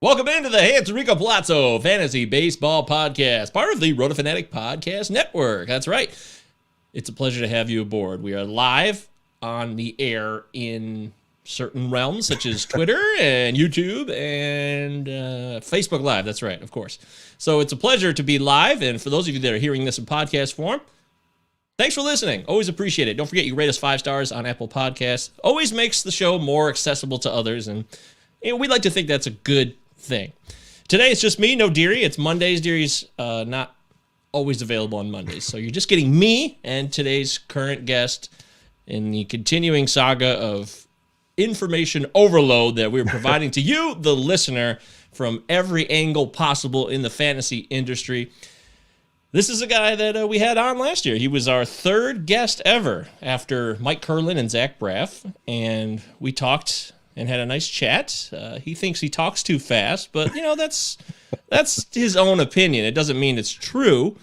Welcome into the Hands Rico Palazzo Fantasy Baseball Podcast, part of the Rotofanatic Podcast Network. That's right. It's a pleasure to have you aboard. We are live on the air in certain realms, such as Twitter and YouTube and Facebook Live. That's right, of course. So it's a pleasure to be live. And for those of you that are hearing this in podcast form, thanks for listening. Always appreciate it. Don't forget, you rate us 5 stars on Apple Podcasts. Always makes the show more accessible to others. And we'd like to think that's a good thing. Today it's just me, no Deary. It's Mondays. Deary's not always available on Mondays. So you're just getting me and today's current guest in the continuing saga of information overload that we're providing to you, the listener, from every angle possible in the fantasy industry. This is a guy that we had on last year. He was our third guest ever after Mike Curlin and Zach Braff, and we talked and had a nice chat. He thinks he talks too fast, but that's his own opinion. It doesn't mean it's true.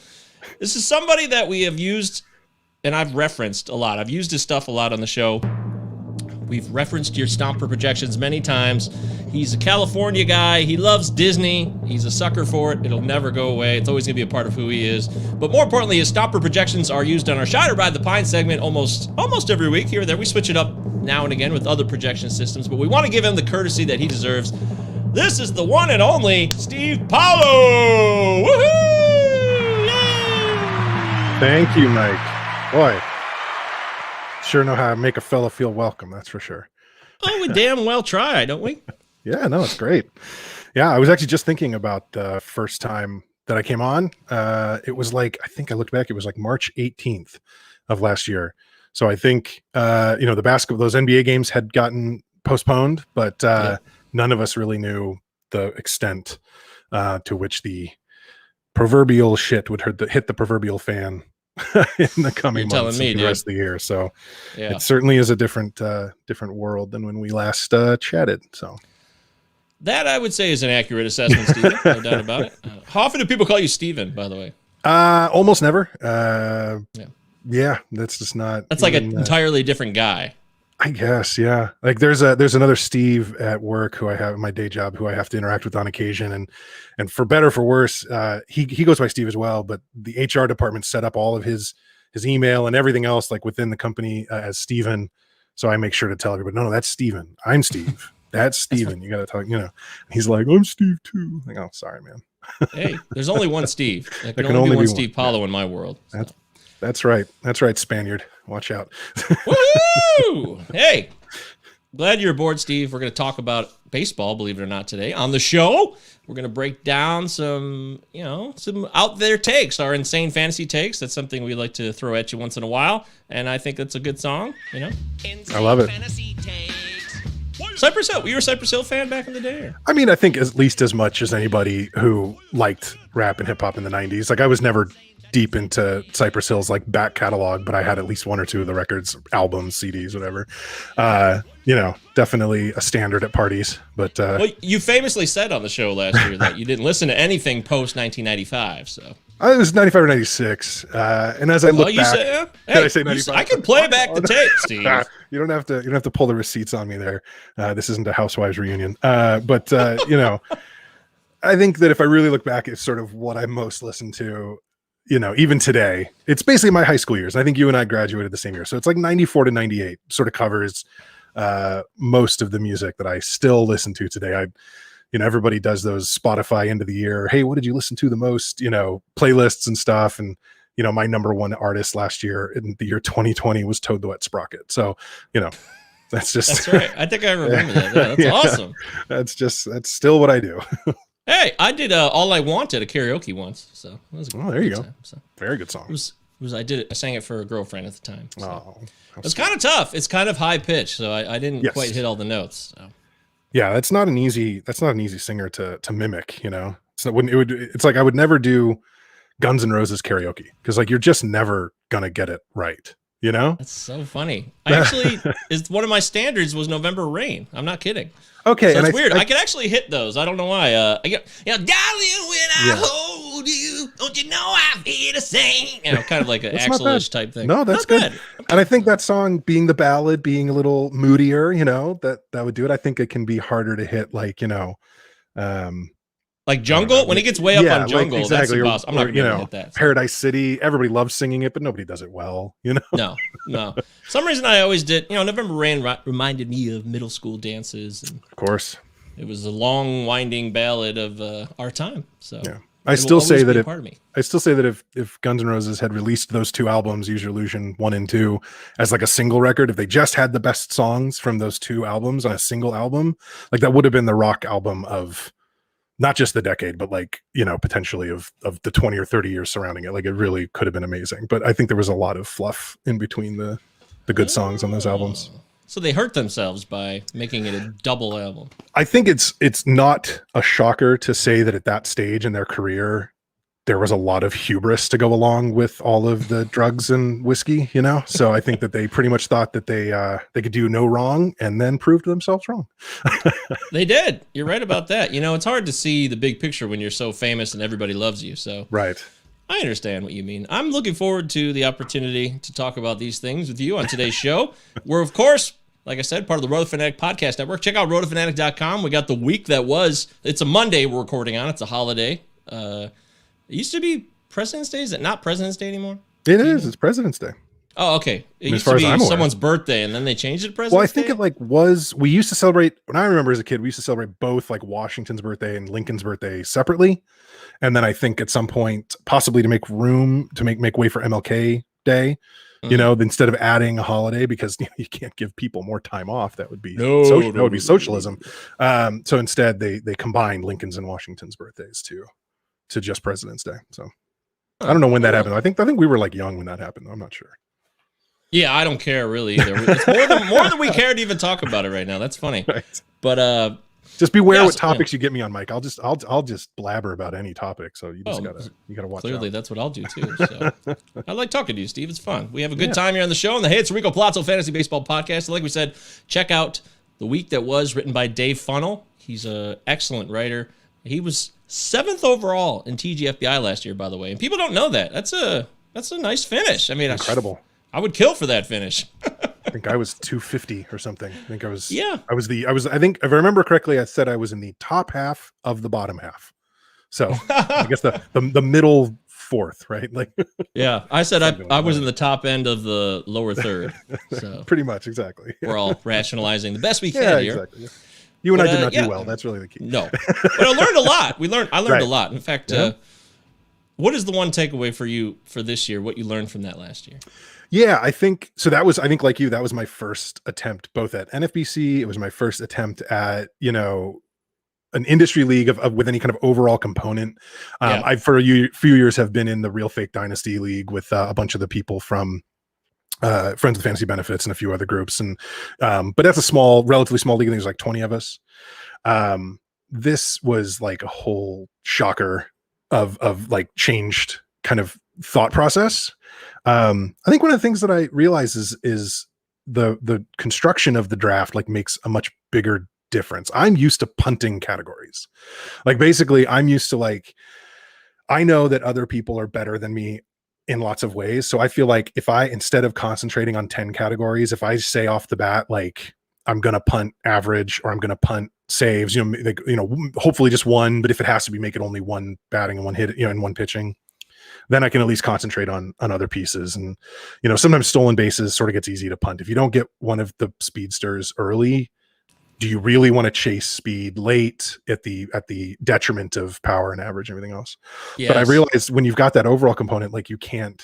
This is somebody that we have used, and I've referenced a lot. I've used his stuff a lot on the show. We've referenced your Stomper projections many times. He's a California guy. He loves Disney. He's a sucker for it. It'll never go away. It's always going to be a part of who he is. But more importantly, his Stomper projections are used on our Shine or Ride the Pine segment almost every week. Here or there, we switch it up now and again with other projection systems, but we want to give him the courtesy that he deserves. This is the one and only Steve Paulo. Woohoo! Yay! Thank you, Mike. Boy, sure know how to make a fella feel welcome, that's for sure. Oh, we damn well try, don't we? Yeah, no, it's great. Yeah, I was actually just thinking about the first time that I came on. It was like, I think I looked back, it was like March 18th of last year. So I think, the basketball, those NBA games had gotten postponed, but none of us really knew the extent to which the proverbial shit would hit the proverbial fan in the coming months and the rest of the year. So it certainly is a different world than when we last chatted. So that, I would say, is an accurate assessment, Steven. No doubt about it. How often do people call you Steven, by the way? Almost never. Yeah, that's just not. That's like an entirely different guy. I guess, yeah. Like there's another Steve at work who I have in my day job who I have to interact with on occasion, and for better or for worse, he goes by Steve as well. But the HR department set up all of his email and everything else like within the company as Steven. So I make sure to tell everybody, no, that's Steven. I'm Steve. That's Steven. You got to talk. He's like, I'm Steve too. Like, oh, sorry, man. Hey, there's only one Steve. There can only be one Steve Paulo in my world. So. That's right. That's right, Spaniard. Watch out. Woo! Hey, glad you're aboard, Steve. We're going to talk about baseball, believe it or not, today on the show. We're going to break down some out there takes, our insane fantasy takes. That's something we like to throw at you once in a while, and I think that's a good song. I love it. Cypress Hill. Were you a Cypress Hill fan back in the day? Or? I mean, I think at least as much as anybody who liked rap and hip hop in the 90s. Like I was never deep into Cypress Hill's like back catalog, but I had at least one or two of the records, albums, CDs, whatever. Definitely a standard at parties. But well, you famously said on the show last year that you didn't listen to anything post 1995. So it was 95 or 96. And as I look back, did I say 95? I can play back the tape, Steve. You don't have to pull the receipts on me there. This isn't a Housewives reunion. But I think that if I really look back, it's sort of what I most listened to. Even today, it's basically my high school years. I think you and I graduated the same year. So it's like 94 to 98 sort of covers most of the music that I still listen to today. Everybody does those Spotify end of the year. Hey, what did you listen to the most? Playlists and stuff. And, my number one artist last year in the year 2020 was Toad the Wet Sprocket. So, that's right. I think I remember that. Yeah, that's awesome. That's still what I do. Hey, I did All I Wanted, a karaoke once, so that was a there you go. Time, so. Very good song. I sang it for a girlfriend at the time. So. Oh, it's kind of tough. It's kind of high pitched, so I didn't quite hit all the notes. So. Yeah, that's not an easy singer to mimic. It's like I would never do Guns N' Roses karaoke because like you're just never gonna get it right. That's so funny. I actually is one of my standards was November Rain. I'm not kidding. Okay, so it's weird. I can actually hit those. I don't know why. Darling, when I hold you, don't you know I'm here to sing? Kind of like an Axl-ish type thing. No, that's good. And I think that song, being the ballad, being a little moodier, that would do it. I think it can be harder to hit, like Like Jungle, when he gets way up on Jungle, like, exactly. that's impossible. I'm not gonna be able to hit that. So. Paradise City, everybody loves singing it, but nobody does it well, you know? No. Some reason I always did, November Rain reminded me of middle school dances. And of course. It was a long, winding ballad of our time. So yeah. I still say that if Guns N' Roses had released those two albums, Use Your Illusion 1 and 2, as like a single record, if they just had the best songs from those two albums on a single album, like that would have been the rock album of not just the decade, but like, potentially of the 20 or 30 years surrounding it. Like it really could have been amazing. But I think there was a lot of fluff in between the good songs on those albums. So they hurt themselves by making it a double album. I think it's not a shocker to say that at that stage in their career, there was a lot of hubris to go along with all of the drugs and whiskey, So I think that they pretty much thought that they could do no wrong and then proved themselves wrong. They did. You're right about that. It's hard to see the big picture when you're so famous and everybody loves you. So right. I understand what you mean. I'm looking forward to the opportunity to talk about these things with you on today's show. We're, of course, like I said, part of the Roto Fanatic Podcast Network. Check out rotofanatic.com. We got the week that was. It's a Monday we're recording on. It's a holiday. It used to be President's Day. Is it not President's Day anymore? It is. It's President's Day. Oh, okay. It used to be someone's birthday, and then they changed it to President's Day? Well, I think it we used to celebrate, when I remember as a kid, we used to celebrate both like Washington's birthday and Lincoln's birthday separately. And then I think at some point, possibly to make room, to make way for MLK Day, instead of adding a holiday, because you can't give people more time off. That would be socialism. So instead they combined Lincoln's and Washington's birthdays to just President's Day. So I don't know when that happened. I think we were like young when that happened. I'm not sure. Yeah, I don't care really either. It's more than we care to even talk about it right now. That's funny. Right. But just beware what topics you get me on, Mike. I'll just blabber about any topic. So you gotta watch. Clearly, that's what I'll do too. So I like talking to you, Steve. It's fun. We have a good time here on the show. And Hey, it's Rico Palazzo Fantasy Baseball Podcast. Like we said, check out The Week That Was, written by Dave Funnell. He's an excellent writer. He was 7th overall in TGFBI last year, by the way. And people don't know that. That's a nice finish. I mean, incredible. I would kill for that finish. I think I was 250 or something. I think I was. Yeah. I think if I remember correctly, I said I was in the top half of the bottom half. So I guess the middle fourth, right? Like. Yeah, I said I was in the top end of the lower third. So pretty much, exactly. We're all rationalizing the best we can here. Exactly. You and I did not do well. That's really the key. No, but I learned a lot. I learned a lot. In fact, what is the one takeaway for you for this year? What you learned from that last year? Yeah, I think so. That was, like you, that was my first attempt, both at NFBC. It was my first attempt at, an industry league with any kind of overall component. I, for a few years, have been in the Real Fake Dynasty League with a bunch of the people from Friends with Fantasy Benefits and a few other groups. And, but that's a relatively small league. I think there's like 20 of us. This was like a whole shocker of like changed kind of thought process. I think one of the things that I realize is the construction of the draft like makes a much bigger difference. I'm used to punting categories. Like basically I'm used to like, I know that other people are better than me in lots of ways. So I feel like if I, instead of concentrating on 10 categories, if I say off the bat, like I'm going to punt average or I'm going to punt saves, hopefully just one, but if it has to be, make it only one batting and one hit, and one pitching, then I can at least concentrate on other pieces. And, sometimes stolen bases sort of gets easy to punt. If you don't get one of the speedsters early, do you really want to chase speed late at the detriment of power and average and everything else? Yes. But I realized when you've got that overall component, like you can,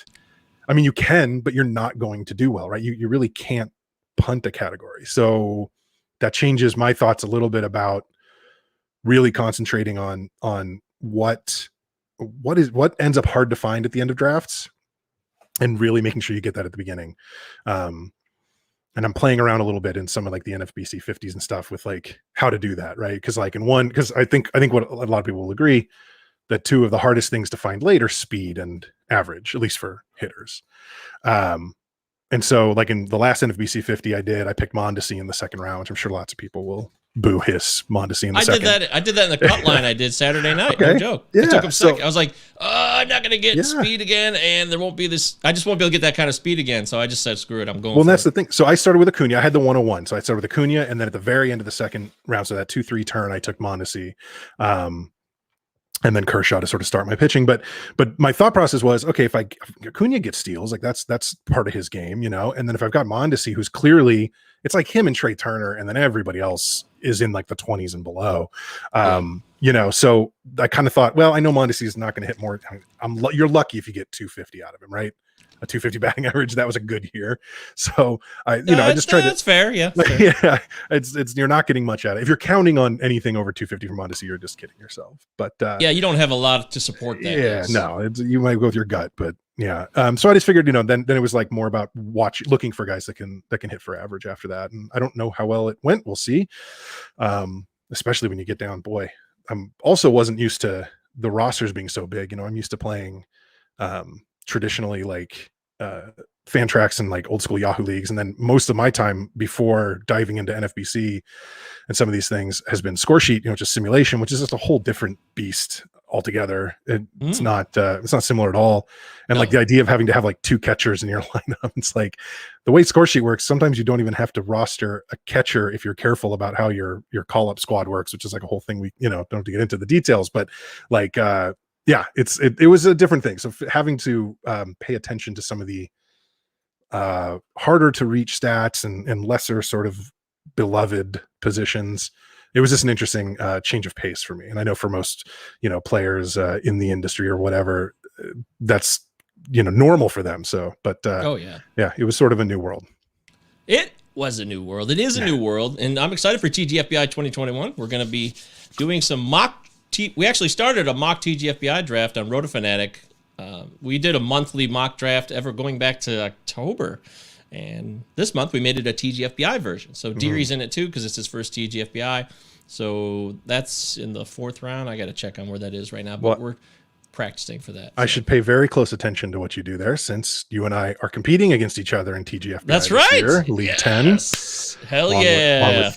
but you're not going to do well, right? You really can't punt a category. So that changes my thoughts a little bit about really concentrating on what ends up hard to find at the end of drafts and really making sure you get that at the beginning. And I'm playing around a little bit in some of like the NFBC 50s and stuff with like how to do that. Right. Cause like because I think what a lot of people will agree that two of the hardest things to find late are speed and average, at least for hitters. And so like in the last NFBC 50 I picked Mondesi in the second round, which I'm sure lots of people will boo hiss Mondesi in the second. I did that in the cut line I did Saturday night. Okay. No joke. Yeah. I took him second. I was like, I'm not going to get speed again, and there won't be this. I just won't be able to get that kind of speed again. So I just said, screw it. I'm going. Well, that's the thing. So I started with Acuna. I had the 101. So I started with Acuna, and then at the very end of the second round, so that 2-3 turn, I took Mondesi. And then Kershaw to sort of start my pitching. But my thought process was, okay, if Acuna gets steals, like that's part of his game, you know? And then if I've got Mondesi, who's clearly, it's like him and Trey Turner, and then everybody else is in like the 20s and below. You know, so I kind of thought, well, I know Mondesi is not going to hit more. You're lucky if you get 250 out of him, right? A 250 batting average. That was a good year. So I just tried to. That's fair. Yeah. Yeah. It's you're not getting much out of it. If you're counting on anything over 250 from Mondesi, you're just kidding yourself. But yeah, you don't have a lot to support that. Yeah, no, you might go with your gut, but yeah. So I just figured, then it was like more about looking for guys that can hit for average after that. And I don't know how well it went. We'll see. Especially when you get down, boy. I'm also wasn't used to the rosters being so big. I'm used to playing traditionally like fan tracks and like old school Yahoo leagues, and then most of my time before diving into NFBC and some of these things has been score sheet, just simulation, which is just a whole different beast altogether. It's not similar at all. And like the idea of having to have like two catchers in your lineup, it's like the way score sheet works, sometimes you don't even have to roster a catcher if you're careful about how your call up squad works, which is like a whole thing. We don't have to get into the details, but like yeah, it was a different thing. So having to pay attention to some of the harder to reach stats and lesser sort of beloved positions, it was just an interesting change of pace for me. And I know for most, players in the industry or whatever, that's, normal for them. So, but yeah, it was sort of a new world. It was a new world. It is a new world. And I'm excited for TGFBI 2021. We're going to be doing some we actually started a mock TGFBI draft on RotoFanatic. We did a monthly mock draft going back to October. And this month we made it a TGFBI version. So Deary's in it too because it's his first TGFBI. So that's in the 4th round. I got to check on where that is right now, but we're practicing for that. I should pay very close attention to what you do there, since you and I are competing against each other in TGFBI. That's right. Year, League 10. Hell yeah.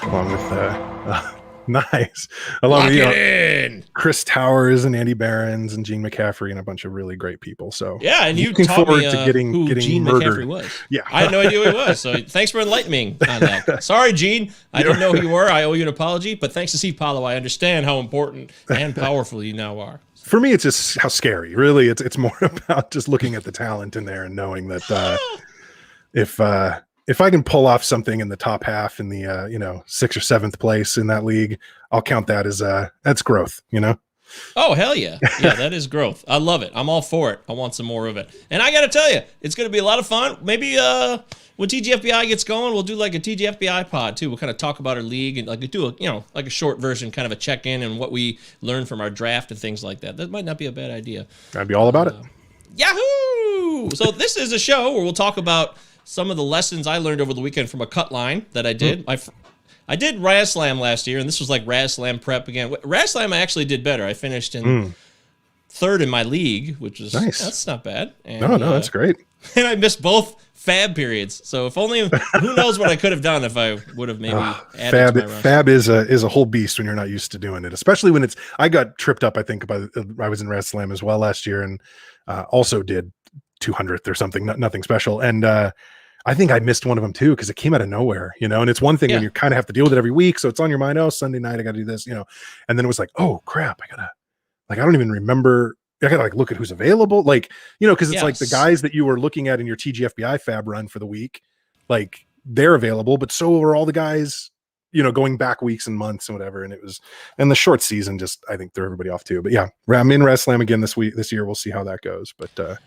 Along with nice. Along with Chris Towers and Andy Behrens and Gene McCaffrey and a bunch of really great people. So yeah, and you looking taught forward me to getting Gene murdered. McCaffrey was. Yeah, I had no idea who he was. So thanks for enlightening me on that. Sorry, Gene, I didn't know who you were. I owe you an apology. But thanks to Steve Paulo, I understand how important and powerful you now are. For me, it's just how scary. Really, it's more about just looking at the talent in there and knowing that if I can pull off something in the top half in the 6th or 7th place in that league, I'll count that as that's growth. Oh, hell yeah. Yeah, that is growth. I love it. I'm all for it. I want some more of it. And I got to tell you, it's going to be a lot of fun. Maybe when TGFBI gets going, we'll do like a TGFBI pod too. We'll kind of talk about our league and like do a short version, kind of a check-in and what we learned from our draft and things like that. That might not be a bad idea. I'd be all about it. Yahoo! So this is a show where we'll talk about some of the lessons I learned over the weekend from a cut line that I did. I did Raz Slam last year, and this was like Raz Slam prep again. Raz Slam I actually did better. I finished in 3rd in my league, which is nice. That's not bad. And, no, that's great. And I missed both fab periods. So if only, who knows what I could have done if I would have maybe added to my roster. Fab is a whole beast when you're not used to doing it, especially when I got tripped up, I think, I was in Raz Slam as well last year and also did 200th or something, nothing special. And I think I missed one of them too because it came out of nowhere, and it's one thing when you kind of have to deal with it every week. So it's on your mind. Oh, Sunday night, I got to do this, and then it was like, oh crap, I don't even remember. I gotta look at who's available, because it's like the guys that you were looking at in your TGFBI fab run for the week, like they're available, but so were all the guys, going back weeks and months and whatever. And the short season just, I think, threw everybody off too. But yeah, I'm in Raz Slam again this year. We'll see how that goes. But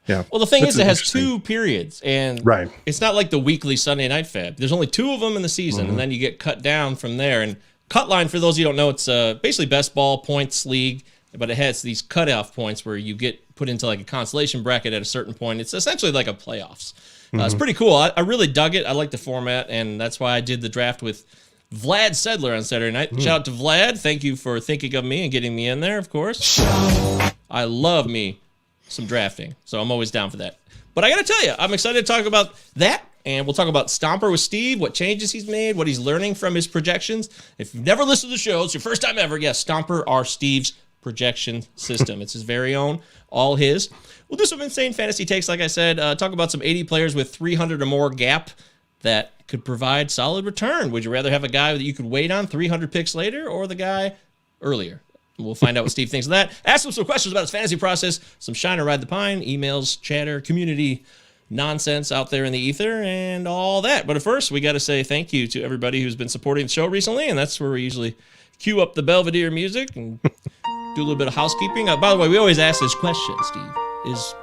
yeah. Well, the thing is, it has 2 periods, and right. It's not like the weekly Sunday night fab. There's only 2 of them in the season, and then you get cut down from there. And cut line, for those of you who don't know, it's basically best ball points league, but it has these cutoff points where you get put into like a consolation bracket at a certain point. It's essentially like a playoffs. It's pretty cool. I really dug it. I like the format, and that's why I did the draft with Vlad Sedler on Saturday night. Shout out to Vlad. Thank you for thinking of me and getting me in there, of course. I love me some drafting, so I'm always down for that. But I got to tell you, I'm excited to talk about that. And we'll talk about Stomper with Steve, what changes he's made, what he's learning from his projections. If you've never listened to the show, it's your first time ever. Yes, Stomper are Steve's projection system. It's his very own, all his. We'll do some insane fantasy takes, like I said. Talk about some 80 players with 300 or more gap that could provide solid return. Would you rather have a guy that you could wait on 300 picks later or the guy earlier? We'll find out what Steve thinks of that. Ask him some questions about his fantasy process, some shine or ride the pine, emails, chatter, community nonsense out there in the ether, and all that. But at first, we got to say thank you to everybody who's been supporting the show recently, and that's where we usually cue up the Belvedere music and do a little bit of housekeeping. By the way, we always ask this question, Steve. Is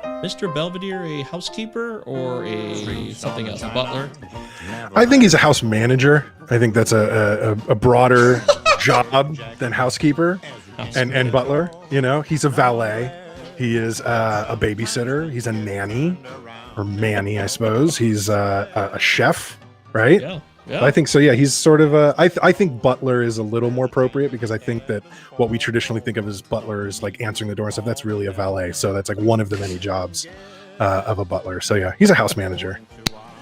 Mr. Belvedere a housekeeper or a something else, a butler? I think he's a house manager. I think that's a broader job than housekeeper and butler. You know, he's a valet. He is a babysitter. He's a nanny, or manny, I suppose. He's a chef, right? Yeah. I think so. Yeah, he's sort of a. I think butler is a little more appropriate because I think that what we traditionally think of as butler is like answering the door and stuff. That's really a valet. So that's like one of the many jobs of a butler. So yeah, he's a house manager.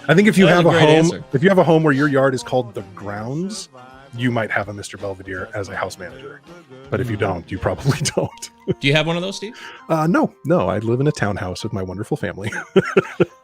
I think if you have a home, if you have a home where your yard is called the grounds, you might have a Mr. Belvedere as a house manager. But if you don't, you probably don't. Do you have one of those, Steve? No. I live in a townhouse with my wonderful family.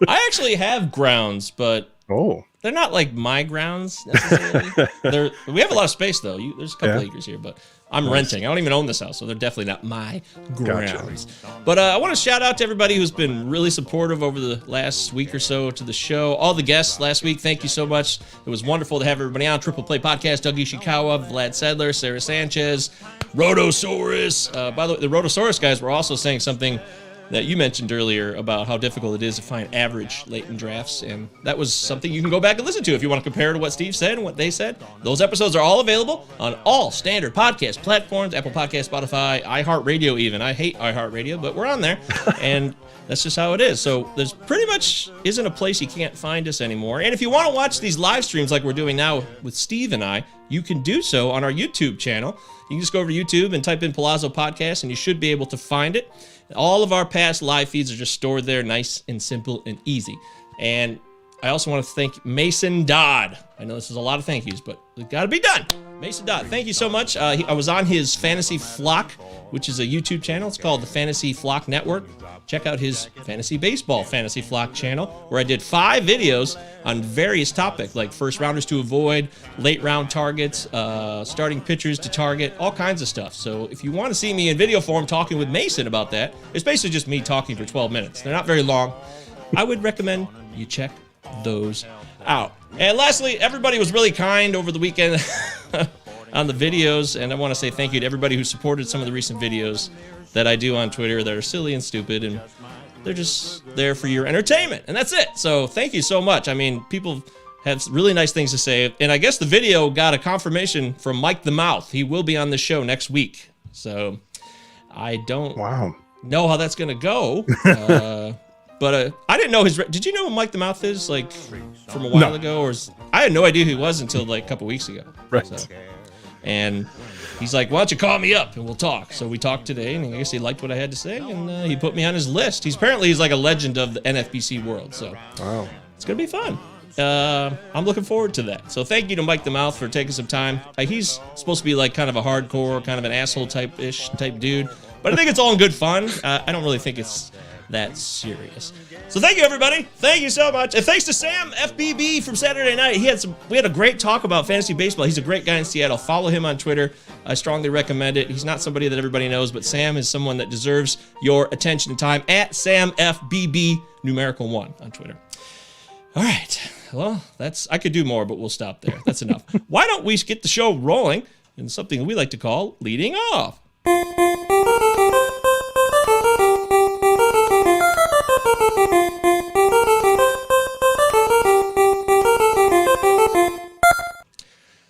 I actually have grounds, but they're not like my grounds necessarily. We have a lot of space though. There's a couple acres here, but I'm renting. I don't even own this house, so they're definitely not my grounds. Gotcha. But I want to shout out to everybody who's been really supportive over the last week or so to the show. All the guests last week, thank you so much. It was wonderful to have everybody on. Triple Play Podcast, Doug Ishikawa, Vlad Sedler, Sarah Sanchez, Rotosaurus. By the way, the Rotosaurus guys were also saying something that you mentioned earlier about how difficult it is to find average late in drafts, and that was something you can go back and listen to if you want to compare to what Steve said and what they said. Those episodes are all available on all standard podcast platforms, Apple Podcast, Spotify, iHeartRadio even. I hate iHeartRadio, but we're on there, and that's just how it is. So there's pretty much isn't a place you can't find us anymore. And if you want to watch these live streams like we're doing now with Steve and I, you can do so on our YouTube channel. You can just go over to YouTube and type in Palazzo Podcast, and you should be able to find it. All of our past live feeds are just stored there, nice and simple and easy. And I also want to thank Mason Dodd. I know this is a lot of thank yous, but it's got to be done. Mason Dodd, thank you so much. I was on his Fantasy Flock, which is a YouTube channel. It's called the Fantasy Flock Network. Check out his Fantasy Baseball Fantasy Flock channel, where I did 5 videos on various topics, like first rounders to avoid, late round targets, starting pitchers to target, all kinds of stuff. So if you want to see me in video form talking with Mason about that, it's basically just me talking for 12 minutes. They're not very long. I would recommend you check those out. And lastly, everybody was really kind over the weekend on the videos, and I want to say thank you to everybody who supported some of the recent videos that I do on Twitter that are silly and stupid, and they're just there for your entertainment, and that's it. So thank you so much. I mean, people have really nice things to say, and I guess the video got a confirmation from Mike the Mouth. He will be on the show next week, so I don't know how that's going to go. But I didn't know did you know who Mike the Mouth is, like, from a while ago? Or I had no idea who he was until, like, a couple weeks ago. Right. So, and he's like, why don't you call me up and we'll talk? So we talked today, and I guess he liked what I had to say, and he put me on his list. He's like a legend of the NFBC world, so it's going to be fun. I'm looking forward to that. So thank you to Mike the Mouth for taking some time. He's supposed to be like kind of a hardcore, kind of an asshole type dude, but I think it's all in good fun. I don't really think it's that serious. So thank you, everybody. Thank you so much. And thanks to Sam FBB from Saturday night. We had a great talk about fantasy baseball. He's a great guy in Seattle. Follow him on Twitter. I strongly recommend it. He's not somebody that everybody knows, but Sam is someone that deserves your attention and time at SamFBB numerical 1 on Twitter. All right. Well, I could do more, but we'll stop there. That's enough. Why don't we get the show rolling in something we like to call leading off?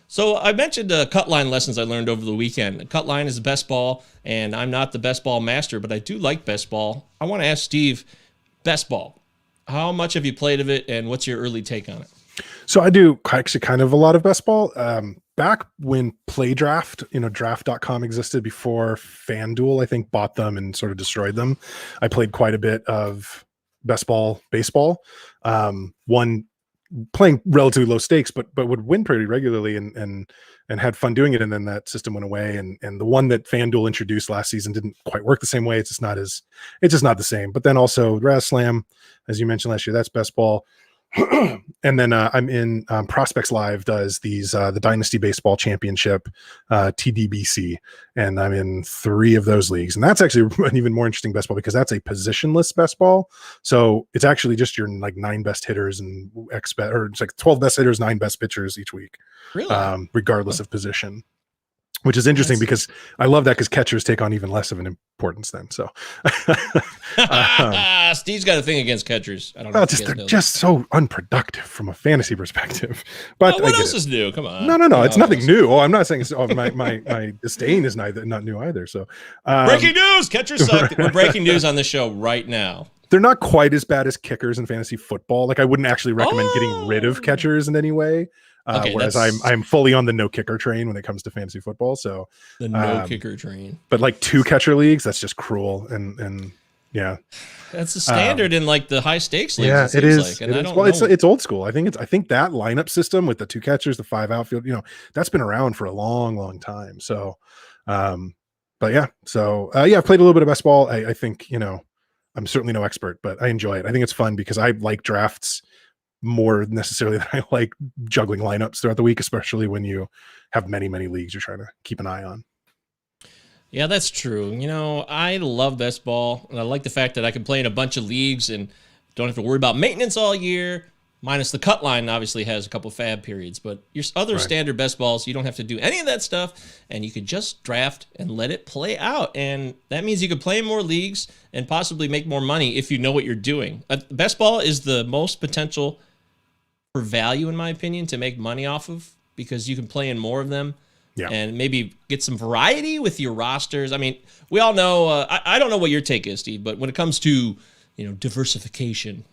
So I mentioned cut line lessons I learned over the weekend. Cut line is the best ball, and I'm not the best ball master, but I do like best ball. I want to ask Steve, best ball, how much have you played of it, and what's your early take on it? So I do actually kind of a lot of best ball. Back when Play Draft, draft.com existed before FanDuel, I think, bought them and sort of destroyed them. I played quite a bit of best ball baseball. One playing relatively low stakes, but would win pretty regularly and had fun doing it. And then that system went away. And the one that FanDuel introduced last season didn't quite work the same way. It's just not the same. But then also Raz Slam, as you mentioned last year, that's best ball. And then I'm in Prospects Live does these the Dynasty Baseball Championship, TDBC, and I'm in 3 of those leagues. And that's actually an even more interesting best ball because that's a positionless best ball. So it's actually just your like 9 best hitters and or it's like 12 best hitters, 9 best pitchers each week, really, regardless of position. Which is interesting because I love that because catchers take on even less of an importance then. So Steve's got a thing against catchers. I don't know. They're just so unproductive from a fantasy perspective. But what else is new? Come on. No. It's nothing new. Oh, I'm not saying my disdain is not new either. So breaking news: catchers suck. We're breaking news on the show right now. They're not quite as bad as kickers in fantasy football. Like I wouldn't actually recommend getting rid of catchers in any way. Whereas I'm fully on the no kicker train when it comes to fantasy football. So the no kicker train, but like 2 catcher leagues, that's just cruel. And yeah, that's the standard in like the high stakes leagues. Yeah, it is. Like. And it's old school. I think that lineup system with the 2 catchers, the 5 outfield, that's been around for a long, long time. So, but yeah, so I've played a little bit of best ball. I think, I'm certainly no expert, but I enjoy it. I think it's fun because I like drafts more necessarily than I like juggling lineups throughout the week, especially when you have many, many leagues you're trying to keep an eye on. Yeah, that's true. I love best ball, and I like the fact that I can play in a bunch of leagues and don't have to worry about maintenance all year, minus the cut line obviously has a couple fab periods, but your other standard best balls, you don't have to do any of that stuff, and you could just draft and let it play out, and that means you could play in more leagues and possibly make more money if you know what you're doing. Best ball is the most potential for value, in my opinion, to make money off of because you can play in more of them and maybe get some variety with your rosters. I mean, we all know, I don't know what your take is, Steve, but when it comes to, diversification,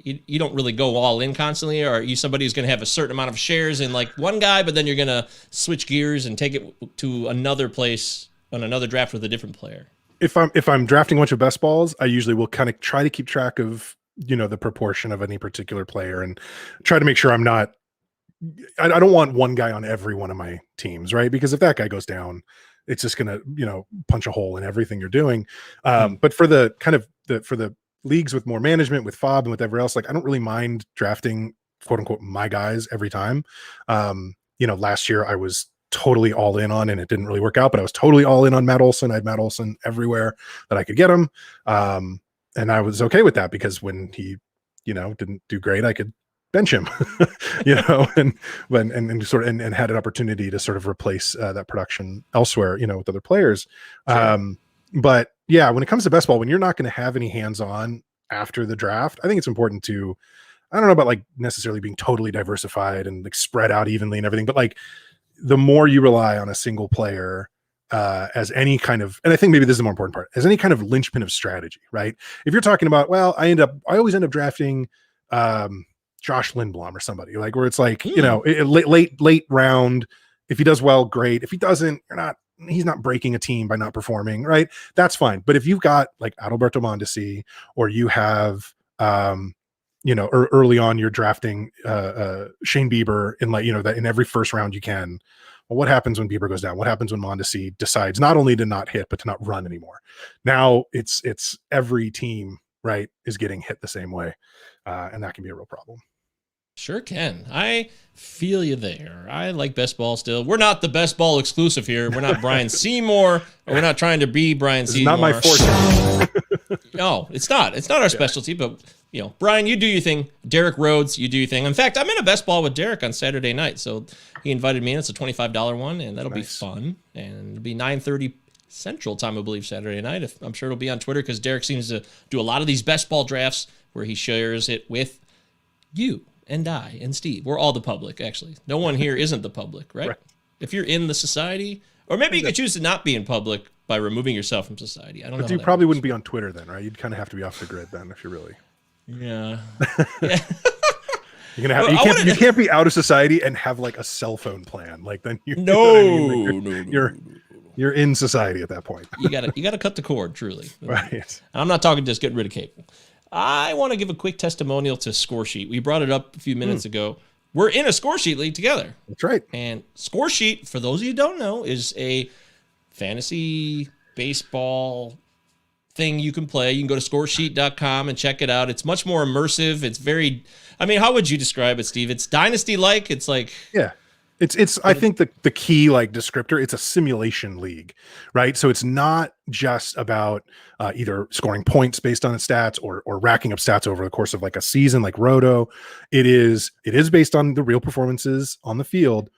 you don't really go all in constantly, or are you somebody who's going to have a certain amount of shares in like one guy, but then you're going to switch gears and take it to another place on another draft with a different player? If I'm drafting a bunch of best balls, I usually will kind of try to keep track of the proportion of any particular player and try to make sure I don't want one guy on every one of my teams, right? Because if that guy goes down, it's just going to, punch a hole in everything you're doing. But for the for the leagues with more management, with FOB and whatever else, like I don't really mind drafting quote unquote my guys every time. Last year I was totally all in on, and it didn't really work out, but I was totally all in on Matt Olson. I had Matt Olson everywhere that I could get him. And I was okay with that because when he, didn't do great, I could bench him, and had an opportunity to sort of replace that production elsewhere, with other players. Sure. But yeah, when it comes to best ball, when you're not going to have any hands-on after the draft, I think it's important to, I don't know about like necessarily being totally diversified and like spread out evenly and everything, but like the more you rely on a single player, as any kind of, and I think maybe this is the more important part, as any kind of linchpin of strategy, right? If you're talking about, well, I always end up drafting Josh Lindblom or somebody like where it's like, late round. If he does well, great. If he doesn't, he's not breaking a team by not performing, right? That's fine. But if you've got like Alberto Monteci, or you have, early on you're drafting Shane Bieber in like, that in every first round you can. Well, what happens when Bieber goes down? What happens when Mondesi decides not only to not hit, but to not run anymore? Now it's every team, right, is getting hit the same way. And that can be a real problem. Sure can. I feel you there. I like best ball still. We're not the best ball exclusive here. We're not Brian Seymour. Or we're not trying to be Brian Seymour. It's not my forte. No, it's not. It's not our specialty, but Brian, you do your thing. Derek Rhodes, you do your thing. In fact, I'm in a best ball with Derek on Saturday night. So he invited me in. It's a $25 one, and that'll be fun. And it'll be 9:30 Central Time, I believe, Saturday night. I'm sure it'll be on Twitter because Derek seems to do a lot of these best ball drafts where he shares it with you and I and Steve. We're all the public, actually. No one here isn't the public, right? If you're in the society, or maybe you could choose to not be in public by removing yourself from society. I don't know. But you probably wouldn't be on Twitter then, right? You'd kind of have to be off the grid then if you're really. Yeah. You're gonna have you can't be out of society and have like a cell phone plan. Like then you you're in society at that point. you gotta cut the cord, truly. Right. I'm not talking just getting rid of cable. I want to give a quick testimonial to Scoresheet. We brought it up a few minutes ago. We're in a Scoresheet league together. That's right. And Scoresheet, for those of you who don't know, is a fantasy baseball thing you can play. You can go to scoresheet.com and check it out. It's much more immersive. It's very, I mean, how would you describe it, Steve? It's Dynasty-like. It's like... Yeah. It's I think the key like descriptor, it's a simulation league, right? So it's not just about either scoring points based on its stats or racking up stats over the course of like a season like Roto. It is based on the real performances on the field.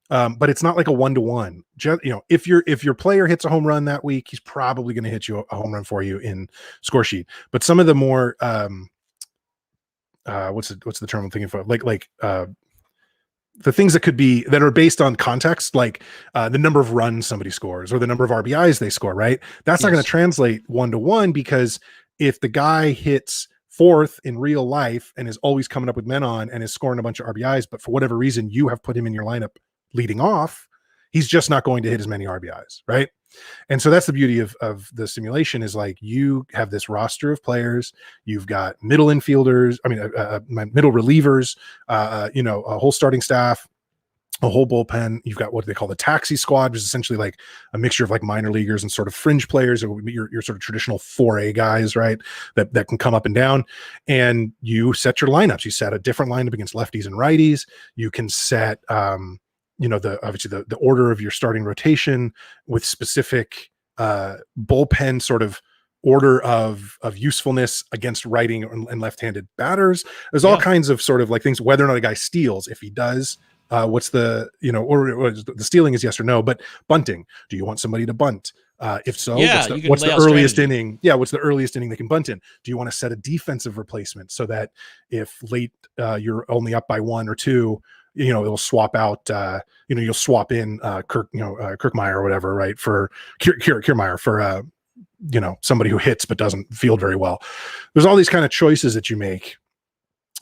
But it's not like a 1-to-1. Just, you know, if your player hits a home run that week, he's probably going to hit you a home run for you in Scoresheet. But some of the more what's the term I'm thinking for? Like the things that are based on context, like the number of runs somebody scores or the number of RBIs they score, right? That's not going to translate 1-to-1, because if the guy hits fourth in real life and is always coming up with men on and is scoring a bunch of RBIs, but for whatever reason you have put him in your lineup leading off, he's just not going to hit as many RBIs, right? And so that's the beauty of the simulation, is like you have this roster of players, you've got middle infielders, middle relievers, you know, a whole starting staff, a whole bullpen. You've got what they call the taxi squad, which is essentially like a mixture of like minor leaguers and sort of fringe players, or your sort of traditional 4A guys, right? That can come up and down. And you set your lineups. You set a different lineup against lefties and righties. You can set you know, obviously the order of your starting rotation with specific bullpen sort of order of usefulness against righting and left-handed batters. There's all kinds of sort of like things, whether or not a guy steals. If he does, what's the, you know, or the stealing is yes or no, but bunting, do you want somebody to bunt? If so, what's the earliest inning? Yeah, what's the earliest inning they can bunt in? Do you want to set a defensive replacement so that if late you're only up by 1 or 2, you know, it'll swap out, you know, you'll swap in Kirkmeyer or whatever, right? For Kiermaier for, you know, somebody who hits but doesn't field very well. There's all these kind of choices that you make.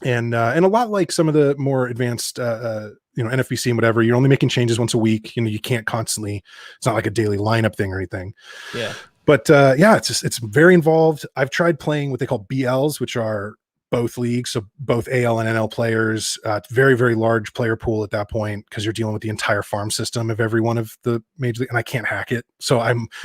And a lot like some of the more advanced, you know, NFBC and whatever, you're only making changes once a week. You know, you can't constantly, it's not like a daily lineup thing or anything. Yeah. But yeah, it's very involved. I've tried playing what they call BLs, which are both leagues, so both AL and NL players. Very, very large player pool at that point, because you're dealing with the entire farm system of every one of the major league, and I can't hack it. So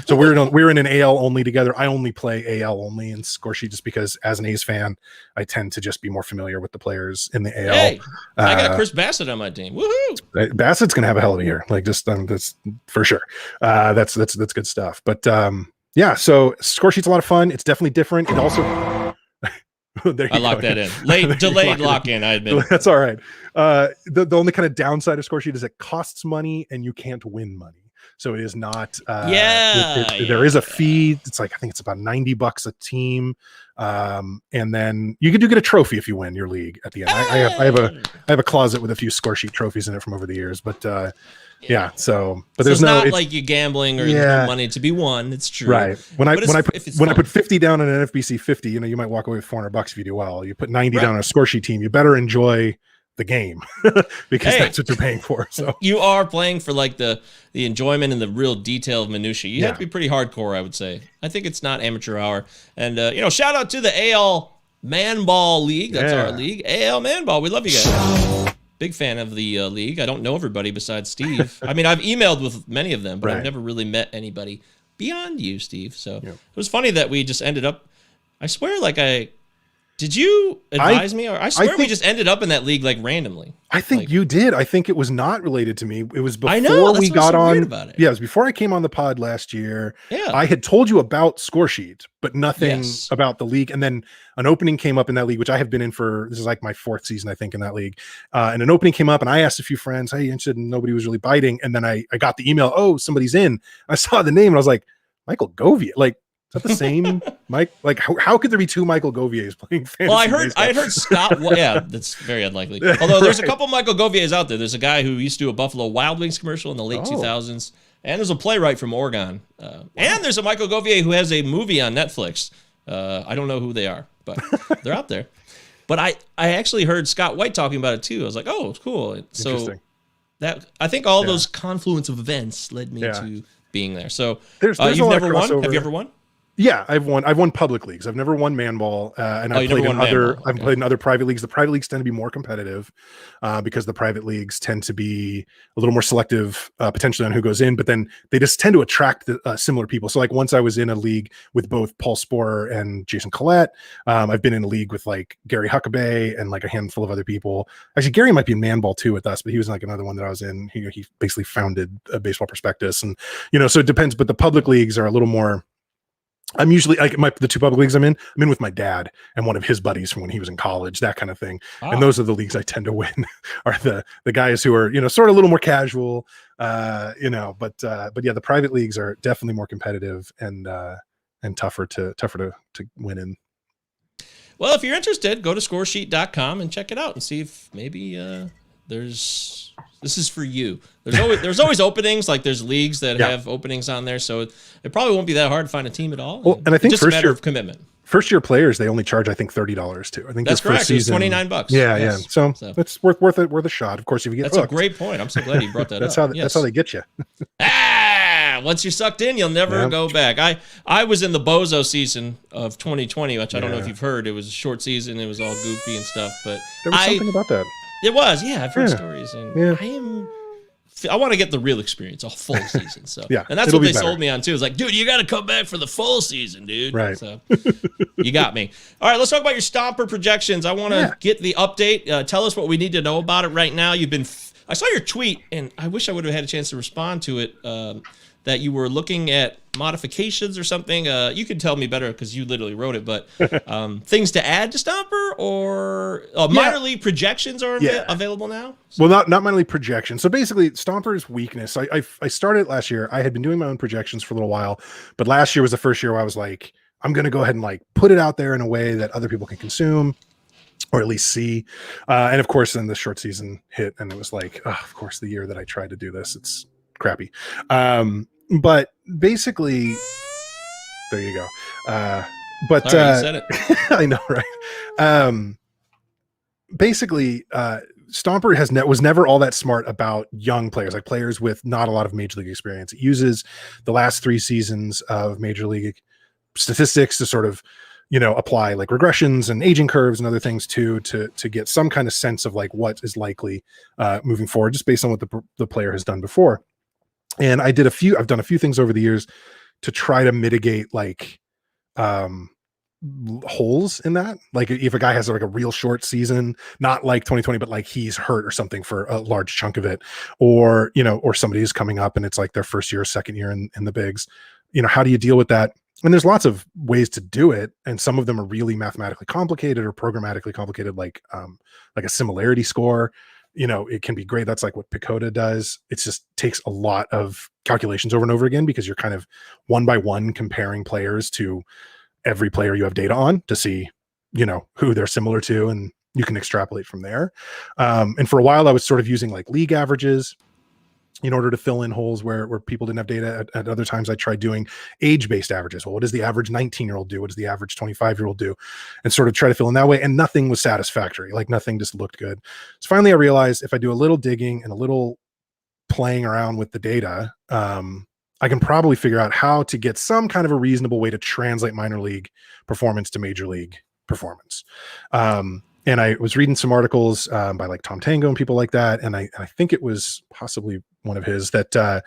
we're in an AL only together. I only play AL only in Scoresheet just because, as an A's fan, I tend to just be more familiar with the players in the AL. Hey, I got Chris Bassett on my team. Woohoo! Bassett's gonna have a hell of a year, like just that's for sure. That's good stuff. But yeah, so Scoresheet's a lot of fun. It's definitely different. It also I locked that in. Delayed lock in, I admit. That's all right. The only kind of downside of Scoresheet is it costs money and you can't win money. So it is not. There is a fee. It's like, I think it's about $90 a team, and then you do get a trophy if you win your league at the end. I have a closet with a few Scoresheet trophies in it from over the years, but. Yeah. So, but there's not like you're gambling or no money to be won. It's true. Right. When I put 50 down on an FBC 50, you know, you might walk away with $400 if you do well. You put 90 down on a Scoresheet team, you better enjoy the game because that's what you're paying for. So you are playing for like the enjoyment and the real detail of minutia. You have to be pretty hardcore, I would say. I think it's not amateur hour. And you know, shout out to the AL Man Ball League. That's our league. AL Man Ball. We love you guys. Big fan of the league. I don't know everybody besides Steve. I mean, I've emailed with many of them, but I've never really met anybody beyond you, Steve. So it was funny that we just ended up, I swear, like did you advise me? Or I swear we just ended up in that league like randomly. I think like, you did. I think it was not related to me. It was before we got so on. Weird about it. Yeah, it was before I came on the pod last year. Yeah. I had told you about Scoresheet, but nothing about the league. And then an opening came up in that league, which I have been in for, this is like my 4th season, I think, in that league. And an opening came up and I asked a few friends, hey, you interested? And nobody was really biting. And then I got the email, oh, somebody's in. I saw the name and I was like, Michael Govia. Like, is that the same Mike? Like, how could there be 2 Michael Govias playing fantasy? Well, I had heard Scott. Well, yeah, that's very unlikely. Although there's a couple Michael Govias out there. There's a guy who used to do a Buffalo Wild Wings commercial in the late 2000s, and there's a playwright from Oregon, and there's a Michael Govia who has a movie on Netflix. I don't know who they are, but they're out there. But I actually heard Scott White talking about it too. I was like, oh, it's cool. So that I think all those confluence of events led me to being there. So there's you've never won? Have you ever won? Yeah, I've won public leagues. I've never won man ball, and I've played in other. I've played in other private leagues. The private leagues tend to be more competitive because the private leagues tend to be a little more selective, potentially on who goes in. But then they just tend to attract similar people. So like once I was in a league with both Paul Sporer and Jason Collette. I've been in a league with like Gary Huckabee and like a handful of other people. Actually, Gary might be in man ball too with us, but he was like another one that I was in. He basically founded a Baseball Prospectus, and so it depends. But the public leagues are a little more. I'm usually like the two public leagues I'm in with my dad and one of his buddies from when he was in college, that kind of thing. Oh. And those are the leagues I tend to win are the guys who are, sort of a little more casual, but yeah, the private leagues are definitely more competitive and tougher to win in. Well, if you're interested, go to scoresheet.com and check it out and see if maybe this is for you. There's always openings. Like there's leagues that have openings on there, so it probably won't be that hard to find a team at all. Well, and I think it's just a matter of commitment. First year players, they only charge, I think, $30 too. I think that's correct. It's $29. Yeah, yes. So it's worth a shot. Of course, if you get that's hooked. A great point. I'm so glad you brought that that's up. That's how they get you. Once you're sucked in, you'll never go back. I was in the bozo season of 2020, which I don't know if you've heard. It was a short season. It was all goofy and stuff, but there was something about that. It was, I've heard stories, and I want to get the real experience, a full season. So and that's what they sold me on too. It's like, dude, you got to come back for the full season, dude. Right. So you got me. All right, let's talk about your Stomper projections. I want to get the update. Tell us what we need to know about it right now. I saw your tweet, and I wish I would have had a chance to respond to it. That you were looking at modifications or something. You could tell me better because you literally wrote it, but things to add to Stomper or minor league projections are available now? Well, not minor league projections. So basically Stomper's weakness. I started last year. I had been doing my own projections for a little while, but last year was the first year where I was like, I'm going to go ahead and like put it out there in a way that other people can consume or at least see. And of course, then the short season hit and it was like, of course, the year that I tried to do this, it's crappy. But basically, there you go. But sorry, you said it. I know, right? Basically, Stomper was never all that smart about young players, like players with not a lot of major league experience. It uses the last 3 seasons of major league statistics to sort of, apply like regressions and aging curves and other things to get some kind of sense of like what is likely moving forward, just based on what the player has done before. And I've done a few things over the years to try to mitigate like holes in that. Like if a guy has like a real short season, not like 2020, but like he's hurt or something for a large chunk of it, or, or somebody is coming up and it's like their first year or second year in the bigs, how do you deal with that? And there's lots of ways to do it. And some of them are really mathematically complicated or programmatically complicated, like a similarity score. It can be great. That's like what Picota does. It just takes a lot of calculations over and over again because you're kind of one by one comparing players to every player you have data on to see, who they're similar to, and you can extrapolate from there. And for a while I was sort of using like league averages in order to fill in holes where people didn't have data. At other times I tried doing age-based averages. Well, what does the average 19-year-old do? What does the average 25-year-old do? And sort of try to fill in that way. And nothing was satisfactory. Like nothing just looked good. So finally I realized if I do a little digging and a little playing around with the data, I can probably figure out how to get some kind of a reasonable way to translate minor league performance to major league performance. And I was reading some articles by like Tom Tango and people like that. And I think it was possibly one of his that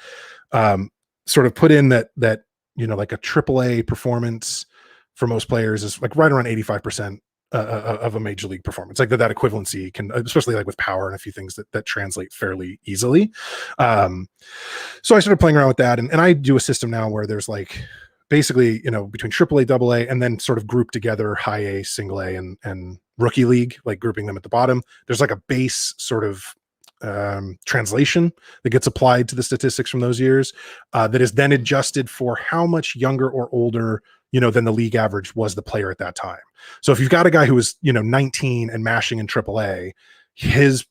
sort of put in that like a AAA performance for most players is like right around 85% of a major league performance. Like that equivalency can, especially like with power and a few things that translate fairly easily. So I started playing around with that. And I do a system now where there's like basically, between AAA, AA, and then sort of group together high A, single A, and rookie league, like grouping them at the bottom. There's like a base sort of translation that gets applied to the statistics from those years that is then adjusted for how much younger or older than the league average was the player at that time. So if you've got a guy who is 19 and mashing in AAA, his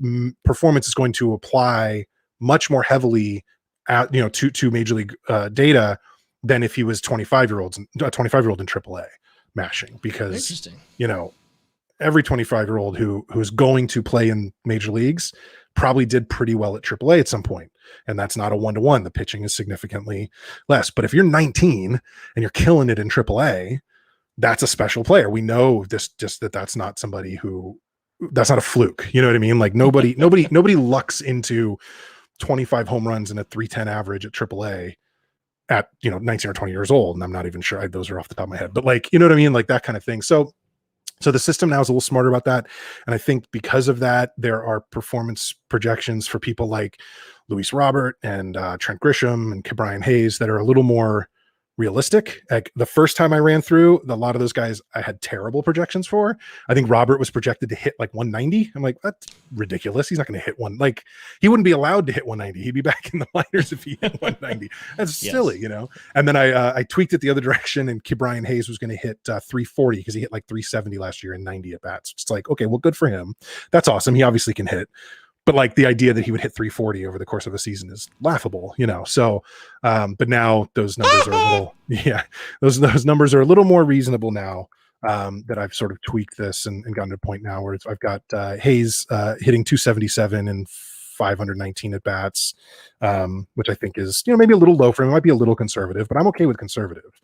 performance is going to apply much more heavily at to major league data than if he was 25-year-old in AAA mashing, because every 25-year-old who's going to play in major leagues probably did pretty well at AAA at some point. And that's not a 1-to-1. The pitching is significantly less. But if you're 19 and you're killing it in AAA, that's a special player. We know this, just that's not somebody who, that's not a fluke. You know what I mean? Like nobody lucks into 25 home runs and a 310 average at AAA at, 19 or 20 years old. And I'm not even sure those are off the top of my head, but like, you know what I mean? Like that kind of thing. So the system now is a little smarter about that. And I think because of that, there are performance projections for people like Luis Robert and Trent Grisham and Brian Hayes that are a little more realistic. Like the first time I ran through, a lot of those guys I had terrible projections for. I think Robert was projected to hit like 190. I'm like, that's ridiculous. He's not going to hit one. Like he wouldn't be allowed to hit 190. He'd be back in the minors if he hit 190. That's silly, And then I tweaked it the other direction, and Brian Hayes was going to hit 340 because he hit like 370 last year in 90 at bats. It's like, okay, well, good for him. That's awesome. He obviously can hit. But like the idea that he would hit 340 over the course of a season is laughable, So, but now those numbers are a little, those numbers are a little more reasonable now that I've sort of tweaked this and gotten to a point now where I've got Hayes hitting 277 and 519 at bats, which I think is, maybe a little low for him. It might be a little conservative, but I'm okay with conservative.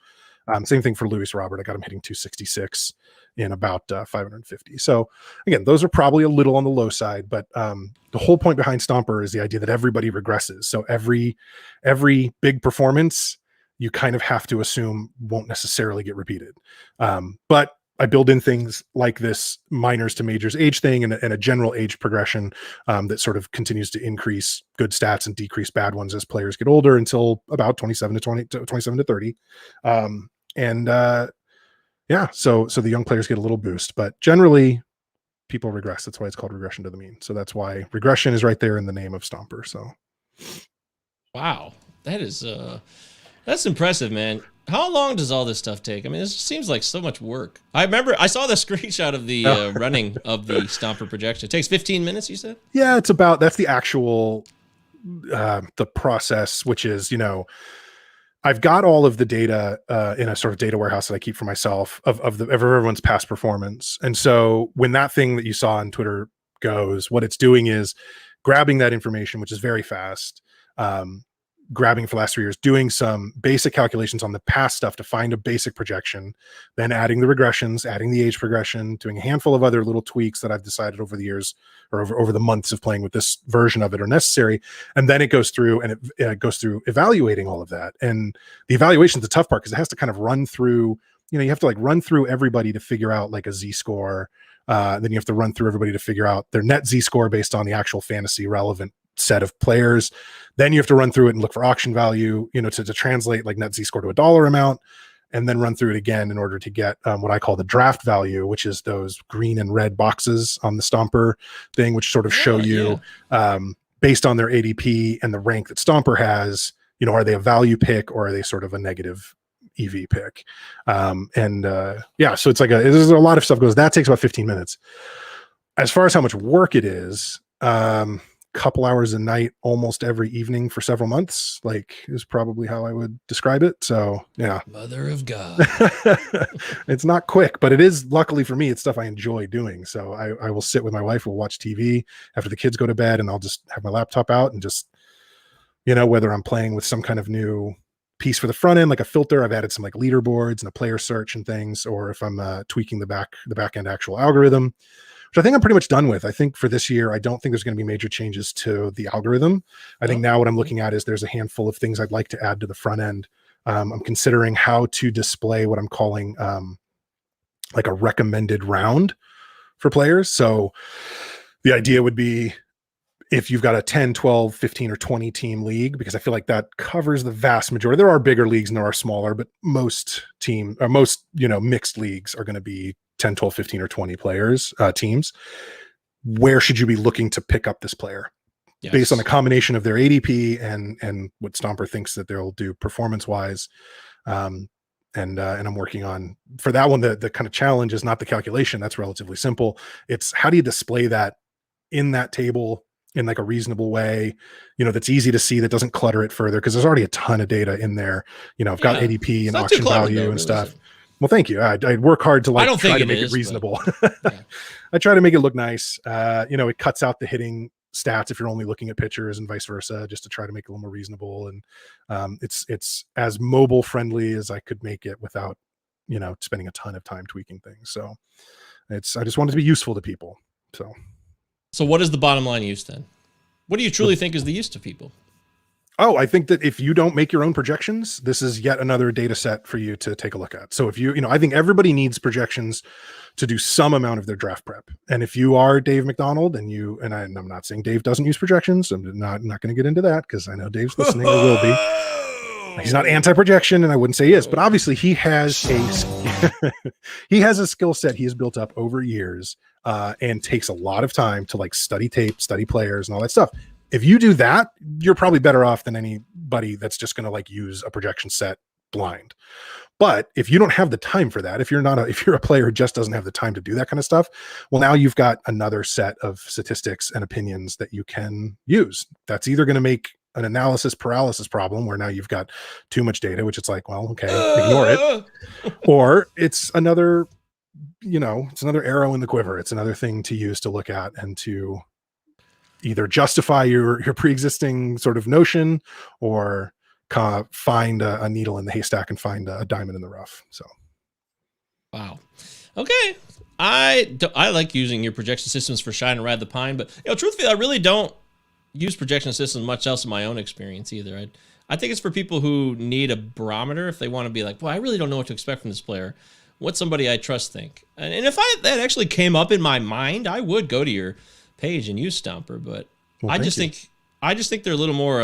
Same thing for Luis Robert. I got him hitting 266 in about 550. So again, those are probably a little on the low side, but the whole point behind Stomper is the idea that everybody regresses. So every big performance you kind of have to assume won't necessarily get repeated. But I build in things like this minors to majors age thing and a general age progression that sort of continues to increase good stats and decrease bad ones as players get older until about 27 to 30. So the young players get a little boost, but generally people regress. That's why it's called regression to the mean. So that's why regression is right there in the name of Stomper. So, wow, that is that's impressive, man. How long does all this stuff take? I mean, it seems like so much work. I remember I saw the screenshot of the running of the Stomper projection. It takes 15 minutes, you said? Yeah, that's the actual the process, which is, I've got all of the data in a sort of data warehouse that I keep for myself of everyone's past performance. And so when that thing that you saw on Twitter goes, what it's doing is grabbing that information, which is very fast, grabbing for the last 3 years, doing some basic calculations on the past stuff to find a basic projection, then adding the regressions, adding the age progression, doing a handful of other little tweaks that I've decided over the years or over the months of playing with this version of it are necessary. And then it goes through and it goes through evaluating all of that. And the evaluation is the tough part because it has to kind of run through, you have to like run through everybody to figure out like a Z-score. Then you have to run through everybody to figure out their net Z-score based on the actual fantasy relevant set of players. Then you have to run through it and look for auction value, to translate like net Z-score to a dollar amount, and then run through it again in order to get what I call the draft value, which is those green and red boxes on the Stomper thing, which sort of show you based on their ADP and the rank that Stomper has, are they a value pick or are they sort of a negative EV pick? So it's like there's a lot of stuff goes. That takes about 15 minutes. As far as how much work it is, couple hours a night almost every evening for several months is probably how I would describe it. So yeah, mother of God. It's not quick, but it is, luckily for me, it's stuff I enjoy doing. So I will sit with my wife, we'll watch TV after the kids go to bed, and I'll just have my laptop out and just whether I'm playing with some kind of new piece for the front end, like a filter, I've added some like leaderboards and a player search and things, or if I'm tweaking the back end actual algorithm, which I think I'm pretty much done with. I think for this year, I don't think there's going to be major changes to the algorithm. I think now what I'm looking at is there's a handful of things I'd like to add to the front end. I'm considering how to display what I'm calling like a recommended round for players. So the idea would be if you've got a 10, 12, 15, or 20 team league, because I feel like that covers the vast majority. There are bigger leagues and there are smaller, but most mixed leagues are going to be 10, 12, 15, or 20 players, teams. Where should you be looking to pick up this player? Yes. Based on a combination of their ADP and what Stomper thinks that they'll do performance wise. And I'm working on, for that one, the kind of challenge is not the calculation. That's relatively simple. It's how do you display that in that table in like a reasonable way, that's easy to see, that doesn't clutter it further, because there's already a ton of data in there. I've got ADP and auction value and stuff. Well, thank you. I work hard to try to make it reasonable. I try to make it look nice. It cuts out the hitting stats if you're only looking at pitchers and vice versa, just to try to make it a little more reasonable. And it's as mobile friendly as I could make it without, spending a ton of time tweaking things. So I just want it to be useful to people. So what is the bottom line use then? What do you truly think is the use to people? Oh, I think that if you don't make your own projections, this is yet another data set for you to take a look at. So if I think everybody needs projections to do some amount of their draft prep. And if you are Dave McDonald and I'm not saying Dave doesn't use projections. I'm not going to get into that because I know Dave's listening or will be. He's not anti-projection, and I wouldn't say he is, but obviously he has a skill set he has built up over years and takes a lot of time to like study tape, study players and all that stuff. If you do that, you're probably better off than anybody that's just going to like use a projection set blind. But if you don't have the time for that, if you're a player who just doesn't have the time to do that kind of stuff, well, now you've got another set of statistics and opinions that you can use. That's either going to make an analysis paralysis problem where now you've got too much data, which it's like, well, okay, ignore it. Or it's another arrow in the quiver. It's another thing to use to look at and to either justify your pre-existing sort of notion or find a needle in the haystack and find a diamond in the rough. So, wow. Okay. I like using your projection systems for shine and ride the pine, but truthfully, I really don't use projection systems much else in my own experience either. I think it's for people who need a barometer if they want to be like, well, I really don't know what to expect from this player. What's somebody I trust think? And if that actually came up in my mind, I would go to your page and use Stomper, but I just think they're a little more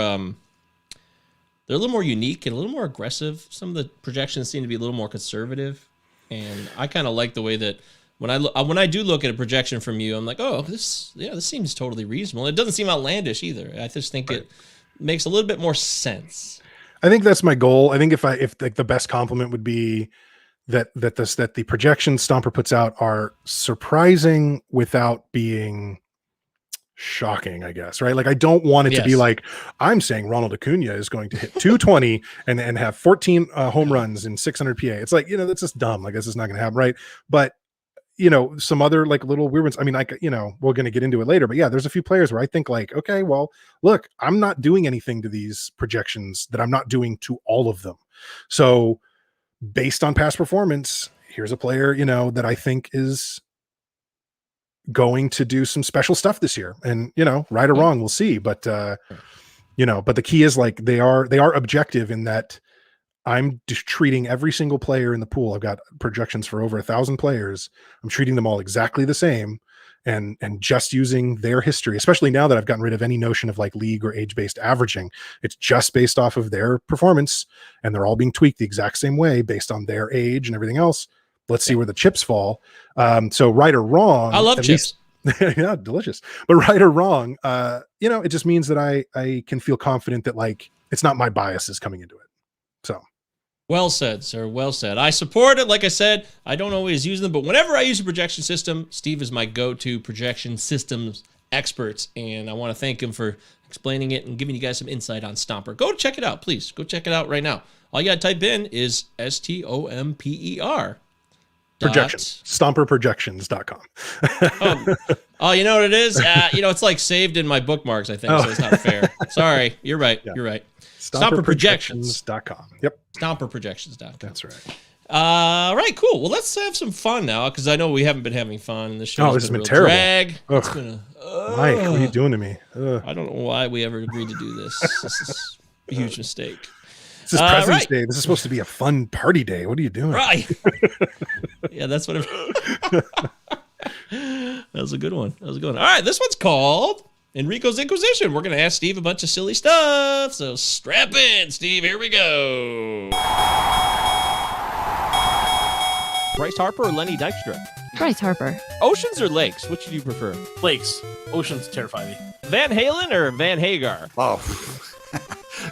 unique and a little more aggressive. Some of the projections seem to be a little more conservative, and I kind of like the way that when I do look at a projection from you, I'm like, oh, this seems totally reasonable. It doesn't seem outlandish either. I just think It makes a little bit more sense. I think that's my goal. I think if like the best compliment would be that the projections Stomper puts out are surprising without being shocking, I guess, right? Like I don't want it to be like I'm saying Ronald Acuna is going to hit 220 and have 14 home runs in 600 PA. It's like, that's just dumb. Like this is not going to happen, right? But some other like little weird ones. I mean, like, we're going to get into it later, but yeah, there's a few players where I think like, okay, well, look, I'm not doing anything to these projections that I'm not doing to all of them. So based on past performance, here's a player, that I think is going to do some special stuff this year, and right or wrong, we'll see. But but the key is like they are objective in that I'm just treating every single player in the pool. I've got projections for over 1,000 players. I'm treating them all exactly the same, and just using their history, especially now that I've gotten rid of any notion of like league or age-based averaging. It's just based off of their performance, and they're all being tweaked the exact same way based on their age and everything else. Let's see where the chips fall. So right or wrong, I love chips. Yeah, delicious. But right or wrong, it just means that I can feel confident that like it's not my biases coming into it. So well said, sir. Well said. I support it. Like I said, I don't always use them, but whenever I use a projection system, Steve is my go-to projection systems expert, and I want to thank him for explaining it and giving you guys some insight on Stomper. Go check it out, please. Go check it out right now. All you got to type in is STOMPER. Projections. StomperProjections.com. Oh, you know what it is? It's like saved in my bookmarks, I think, so it's not fair. Sorry. You're right. Yeah. You're right. StomperProjections.com. Yep. StomperProjections.com. That's right. All right, cool. Well, let's have some fun now, because I know we haven't been having fun. This show has been terrible. Drag. Mike, what are you doing to me? I don't know why we ever agreed to do this. This is a huge mistake. This is President's Day. This is supposed to be a fun party day. What are you doing? Right. Yeah, that's what that was a good one. All right, this one's called Enrico's Inquisition. We're going to ask Steve a bunch of silly stuff. So strap in, Steve. Here we go. Bryce Harper or Lenny Dykstra? Bryce Harper. Oceans or lakes? Which do you prefer? Lakes. Oceans terrify me. Van Halen or Van Hagar? Oh,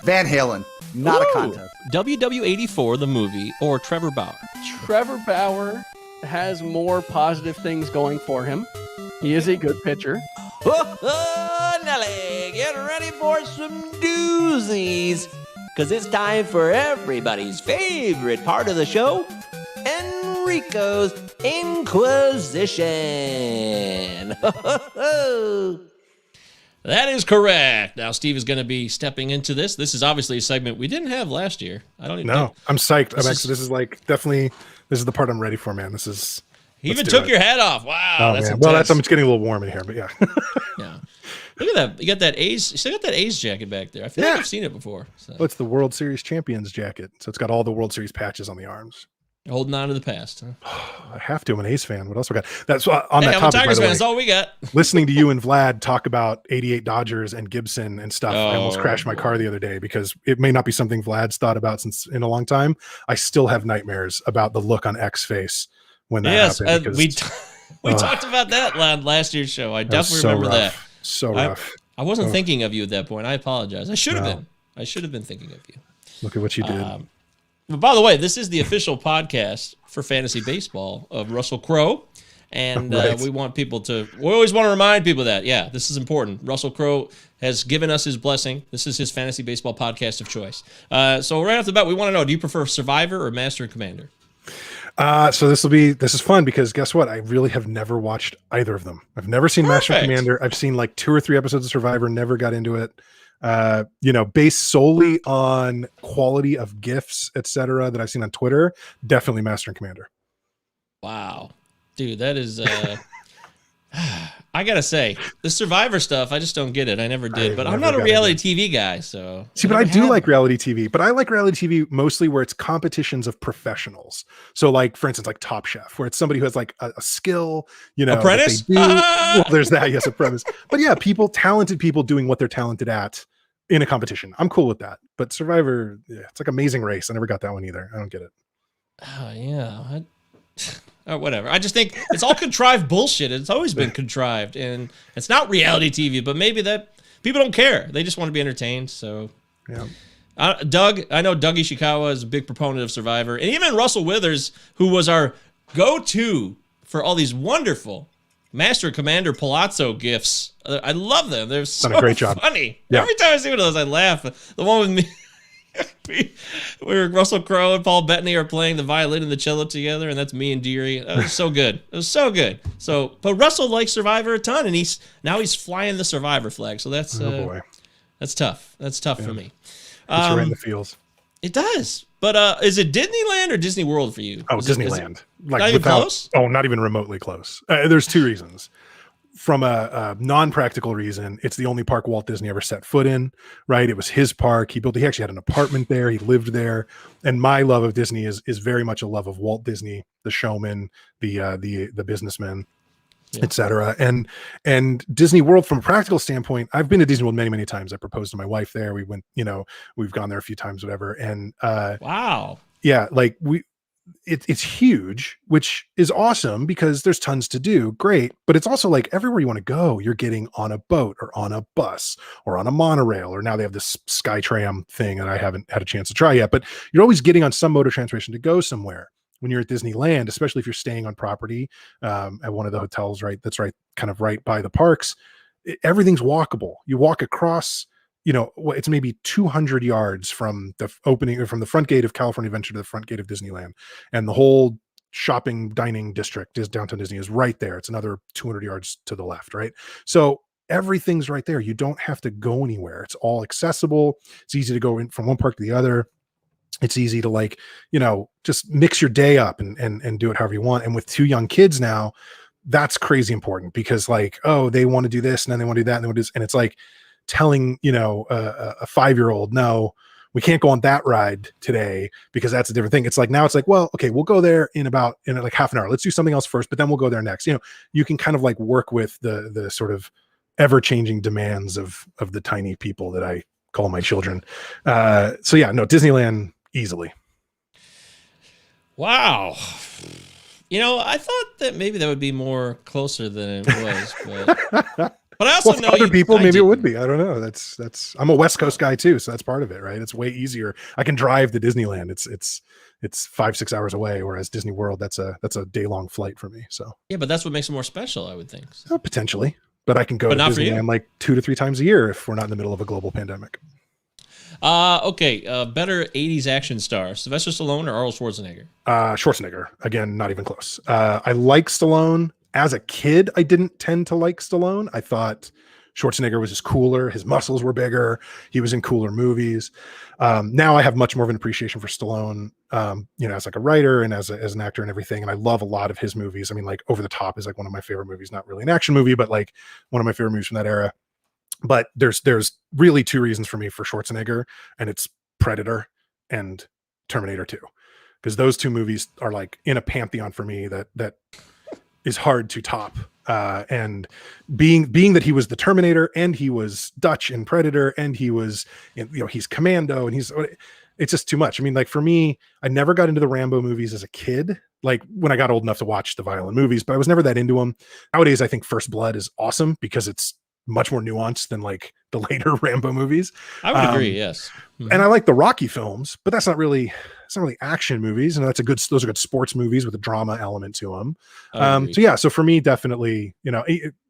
Van Halen. Not a contest. WW84, the movie, or Trevor Bauer? Trevor Bauer has more positive things going for him. He is a good pitcher. Nelly, get ready for some doozies, because it's time for everybody's favorite part of the show, Enrico's Inquisition. That is correct. Now, Steve is going to be stepping into this. This is obviously a segment we didn't have last year. I don't even No, I'm psyched. This This is like definitely, this is the part I'm ready for, man. This is. He even let's do took it. your hat off. Wow. Oh, That's man. Well, intense. it's getting a little warm in here, but yeah. Yeah. Look at that. You got that A's. You still got that A's jacket back there. I feel like Yeah. I've seen it before. So. Well, it's the World Series champions jacket. So it's got all the World Series patches on the arms. Holding on to the past. Huh? I have to. I'm an A's fan. What else we got? That's on Hey, that I'm a topic, by Tigers the fan. way. That's all we got. Listening to you and Vlad talk about 88 Dodgers and Gibson and stuff, I almost Oh, crashed my car the other day because it may not be something Vlad's thought about since in a long time. I still have nightmares about the look on X's face when that Yes, happened. because we talked about that last year's show. I that was definitely so remember that. rough. So rough. I wasn't Oh. thinking of you at that point. I apologize. I should have No. been. I should have been thinking of you. Look at what you did. But by the way, this is the official podcast for fantasy baseball of Russell Crowe. And Right. we always want to remind people that, yeah, this is important. Russell Crowe has given us his blessing. This is his fantasy baseball podcast of choice. So right off the bat, we want to know, do you prefer Survivor or Master and Commander? So this is fun because guess what? I really have never watched either of them. I've never seen Master and Perfect. Commander. I've seen like 2 or 3 episodes of Survivor, never got into it. Based solely on quality of gifts, etc., that I've seen on Twitter, definitely Master and Commander. Wow. Dude, that is... I got to say, the Survivor stuff, I just don't get it. I never did. I've But I'm never not a got reality into TV guy, so... See, but I do like reality TV, but I like reality TV mostly where it's competitions of professionals. So like, for instance, like Top Chef, where it's somebody who has like a skill, that Apprentice? they do. Well, there's that. Yes. Apprentice. But yeah, talented people doing what they're talented at in a competition. I'm cool with that. But Survivor, yeah, it's like Amazing Race. I never got that one either. I don't get it. Oh, yeah. Or whatever. I just think it's all contrived bullshit. It's always been contrived, and it's not reality TV. But maybe that people don't care; they just want to be entertained. So, Yeah. Doug, I know Doug Ishikawa is a big proponent of Survivor, and even Russell Withers, who was our go-to for all these wonderful Master Commander Palazzo gifts. I love them; they're so Done a great job. funny. Yeah. Every time I see one of those, I laugh. The one with me. where Russell Crowe and Paul Bettany are playing the violin and the cello together, and that's me and Deary. That was so good. It was so good. So, but Russell likes Survivor a ton, and he's flying the Survivor flag. So that's Oh boy, that's tough. That's tough for me. it's right in the feels. It does. But is it Disneyland or Disney World for you? Oh, Is it- Disneyland. not even close? Oh, not even remotely close. There's 2 reasons. From a non-practical reason, it's the only park Walt Disney ever set foot in, right? It was his park. He actually had an apartment there. He lived there. And my love of Disney is very much a love of Walt Disney, the showman, the businessman, etc. And Disney World, from a practical standpoint, I've been to Disney World many, many times. I proposed to my wife there. We went, we've gone there a few times, whatever. And Wow. yeah, like it's huge, which is awesome because there's tons to do. Great. But it's also like everywhere you want to go, you're getting on a boat or on a bus or on a monorail, or now they have this SkyTram thing that I haven't had a chance to try yet, but you're always getting on some mode of transportation to go somewhere. When you're at Disneyland, especially if you're staying on property at one of the hotels, right, that's right, kind of right by the parks, everything's walkable. You walk across, it's maybe 200 yards from the opening, or from the front gate of California Adventure to the front gate of Disneyland. And the whole shopping dining district is downtown Disney is right there. It's another 200 yards to the left, right? So everything's right there. You don't have to go anywhere. It's all accessible. It's easy to go in from one park to the other. It's easy to just mix your day up and do it however you want. And with 2 young kids now, that's crazy important because they want to do this and then they want to do that and they want to do this. And it's like telling, a 5-year-old, no, we can't go on that ride today because that's a different thing. It's like, now it's like, well, okay, we'll go there in like half an hour. Let's do something else first, but then we'll go there next. You can kind of like work with the sort of ever-changing demands of the tiny people that I call my children. So yeah, no, Disneyland easily. Wow. I thought that maybe that would be more closer than it was, but I also Well, know for other people, maybe it would be. be. I don't know. That's. I'm a West Coast guy too, so that's part of it, right? It's way easier. I can drive to Disneyland. It's 5-6 hours away, whereas Disney World, that's a day-long flight for me. So Yeah, but that's what makes it more special, I would think. potentially, but I can go But to not for you. Disneyland like 2 to 3 times a year if we're not in the middle of a global pandemic. Okay. Better 80s action star, Sylvester Stallone or Arnold Schwarzenegger? Schwarzenegger, again, not even close. I like Stallone. As a kid, I didn't tend to like Stallone. I thought Schwarzenegger was just cooler. His muscles were bigger. He was in cooler movies. Now I have much more of an appreciation for Stallone, as like a writer and as an actor and everything. And I love a lot of his movies. I mean, like Over the Top is like one of my favorite movies, not really an action movie, but like one of my favorite movies from that era. But there's really two reasons for me for Schwarzenegger, and it's Predator and Terminator 2. Because those two movies are like in a pantheon for me that is hard to top. And being that he was the Terminator and he was Dutch in Predator and he was, he's Commando and it's just too much. I mean, like for me, I never got into the Rambo movies as a kid, like when I got old enough to watch the violent movies, but I was never that into them. Nowadays, I think First Blood is awesome because it's much more nuanced than like the later Rambo movies. I would agree. Yes. Mm-hmm. And I like the Rocky films, but it's not really action movies. And those are good sports movies with a drama element to them. So for me, definitely,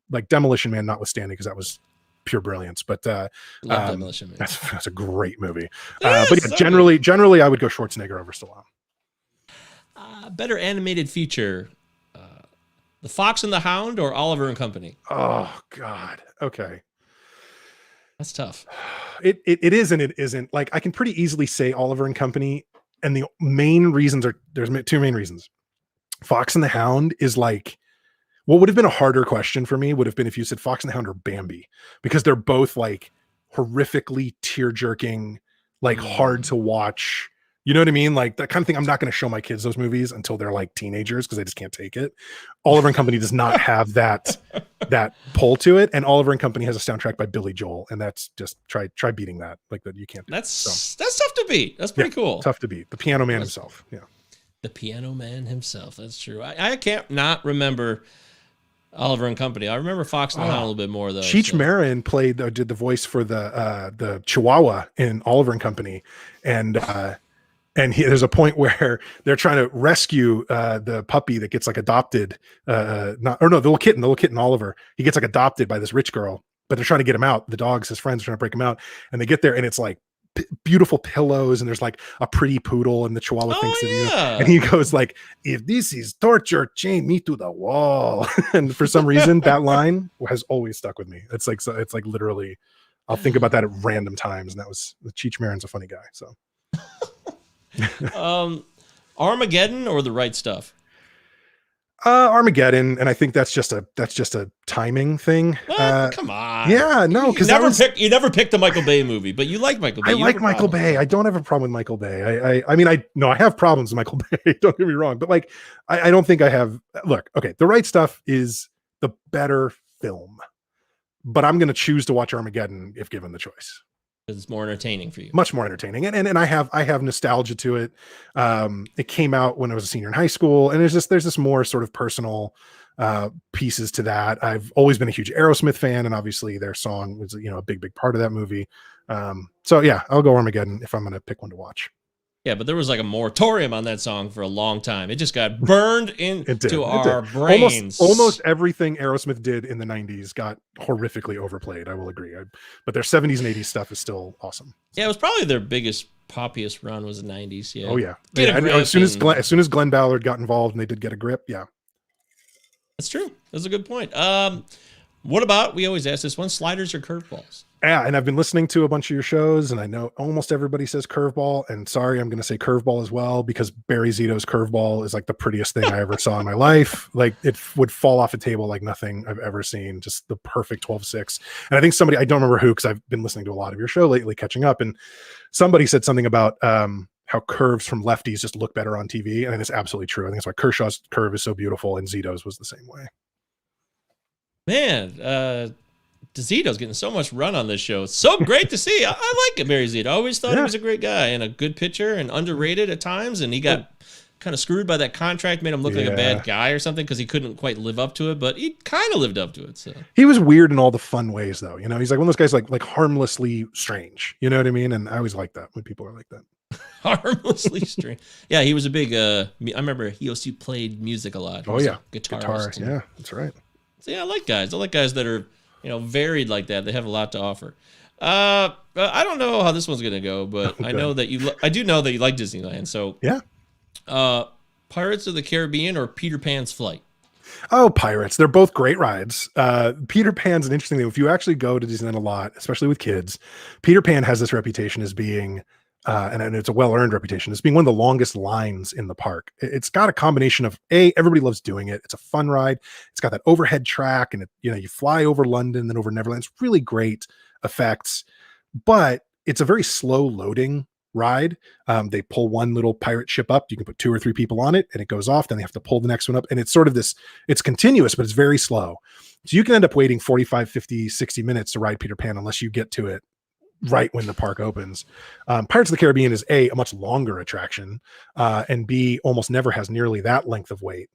like Demolition Man notwithstanding, because that was pure brilliance, but Love Demolition Man. That's a great movie. But yeah, generally I would go Schwarzenegger over Stallone. Better animated feature, The Fox and the Hound or Oliver and Company? Oh God. Okay. That's tough. It is and it isn't. Like I can pretty easily say Oliver and Company, and the main reasons there's two main reasons. Fox and the Hound is like, what would have been a harder question for me would have been if you said Fox and the Hound or Bambi, because they're both like horrifically tear-jerking, like hard to watch. You know what I mean? Like that kind of thing. I'm not going to show my kids those movies until they're like teenagers because they just can't take it. Oliver and Company does not have that pull to it, and Oliver and Company has a soundtrack by Billy Joel, and that's just try beating that. Like that you can't do. That's tough to beat. That's pretty cool. Tough to beat. The Piano Man himself. Yeah. The Piano Man himself. That's true. I can't not remember Oliver and Company. I remember Fox and the Hound a little bit more though. Cheech Marin did the voice for the Chihuahua in Oliver and Company, and there's a point where they're trying to rescue the puppy that gets like adopted. The little kitten Oliver. He gets like adopted by this rich girl, but they're trying to get him out. The dogs, his friends, are trying to break him out, and they get there, and it's like beautiful pillows, and there's like a pretty poodle, and the Chihuahua thinks that and he goes like, "If this is torture, chain me to the wall." And for some reason, that line has always stuck with me. It's like literally, I'll think about that at random times, and that was Cheech Marin's a funny guy, so. Armageddon or The Right Stuff? Armageddon, and I think that's just a timing thing. Come on. Yeah, no, because you never picked a Michael Bay movie, but you like Michael Bay. I like Michael Bay. I don't have a problem with Michael Bay. I have problems with Michael Bay. Don't get me wrong, but like, I don't think I have. Look, okay, The Right Stuff is the better film, but I'm going to choose to watch Armageddon if given the choice. It's more entertaining for you. Much more entertaining. And I have nostalgia to it. It came out when I was a senior in high school, and there's this more sort of personal pieces to that. I've always been a huge Aerosmith fan, and obviously their song was, a big part of that movie. So yeah, I'll go Armageddon if I'm going to pick one to watch. Yeah, but there was like a moratorium on that song for a long time. It just got burned into our brains. Almost everything Aerosmith did in the 90s got horrifically overplayed. I will agree. But their 70s and 80s stuff is still awesome. Yeah, it was probably their biggest, poppiest run was the 90s. Yeah. Oh, yeah. As soon as Glenn Ballard got involved and they did get a grip, yeah. That's true. That's a good point. What about, we always ask this one, sliders or curveballs? Yeah, and I've been listening to a bunch of your shows, and I know almost everybody says curveball, and sorry, I'm going to say curveball as well, because Barry Zito's curveball is like the prettiest thing I ever saw in my life. Like, it would fall off a table like nothing I've ever seen. Just the perfect 12-6. And I think I don't remember who, because I've been listening to a lot of your show lately, catching up, and somebody said something about how curves from lefties just look better on TV, and it's absolutely true. I think that's why Kershaw's curve is so beautiful, and Zito's was the same way. Man, Zito's getting so much run on this show. It's so great to see. I like it, Barry Zito. I always thought he was a great guy and a good pitcher and underrated at times. And he got kind of screwed by that contract, made him look like a bad guy or something because he couldn't quite live up to it. But he kind of lived up to it. So he was weird in all the fun ways, though. He's like one of those guys like harmlessly strange. You know what I mean? And I always like that when people are like that. Harmlessly strange. Yeah, he was a big. I remember he also played music a lot. Guitar. Yeah, that's right. So yeah, I like guys that are varied like that. They have a lot to offer. I don't know how this one's gonna go, but okay. I do know that you like Disneyland. So yeah, Pirates of the Caribbean or Peter Pan's Flight? Oh, Pirates. They're both great rides. Peter Pan's an interesting thing. If you actually go to Disneyland a lot, especially with kids, Peter Pan has this reputation as being, and it's a well-earned reputation, as being one of the longest lines in the park. It's got a combination of everybody loves doing it. It's a fun ride. It's got that overhead track, and you fly over London, then over Neverland. It's really great effects, but it's a very slow loading ride. They pull one little pirate ship up, you can put 2 or 3 people on it, and it goes off, then they have to pull the next one up, and it's sort of this, it's continuous, but it's very slow. So you can end up waiting 45, 50, 60 minutes to ride Peter Pan unless you get to it right when the park opens. Pirates of the Caribbean is a much longer attraction, and B, almost never has nearly that length of wait,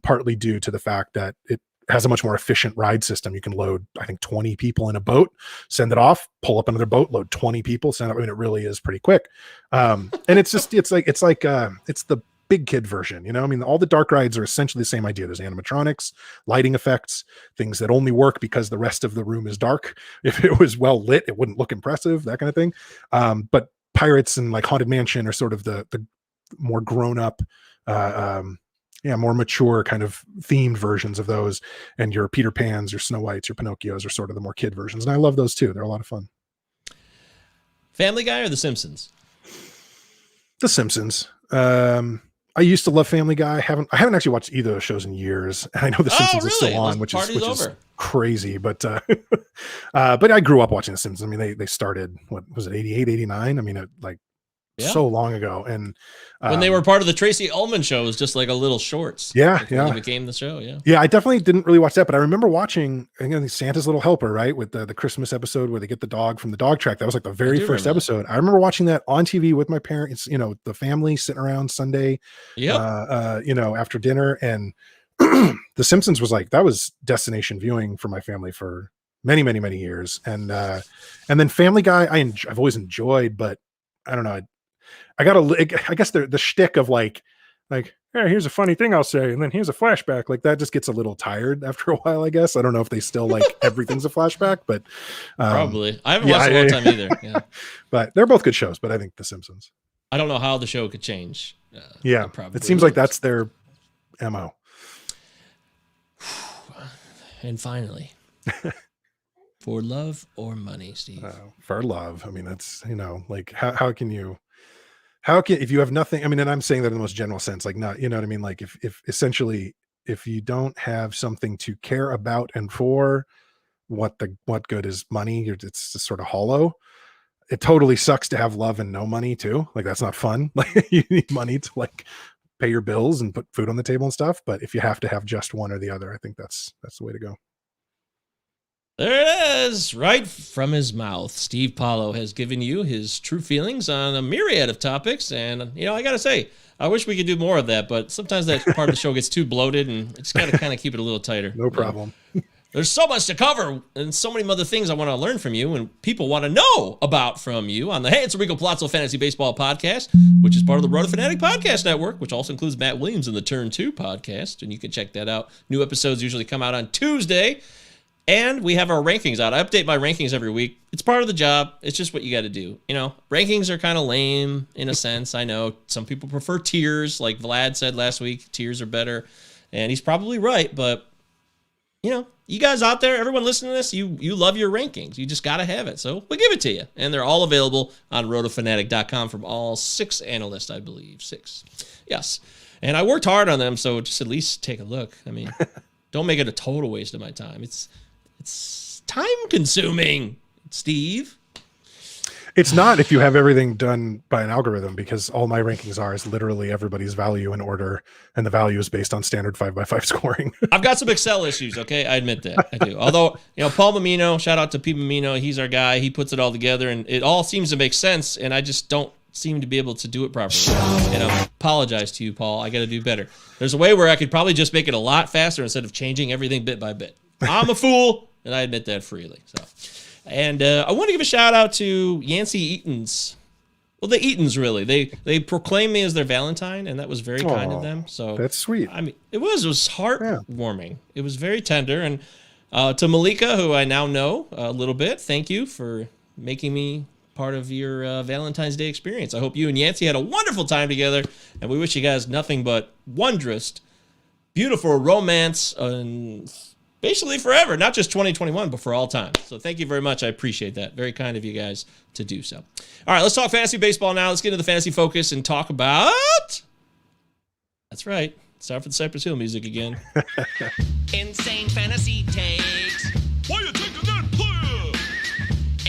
partly due to the fact that it has a much more efficient ride system. You can load, I think, 20 people in a boat, send it off, pull up another boat, load 20 people, send it. I mean, it really is pretty quick. And it's the big kid version, I mean, all the dark rides are essentially the same idea. There's animatronics, lighting effects, things that only work because the rest of the room is dark. If it was well lit, it wouldn't look impressive, that kind of thing. But Pirates and like Haunted Mansion are sort of the more grown up, more mature kind of themed versions of those. And your Peter Pans, your Snow Whites, your Pinocchios are sort of the more kid versions. And I love those too. They're a lot of fun. Family Guy or The Simpsons? The Simpsons. I used to love Family Guy. I haven't actually watched either of those shows in years. And I know The Simpsons is still on, which is crazy, but I grew up watching The Simpsons. I mean, they started, what was it, 88, 89? I mean, so long ago. And when they were part of the Tracy Ullman show, it was just like a little shorts. Yeah. It became the show. Yeah. I definitely didn't really watch that, but I remember watching, I think, Santa's Little Helper, right? With the Christmas episode where they get the dog from the dog track. That was like the very first episode. I remember watching that on TV with my parents, the family sitting around Sunday, after dinner. And The Simpsons was like, that was destination viewing for my family for many, many, many years. And then Family Guy, I've always enjoyed, but I don't know. I guess the shtick of like, hey, here's a funny thing I'll say, and then here's a flashback. Like that just gets a little tired after a while, I guess. I don't know if they still like everything's a flashback, but probably. I haven't watched it a long time either. Yeah. But they're both good shows, but I think The Simpsons. I don't know how the show could change. It seems like that's their MO. And finally, for love or money, Steve? For love. I mean, that's, like how can if you have nothing, I mean, and I'm saying that in the most general sense, like not, you know what I mean? Like if essentially, if you don't have something to care about and for, what good is money? It's just sort of hollow. It totally sucks to have love and no money too. Like that's not fun. Like you need money to like pay your bills and put food on the table and stuff. But if you have to have just one or the other, I think that's the way to go. There it is, right from his mouth. Steve Paulo has given you his true feelings on a myriad of topics. And, I got to say, I wish we could do more of that, but sometimes that part of the show gets too bloated and it's got to kind of keep it a little tighter. No problem. There's so much to cover and so many other things I want to learn from you and people want to know about from you on the Hey, It's a Rico Palazzo Fantasy Baseball podcast, which is part of the Roto Fanatic Podcast Network, which also includes Matt Williams and the Turn 2 podcast. And you can check that out. New episodes usually come out on Tuesday. And we have our rankings out. I update my rankings every week. It's part of the job. It's just what you got to do. Rankings are kind of lame in a sense. I know some people prefer tiers. Like Vlad said last week, tiers are better. And he's probably right. But, you guys out there, everyone listening to this, you love your rankings. You just got to have it. So we'll give it to you. And they're all available on rotofanatic.com from all 6 analysts, I believe. 6. Yes. And I worked hard on them, so just at least take a look. I mean, don't make it a total waste of my time. It's time consuming, Steve. It's not if you have everything done by an algorithm, because all my rankings is literally everybody's value in order, and the value is based on standard 5x5 scoring. I've got some Excel issues, okay? I admit that. I do. Although, Paul Mamino, shout out to Pete Mamino, he's our guy. He puts it all together, and it all seems to make sense, and I just don't seem to be able to do it properly. And I apologize to you, Paul. I got to do better. There's a way where I could probably just make it a lot faster instead of changing everything bit by bit. I'm a fool, and I admit that freely. And I want to give a shout out to Yancey Eaton's. Well, the Eatons, really. They proclaimed me as their Valentine, and that was very kind of them. So that's sweet. I mean, it was heartwarming. Yeah. It was very tender. And to Malika, who I now know a little bit, thank you for making me part of your Valentine's Day experience. I hope you and Yancey had a wonderful time together, and we wish you guys nothing but wondrous beautiful romance and basically forever, not just 2021, but for all time. So thank you very much. I appreciate that. Very kind of you guys to do so. All right, let's talk fantasy baseball now. Let's get into the fantasy focus and talk about... That's right. Start for the Cypress Hill music again. Insane fantasy takes. Why you taking that player?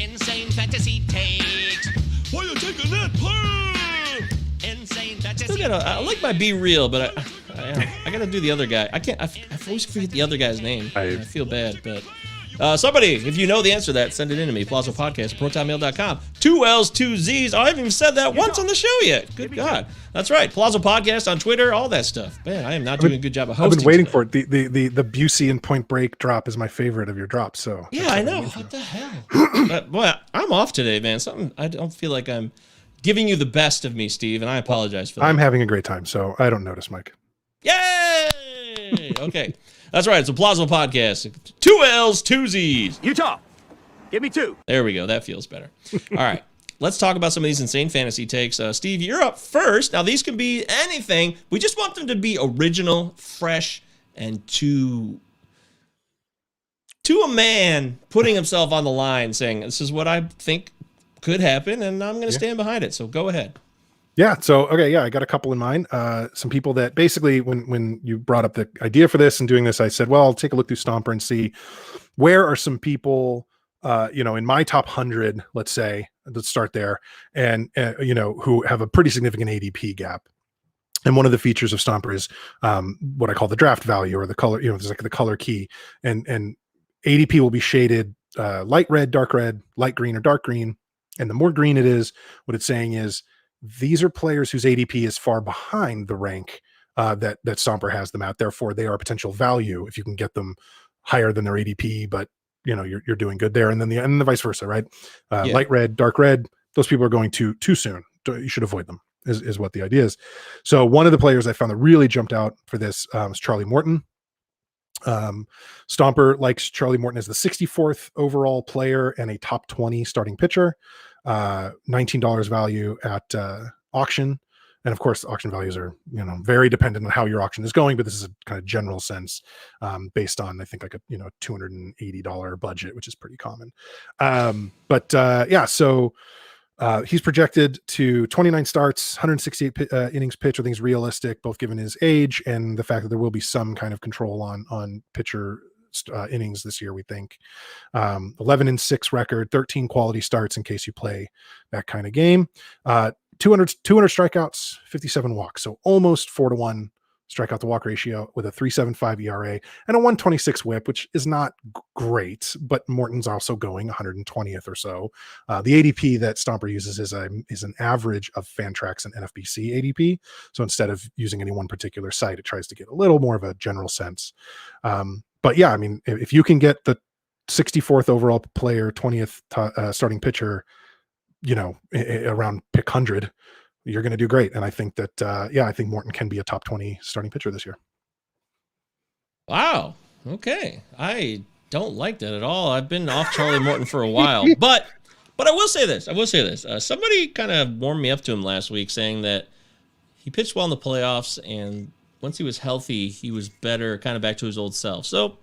Insane fantasy takes. Why you taking that player? Insane Still fantasy gotta, I like my Be Real, but I gotta do the other guy. I always forget the other guy's name. I feel bad, but somebody, if you know the answer to that, send it in to me. Plaza Podcast, protonmail.com. 2 L's, 2 Z's. I haven't even said that once on the show yet. Good God. That's right. Plaza Podcast on Twitter, all that stuff. Man, I am not doing a good job of hosting. I've been waiting today. for it. The Busey and Point Break drop is my favorite of your drops. So Yeah, I know. What the hell? But, boy, I'm off today, man. I don't feel like I'm giving you the best of me, Steve, and I apologize for that. I'm having a great time, so I don't notice, Mike. Yay! Okay. That's right. It's a Plaza Podcast. 2 L's, 2 Z's. Utah, give me 2. There we go. That feels better. All right. Let's talk about some of these insane fantasy takes. Steve, you're up first. Now, these can be anything. We just want them to be original, fresh, and to a man putting himself on the line saying, this is what I think could happen, and I'm going to stand behind it. So go ahead. Yeah. So, okay. Yeah. I got a couple in mind. Some people that basically, when you brought up the idea for this and doing this, I said, well, I'll take a look through Stomper and see where are some people, in my top 100, let's say, let's start there, and, who have a pretty significant ADP gap. And one of the features of Stomper is what I call the draft value, or the color, there's like the color key, and ADP will be shaded light red, light green, or dark green. And the more green it is, what it's saying is, these are players whose ADP is far behind the rank that Stomper has them at. Therefore, they are potential value if you can get them higher than their ADP, but you're doing good there. And then the vice versa, right? Light red, dark red, those people are going too soon. You should avoid them, is what the idea is. So one of the players I found that really jumped out for this was Charlie Morton. Stomper likes Charlie Morton as the 64th overall player and a top 20 starting pitcher. $19 value at auction, and of course auction values are very dependent on how your auction is going, but this is a kind of general sense based on I think like a $280 budget, which is pretty common. So he's projected to 29 starts, 168 innings pitched. I think is realistic, both given his age and the fact that there will be some kind of control on pitcher innings this year. We think 11-6 record, 13 quality starts in case you play that kind of game, 200 strikeouts, 57 walks, so almost 4-to-1 strikeout to walk ratio with a 3.75 ERA and a 126 whip, which is not great, but Morton's also going 120th or so. The ADP that Stomper uses is an average of Fantrax and NFBC ADP. So instead of using any one particular site, it tries to get a little more of a general sense. But yeah, I mean, if you can get the 64th overall player, 20th starting pitcher, around pick 100, you're going to do great. And I think that, I think Morton can be a top 20 starting pitcher this year. Wow. Okay. I don't like that at all. I've been off Charlie Morton for a while, but I will say this. Somebody kind of warmed me up to him last week saying that he pitched well in the playoffs, and once he was healthy, he was better, kind of back to his old self. So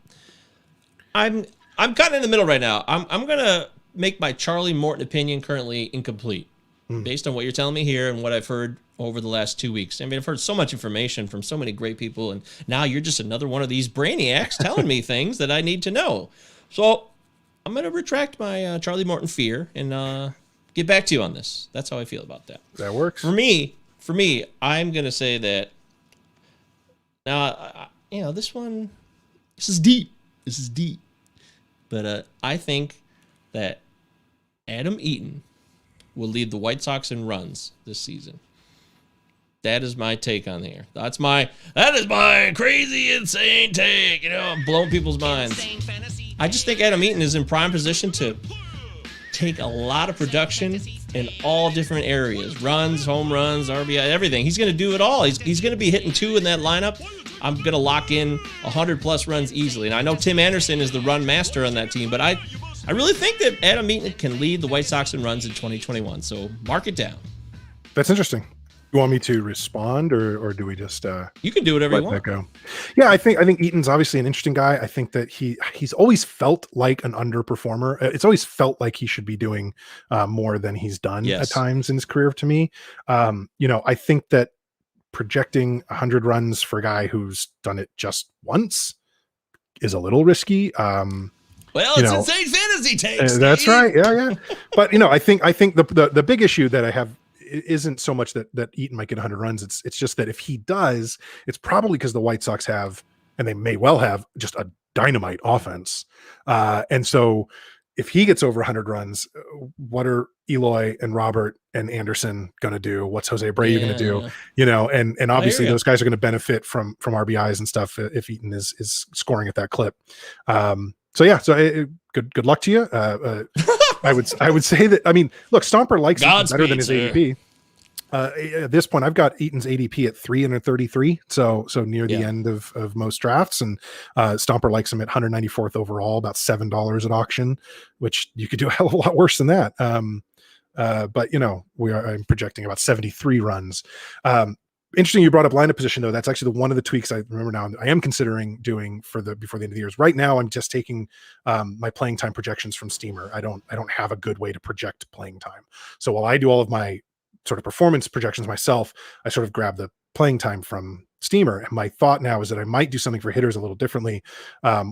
I'm kind of in the middle right now. I'm going to make my Charlie Morton opinion currently incomplete based on what you're telling me here and what I've heard over the last 2 weeks. I mean, I've heard so much information from so many great people, and now you're just another one of these brainiacs telling me things that I need to know. So I'm going to retract my Charlie Morton fear and get back to you on this. That's how I feel about that. That works. For me, I'm going to say that now, this is deep. But I think that Adam Eaton will lead the White Sox in runs this season. That is my take on here. That is my crazy, insane take. I'm blowing people's minds. I just think Adam Eaton is in prime position to take a lot of production in all different areas. Runs, home runs, RBI, everything. He's going to do it all. He's going to be hitting 2 in that lineup. I'm going to lock in 100-plus runs easily. And I know Tim Anderson is the run master on that team, but I really think that Adam Eaton can lead the White Sox in runs in 2021. So mark it down. That's interesting. You want me to respond, or do we just You can do whatever you let that want. go? Yeah, I think Eaton's obviously an interesting guy. I think that he's always felt like an underperformer. It's always felt like he should be doing more than he's done Yes. at times in his career. To me, I think that projecting 100 runs for a guy who's done it just once is a little risky. Well, it's insane fantasy takes. That's Steve. right. Yeah. But I think the big issue that I have isn't so much that Eaton might get 100 runs. It's just that if he does, it's probably because the White Sox have, and they may well have, just a dynamite offense. And so if he gets over 100 runs, what are Eloy and Robert and Anderson going to do? What's Jose Abreu going to do? Yeah. And obviously those guys are going to benefit from RBIs and stuff if Eaton is scoring at that clip. Good luck to you. I would say that, I mean, look, Stomper likes Eaton better than his ADP. At this point, I've got Eaton's ADP at 333, so near the end of most drafts, and Stomper likes him at 194th overall, about $7 at auction, which you could do a hell of a lot worse than that. But I'm projecting about 73 runs. Interesting you brought up lineup position, though. That's actually one of the tweaks I remember now I am considering doing before the end of the year. Right now, I'm just taking my playing time projections from Steamer. I don't have a good way to project playing time. So while I do all of my sort of performance projections myself, I sort of grab the playing time from Steamer. And my thought now is that I might do something for hitters a little differently,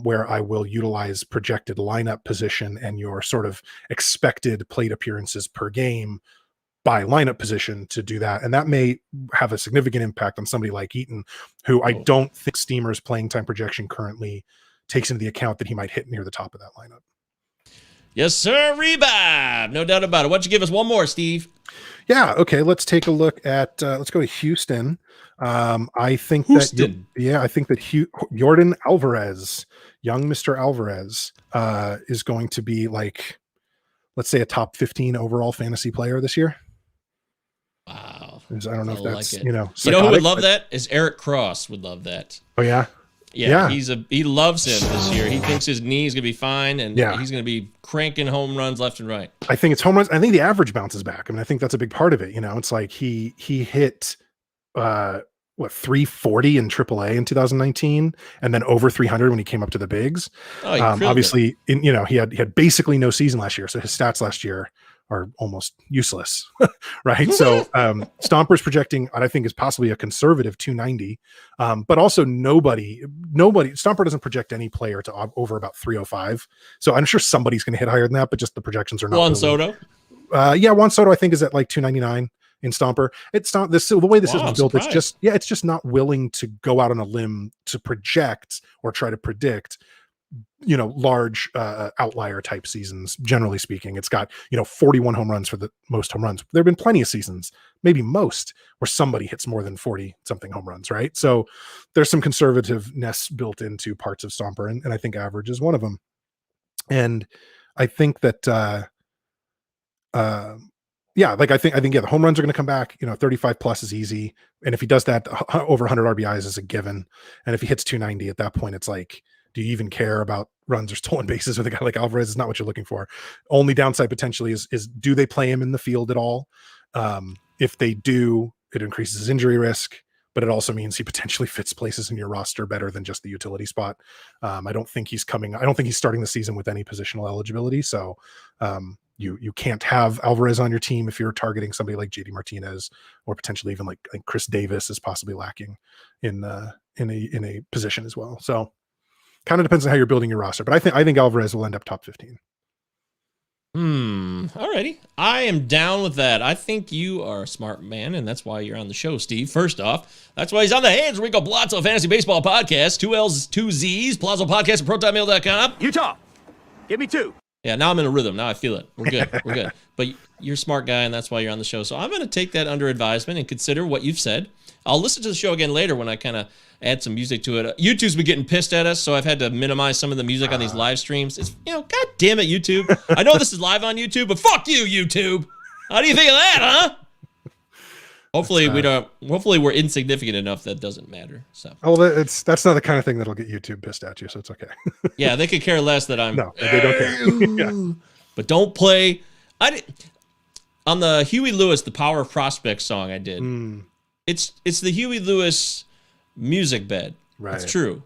where I will utilize projected lineup position and your sort of expected plate appearances per game by lineup position to do that. And that may have a significant impact on somebody like Eaton, who I don't think Steamer's playing time projection currently takes into the account that he might hit near the top of that lineup. Yes, sir. Revive. No doubt about it. Why don't you give us one more, Steve? Yeah. Okay. Let's take a look at, let's go to Houston. I think Houston. I think that Yordan Alvarez, young Mr. Alvarez, is going to be like, let's say, a top 15 overall fantasy player this year. Wow. I don't know if that's, like it. psychotic, who would love that is Eric Cross would love that. Oh yeah. Yeah. He loves him this year. He thinks his knee's gonna be fine, and he's gonna be cranking home runs left and right. I think it's home runs. I think the average bounces back. I mean, I think that's a big part of it. It's like he hit 340 in AAA in 2019, and then over 300 when he came up to the bigs. Obviously, he had basically no season last year, so his stats last year are almost useless, right? So Stomper's projecting what I think is possibly a conservative 290, but also nobody. Stomper doesn't project any player to over about 305. So I'm sure somebody's going to hit higher than that, but just the projections are not. Juan Soto. Juan Soto I think is at like 299 in Stomper. It's not this the way this is built. Surprised. It's just not willing to go out on a limb to project or try to predict large outlier type seasons. Generally speaking, it's got 41 home runs for the most home runs. There have been plenty of seasons, maybe most, where somebody hits more than 40 something home runs, right? So there's some conservativeness built into parts of Stomper, and I think average is one of them. And I think that the home runs are going to come back. 35 plus is easy, and if he does that, over 100 RBIs is a given. And if he hits 290 at that point, it's like, do you even care about runs or stolen bases with a guy like Alvarez? Is not what you're looking for. Only downside potentially is do they play him in the field at all? If they do, it increases his injury risk, but it also means he potentially fits places in your roster better than just the utility spot. I don't think he's starting the season with any positional eligibility. So you can't have Alvarez on your team if you're targeting somebody like JD Martinez, or potentially even like Chris Davis is possibly lacking in a position as well. So kind of depends on how you're building your roster, but I think Alvarez will end up top 15. Alrighty. I am down with that. I think you are a smart man, and that's why you're on the show, Steve. First off, that's why he's on the Hands Rico Blazzo Fantasy Baseball Podcast. 2 L's, 2 Z's, Blazzo Podcast at ProtonMail.com. Utah, give me 2. Yeah, now I'm in a rhythm. Now I feel it. We're good. We're good. But you're a smart guy, and that's why you're on the show. So I'm going to take that under advisement and consider what you've said. I'll listen to the show again later when I kind of add some music to it. YouTube's been getting pissed at us, so I've had to minimize some of the music on these live streams. It's, God damn it, YouTube. I know this is live on YouTube, but fuck you, YouTube. How do you think of that, huh? Hopefully we're insignificant enough that doesn't matter. So. Oh, that's not the kind of thing that'll get YouTube pissed at you, so it's okay. Yeah, they could care less that I'm. No, they don't care. Yeah. But don't play. On the Huey Lewis, The Power of Prospects song I did. it's the Huey Lewis music bed. Right. It's true.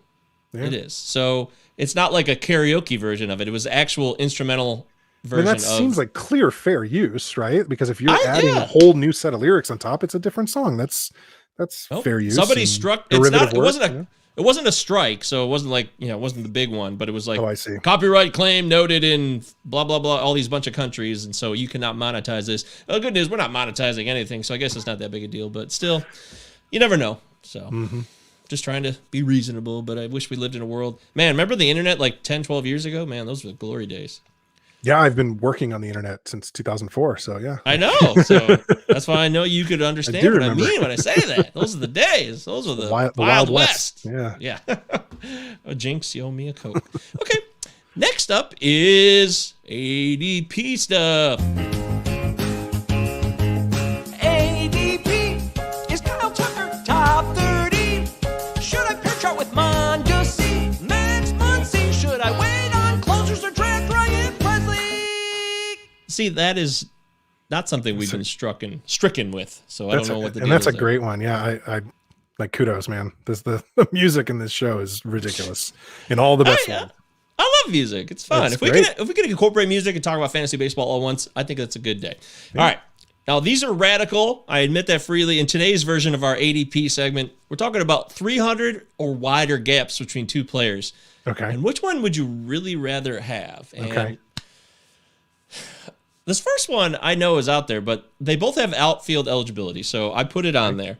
Yeah. It is. So it's not like a karaoke version of it. It was actual instrumental version. And that seems like clear, fair use, right? Because if you're adding yeah. a whole new set of lyrics on top, it's a different song. That's Nope. fair use. Somebody and struck. It's derivative not. It work, wasn't a. yeah. It wasn't a strike, so it wasn't like it wasn't the big one, but it was like Oh, I see. copyright claim noted in blah blah blah, all these bunch of countries, and so you cannot monetize this. Oh, good news, we're not monetizing anything, so I guess it's not that big a deal. But still, you never know. So just trying to be reasonable, but I wish we lived in a world. Man, remember the internet like 10, 12 years ago? Man, those were the glory days. Yeah, I've been working on the internet since 2004. So yeah, I know. So that's why I know you could understand what remember. I mean when I say that. Those are the days. Those are the Wild West. Yeah. Yeah. Oh, Jinx, you owe me a Coke. Okay. Next up is ADP stuff. ADP is Kyle Tucker, top 30. Should I pair chart with Mondesi? Max Muncy? Should I wait on closers or draft Ryan Presley? See, that is not something we've been stricken with. So I don't know what the deal and that's is a there. great one. Yeah, I like kudos, man. The music in this show is ridiculous in all the best yeah. ways. I love music. It's fun. That's If we great. can incorporate music and talk about fantasy baseball all at once, I think that's a good day. All right. Now, these are radical. I admit that freely. In today's version of our ADP segment, we're talking about 300 or wider gaps between two players. Okay. And which one would you really rather have? And Okay. this first one I know is out there, but they both have outfield eligibility, so I put it on there.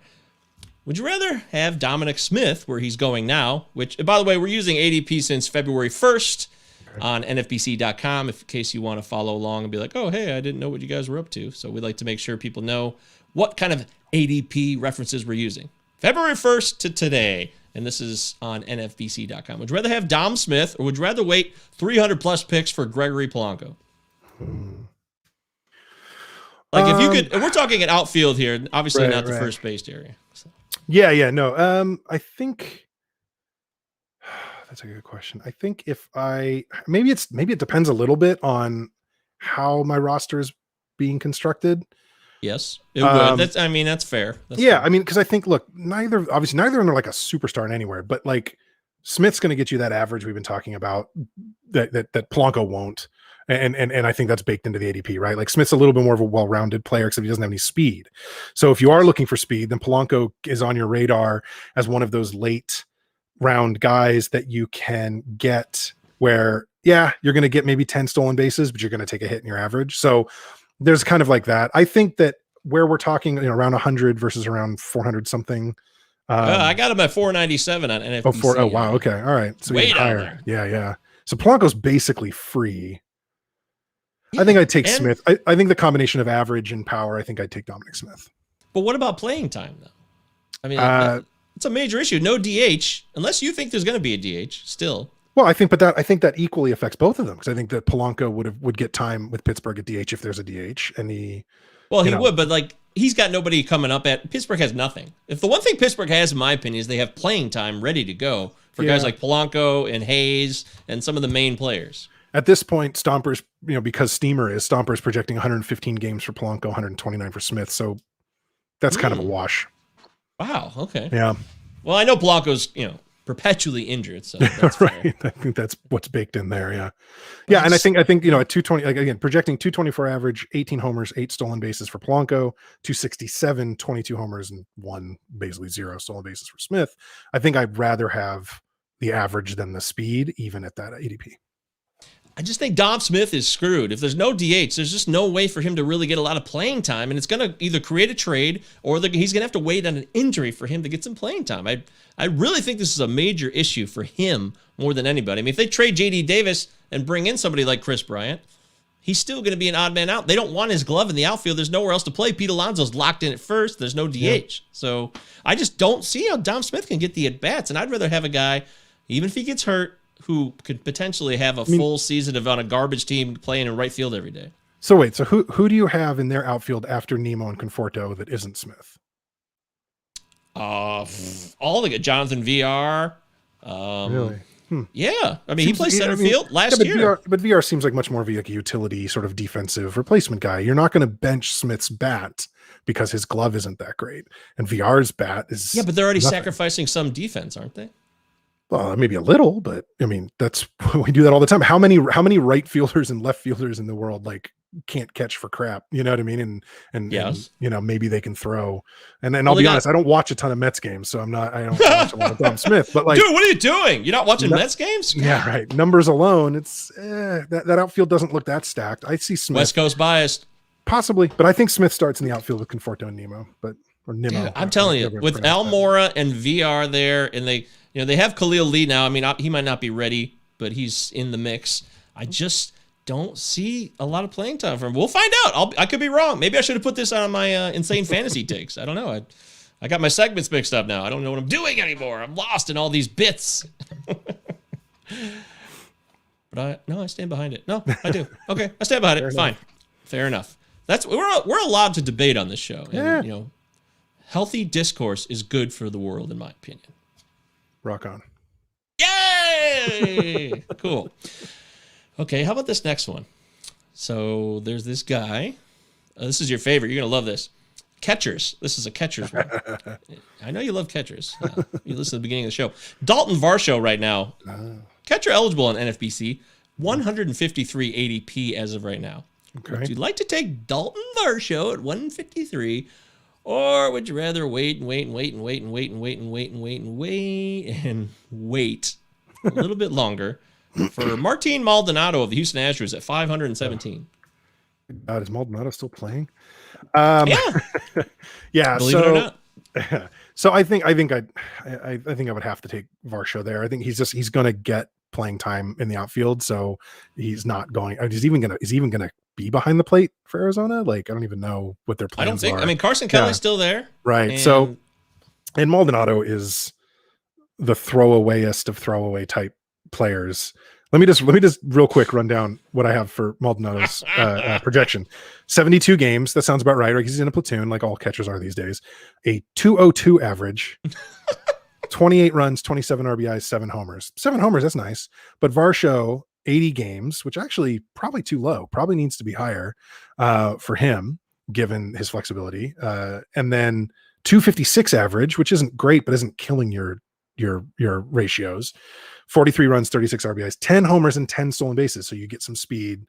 Would you rather have Dominic Smith, where he's going now, which, by the way, we're using ADP since February 1st on NFBC.com, in case you want to follow along and be like, oh, hey, I didn't know what you guys were up to. So we'd like to make sure people know what kind of ADP references we're using. February 1st to today, and this is on NFBC.com. Would you rather have Dom Smith, or would you rather wait 300-plus picks for Gregory Polanco? Like, if you could, and we're talking an outfield here, obviously not the first base area. So. Yeah, no. I think that's a good question. I think if maybe it depends a little bit on how my roster is being constructed. Yes, it would. That's fair. That's yeah, fair. I mean, because I think, look, neither of them are like a superstar in anywhere, but like Smith's going to get you that average we've been talking about that Polanco won't. And I think that's baked into the ADP, right? Like Smith's a little bit more of a well-rounded player except he doesn't have any speed. So if you are looking for speed, then Polanco is on your radar as one of those late round guys that you can get where, yeah, you're going to get maybe 10 stolen bases, but you're going to take a hit in your average. So there's kind of like that. I think that where we're talking, around 100 versus around 400 something. I got him at 497 on NFBC. Oh, wow. Okay. All right. So way even down higher. there. Yeah. So Polanco's basically free. I think I'd take Smith. I think the combination of average and power, I think I'd take Dominic Smith. But what about playing time, though? I mean, it's a major issue. No DH, unless you think there's going to be a DH still. Well, I think that equally affects both of them because I think that Polanco would get time with Pittsburgh at DH if there's a DH, and he would, but like he's got nobody coming up at Pittsburgh has nothing. If the one thing Pittsburgh has, in my opinion, is they have playing time ready to go for guys like Polanco and Hayes and some of the main players. At this point, Stomper's, because Stomper's projecting 115 games for Polanco, 129 for Smith. So that's kind of a wash. Wow. Okay. Yeah. Well, I know Polanco's, perpetually injured. So that's right. fair. I think that's what's baked in there. Yeah. Yeah. And I think, at 220, like again, projecting 224 average, 18 homers, 8 stolen bases for Polanco, 267, 22 homers and basically 0 stolen bases for Smith. I think I'd rather have the average than the speed, even at that ADP. I just think Dom Smith is screwed. If there's no DH, there's just no way for him to really get a lot of playing time, and it's going to either create a trade or he's going to have to wait on an injury for him to get some playing time. I really think this is a major issue for him more than anybody. I mean, if they trade J.D. Davis and bring in somebody like Chris Bryant, he's still going to be an odd man out. They don't want his glove in the outfield. There's nowhere else to play. Pete Alonso's locked in at first. There's no DH. Yeah. So I just don't see how Dom Smith can get the at-bats, and I'd rather have a guy, even if he gets hurt, who could potentially have a full season on a garbage team playing in right field every day. So wait, so who do you have in their outfield after Nemo and Conforto that isn't Smith? All the Jonathan VR. Really? Yeah, I mean, he plays center field last but year. but VR seems like much more of like a utility sort of defensive replacement guy. You're not going to bench Smith's bat because his glove isn't that great, and VR's bat is Yeah, but they're already nothing. sacrificing some defense, aren't they? Well, maybe a little, but I mean, that's we do that all the time. How many right fielders and left fielders in the world like can't catch for crap? You know what I mean? And Yes. you know, maybe they can throw. And Well, I'll they be got- honest, I don't watch a ton of Mets games, so I don't watch a lot of Dom Smith. But like, Dude, what are you doing? You're not watching No- Mets games? yeah, right. Numbers alone, it's that outfield doesn't look that stacked. I see Smith West Coast biased. possibly, but I think Smith starts in the outfield with Conforto and Nemo, or Nimmo. Dude, I'm telling you, with Almora and VR there, and they have Khalil Lee now. I mean, he might not be ready, but he's in the mix. I just don't see a lot of playing time for him. We'll find out. I could be wrong. Maybe I should have put this on my insane fantasy takes. I don't know. I got my segments mixed up now. I don't know what I'm doing anymore. I'm lost in all these bits. But I stand behind it. No, I do. Okay, I stand behind it. Fine, fair enough. We're allowed to debate on this show. And, Yeah. you know, healthy discourse is good for the world, in my opinion. Rock on. Yay! Cool. Okay, how about this next one? So there's this guy. This is your favorite. You're gonna love this. Catchers. This is a catchers one. I know you love catchers. You listen to the beginning of the show. Dalton Varsho right now. Catcher eligible on NFBC. 153 ADP as of right now. Okay. Would you like to take Dalton Varsho at 153? Or would you rather wait a little bit longer for Martine Maldonado of the Houston Astros at 517? God, is Maldonado still playing? Yeah, Yeah. believe it or not. So I think I would have to take Varsho there. I think he's going to get playing time in the outfield, so he's not going. Is he even going to be behind the plate for Arizona? Like, I don't even know what their I plans don't think. are. I mean, Carson Kelly's Yeah. still there, Right. and- So, and Maldonado is the throwawayest of throwaway type players. Let me just real quick run down what I have for Maldonado's projection. 72 games. That sounds about right. Right? He's in a platoon, like all catchers are these days. A 202 average, 28 runs, 27 RBIs, 7 homers. 7 homers. That's nice. But Varsho, 80 games, which actually probably too low. Probably needs to be higher for him, given his flexibility. And then 256 average, which isn't great, but isn't killing your ratios. 43 runs, 36 RBIs, 10 homers, and 10 stolen bases. So you get some speed.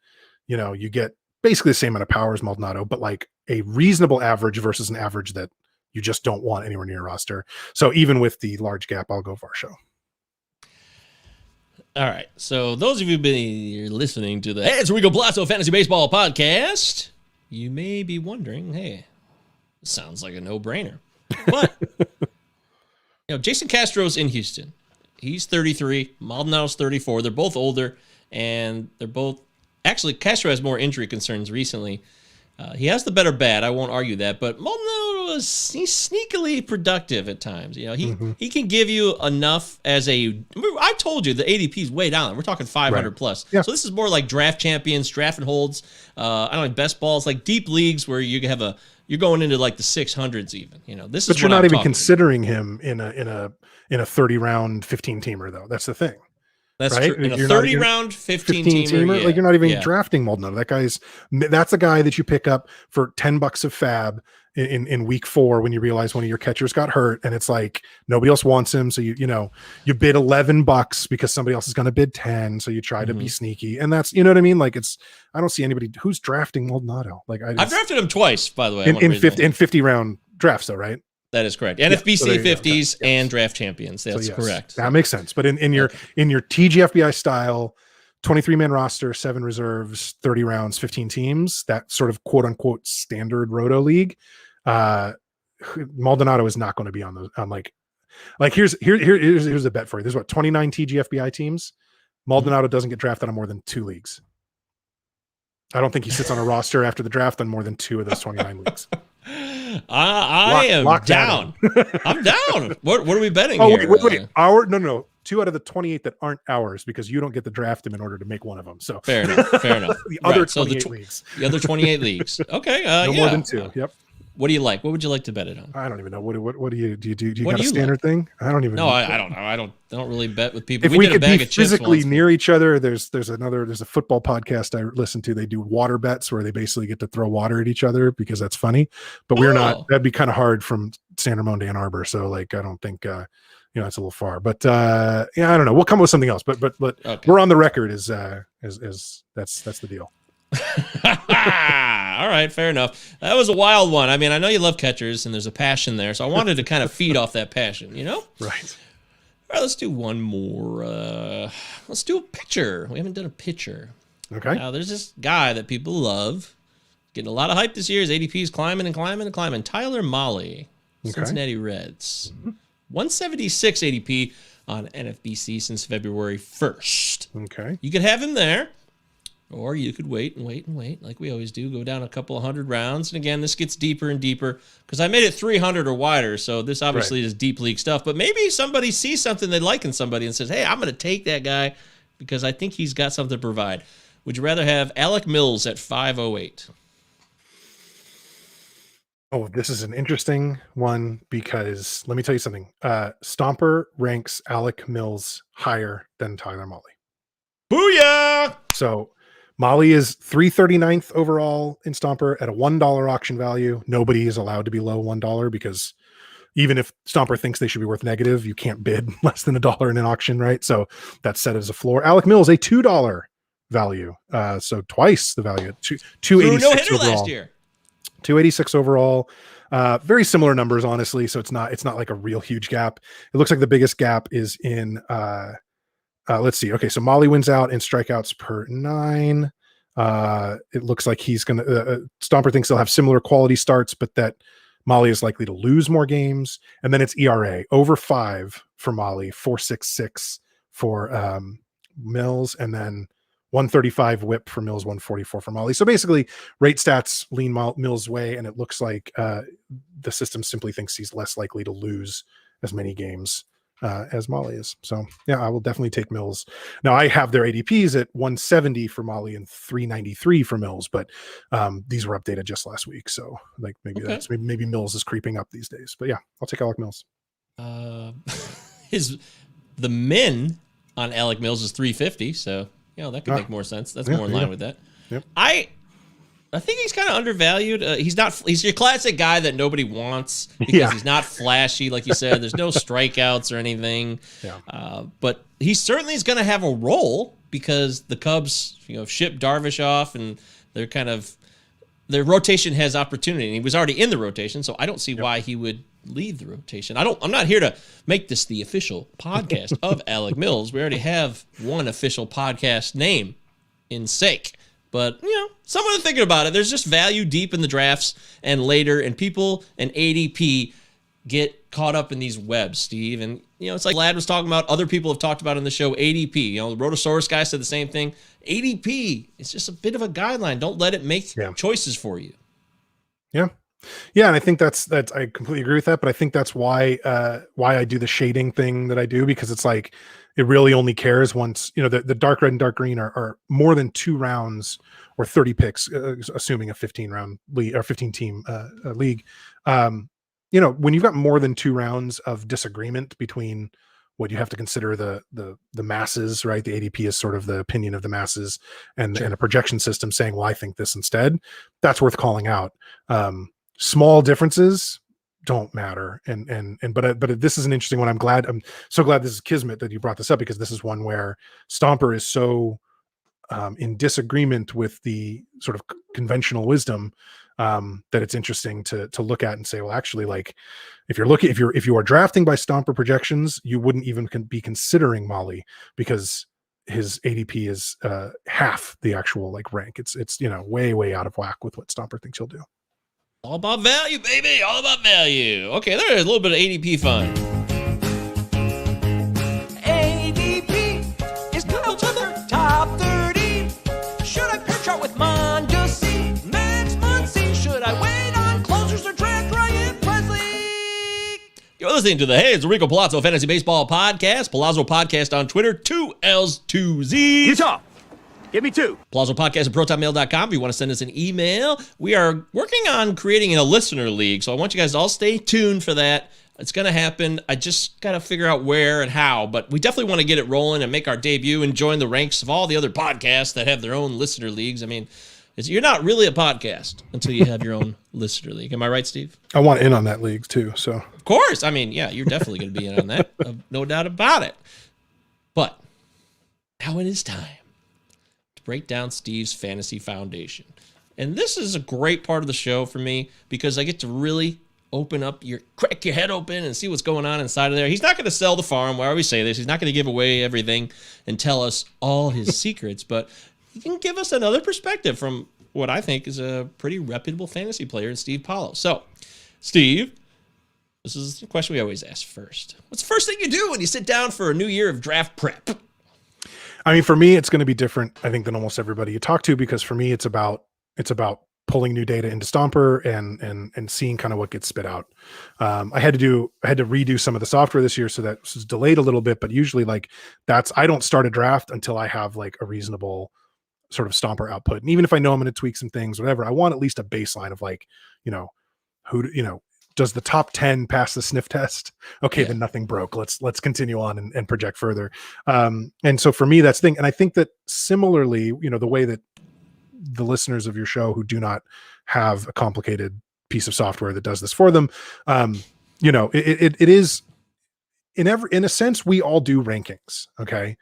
You know, you get basically the same amount of power as Maldonado, but like a reasonable average versus an average that you just don't want anywhere near your roster. So even with the large gap, I'll go Varsho. All right. So those of you been listening to the Hey, it's Rico Palazzo Fantasy Baseball Podcast, you may be wondering, hey, this sounds like a no-brainer. But Jason Castro's in Houston. He's 33. Maldonado's 34. They're both older, and they're both actually Castro has more injury concerns recently. He has the better bat. I won't argue that, but Maldonado he's sneakily productive at times. You know, he can give you enough as a. I told you the ADP is way down. We're talking 500 plus. Yeah. So this is more like draft champions, draft and holds. I don't know, best balls, like deep leagues where you have you're going into like the 600s even. You know, this is. But you're what not I'm even talking considering him in a 30 round 15 teamer though. That's the thing. That's right? true. In a You're not 30 even- round 15 teamer, yeah. like you're not even Yeah. drafting Maldonado. That's a guy that you pick up for $10 of fab in week 4 when you realize one of your catchers got hurt and it's like nobody else wants him. So you bid $11 because somebody else is going to bid 10. So you try to be sneaky, and that's, you know what I mean? Like I don't see anybody who's drafting Maldonado. Like I've drafted him twice, by the way. in 50 round drafts though, right? That is correct. so NFBC there you go. 50s Yes. and draft champions. That's So yes, correct. that makes sense. But in your TGFBI style, 23-man roster, 7 reserves, 30 rounds, 15 teams, that sort of quote unquote standard roto league, Maldonado is not going to be on those. On like here's a bet for you. There's 29 TGFBI teams. Maldonado doesn't get drafted on more than 2 leagues. I don't think he sits on a roster after the draft on more than 2 of those 29 leagues. I am lock that down. I'm down. What are we betting Oh, here? wait. No. 2 out of the 28 that aren't ours because you don't get to draft them in order to make one of them. So Fair enough. the other Right, so 28 leagues. The other 28 leagues. Okay. No yeah. more than 2. Yep. What do you like? What would you like to bet it on? I don't even know. What do you do? Do you What got do a you standard thing? I don't even No, know. I don't know. I don't really bet with people. If we we did a could bag be of chips physically once. near each other, there's a football podcast I listen to. They do water bets where they basically get to throw water at each other because that's funny. But we're not. That'd be kind of hard from San Ramon to Ann Arbor. So like, I don't think it's a little far. But yeah, I don't know. We'll come with something else. But Okay. we're on the record as that's the deal. All right, fair enough. That was a wild one. I mean, I know you love catchers and there's a passion there, so I wanted to kind of feed off that passion, you know? Right. All right, let's do one more. Let's do a pitcher. We haven't done a pitcher. Okay. Now, there's this guy that people love. Getting a lot of hype this year. His ADP is climbing and climbing and climbing. Tyler Mahle, Cincinnati Reds. 176 ADP on NFBC since February 1st. Okay. You could have him there. Or you could wait and wait and wait, like we always do, go down a couple of 100 rounds. And again, this gets deeper and deeper because I made it 300 or wider. So this obviously is deep league stuff. But maybe somebody sees something they like in somebody and says, hey, I'm going to take that guy because I think he's got something to provide. Would you rather have Alec Mills at 508? Oh, this is an interesting one because let me tell you something. Stomper ranks Alec Mills higher than Tyler Mahle. Booyah! So Mahle is 339th overall in Stomper at a $1 auction value. Nobody is allowed to be low $1 because even if Stomper thinks they should be worth negative, you can't bid less than $1 in an auction, right? So that's set as a floor. Alec Mills, a $2 value. So twice the value. 286 no hitter overall. last year. 286 overall. Very similar numbers, honestly. So it's not like a real huge gap. It looks like the biggest gap is in let's see. Okay, so Mahle wins out in strikeouts per 9. It looks like he's going to Stomper thinks they'll have similar quality starts, but that Mahle is likely to lose more games. And then it's ERA over 5 for Mahle, 4.66 for Mills, and then 135 whip for Mills, 144 for Mahle. So basically, rate stats lean Mills' way, and it looks like the system simply thinks he's less likely to lose as many games as Mahle is. So yeah, I will definitely take Mills. Now I have their ADPs at 170 for Mahle and 393 for Mills, but these were updated just last week. So like maybe Mills is creeping up these days. But yeah, I'll take Alec Mills. The min on Alec Mills is 350, so that could make more sense. That's more in line with that. Yep. I think he's kind of undervalued. He's your classic guy that nobody wants because he's not flashy, like you said. There's no strikeouts or anything. Yeah. But he certainly is going to have a role because the Cubs, shipped Darvish off and their rotation has opportunity. And he was already in the rotation, so I don't see why he would leave the rotation. I'm not here to make this the official podcast of Alec Mills. We already have one official podcast name in sake. But, someone thinking about it, there's just value deep in the drafts and later, and people and ADP get caught up in these webs, Steve. And, it's like Lad was talking about, other people have talked about on the show, ADP. The Rotosaurus guy said the same thing. ADP is just a bit of a guideline. Don't let it make choices for you. Yeah. Yeah, and I think that's I completely agree with that, but I think that's why I do the shading thing that I do, because it's like it really only cares once, the dark red and dark green are more than 2 rounds or 30 picks, assuming a 15-round league or 15-team league. When you've got more than 2 rounds of disagreement between what you have to consider the masses, right? The ADP is sort of the opinion of the masses, and a projection system saying, well, I think this instead. That's worth calling out. Small differences don't matter. But this is an interesting one. I'm so glad this is Kismet that you brought this up, because this is one where Stomper is so in disagreement with the sort of conventional wisdom that it's interesting to look at and say, well, actually, like if you are drafting by Stomper projections, you wouldn't even be considering Mahle, because his ADP is half the actual rank. It's way out of whack with what Stomper thinks he'll do. All about value, baby. All about value. Okay, there's a little bit of ADP fun. ADP is built to the top 30. Should I pitch out with Mondesi? Max Muncy? Should I wait on closers or draft Ryan Presley? You're listening to the Hey, it's the Rico Palazzo Fantasy Baseball Podcast. Palazzo Podcast on Twitter. 2 L's, 2 Z's. Utah. Give me 2. PlazoPodcast@protonmail.com if you want to send us an email. We are working on creating a listener league, so I want you guys to all stay tuned for that. It's going to happen. I just got to figure out where and how, but we definitely want to get it rolling and make our debut and join the ranks of all the other podcasts that have their own listener leagues. I mean, you're not really a podcast until you have your own listener league. Am I right, Steve? I want in on that league too. So of course. I mean, yeah, you're definitely going to be in on that. No doubt about it. But now it is time to break down Steve's Fantasy Foundation. And this is a great part of the show for me because I get to really crack your head open and see what's going on inside of there. He's not going to sell the farm. Why always say this? He's not going to give away everything and tell us all his secrets, but he can give us another perspective from what I think is a pretty reputable fantasy player in Steve Paulo. So, Steve, this is the question we always ask first. What's the first thing you do when you sit down for a new year of draft prep? I mean, for me, it's going to be different, I think, than almost everybody you talk to, because for me, it's about pulling new data into Stomper and seeing kind of what gets spit out. I had to redo some of the software this year, so that was delayed a little bit, but usually I don't start a draft until I have like a reasonable sort of Stomper output. And even if I know I'm going to tweak some things, whatever, I want at least a baseline of like, does the top 10 pass the sniff test? Okay, then nothing broke. Let's continue on and project further. And so for me, that's the thing. And I think that similarly, the way that the listeners of your show who do not have a complicated piece of software that does this for them, it is in a sense, we all do rankings. Okay.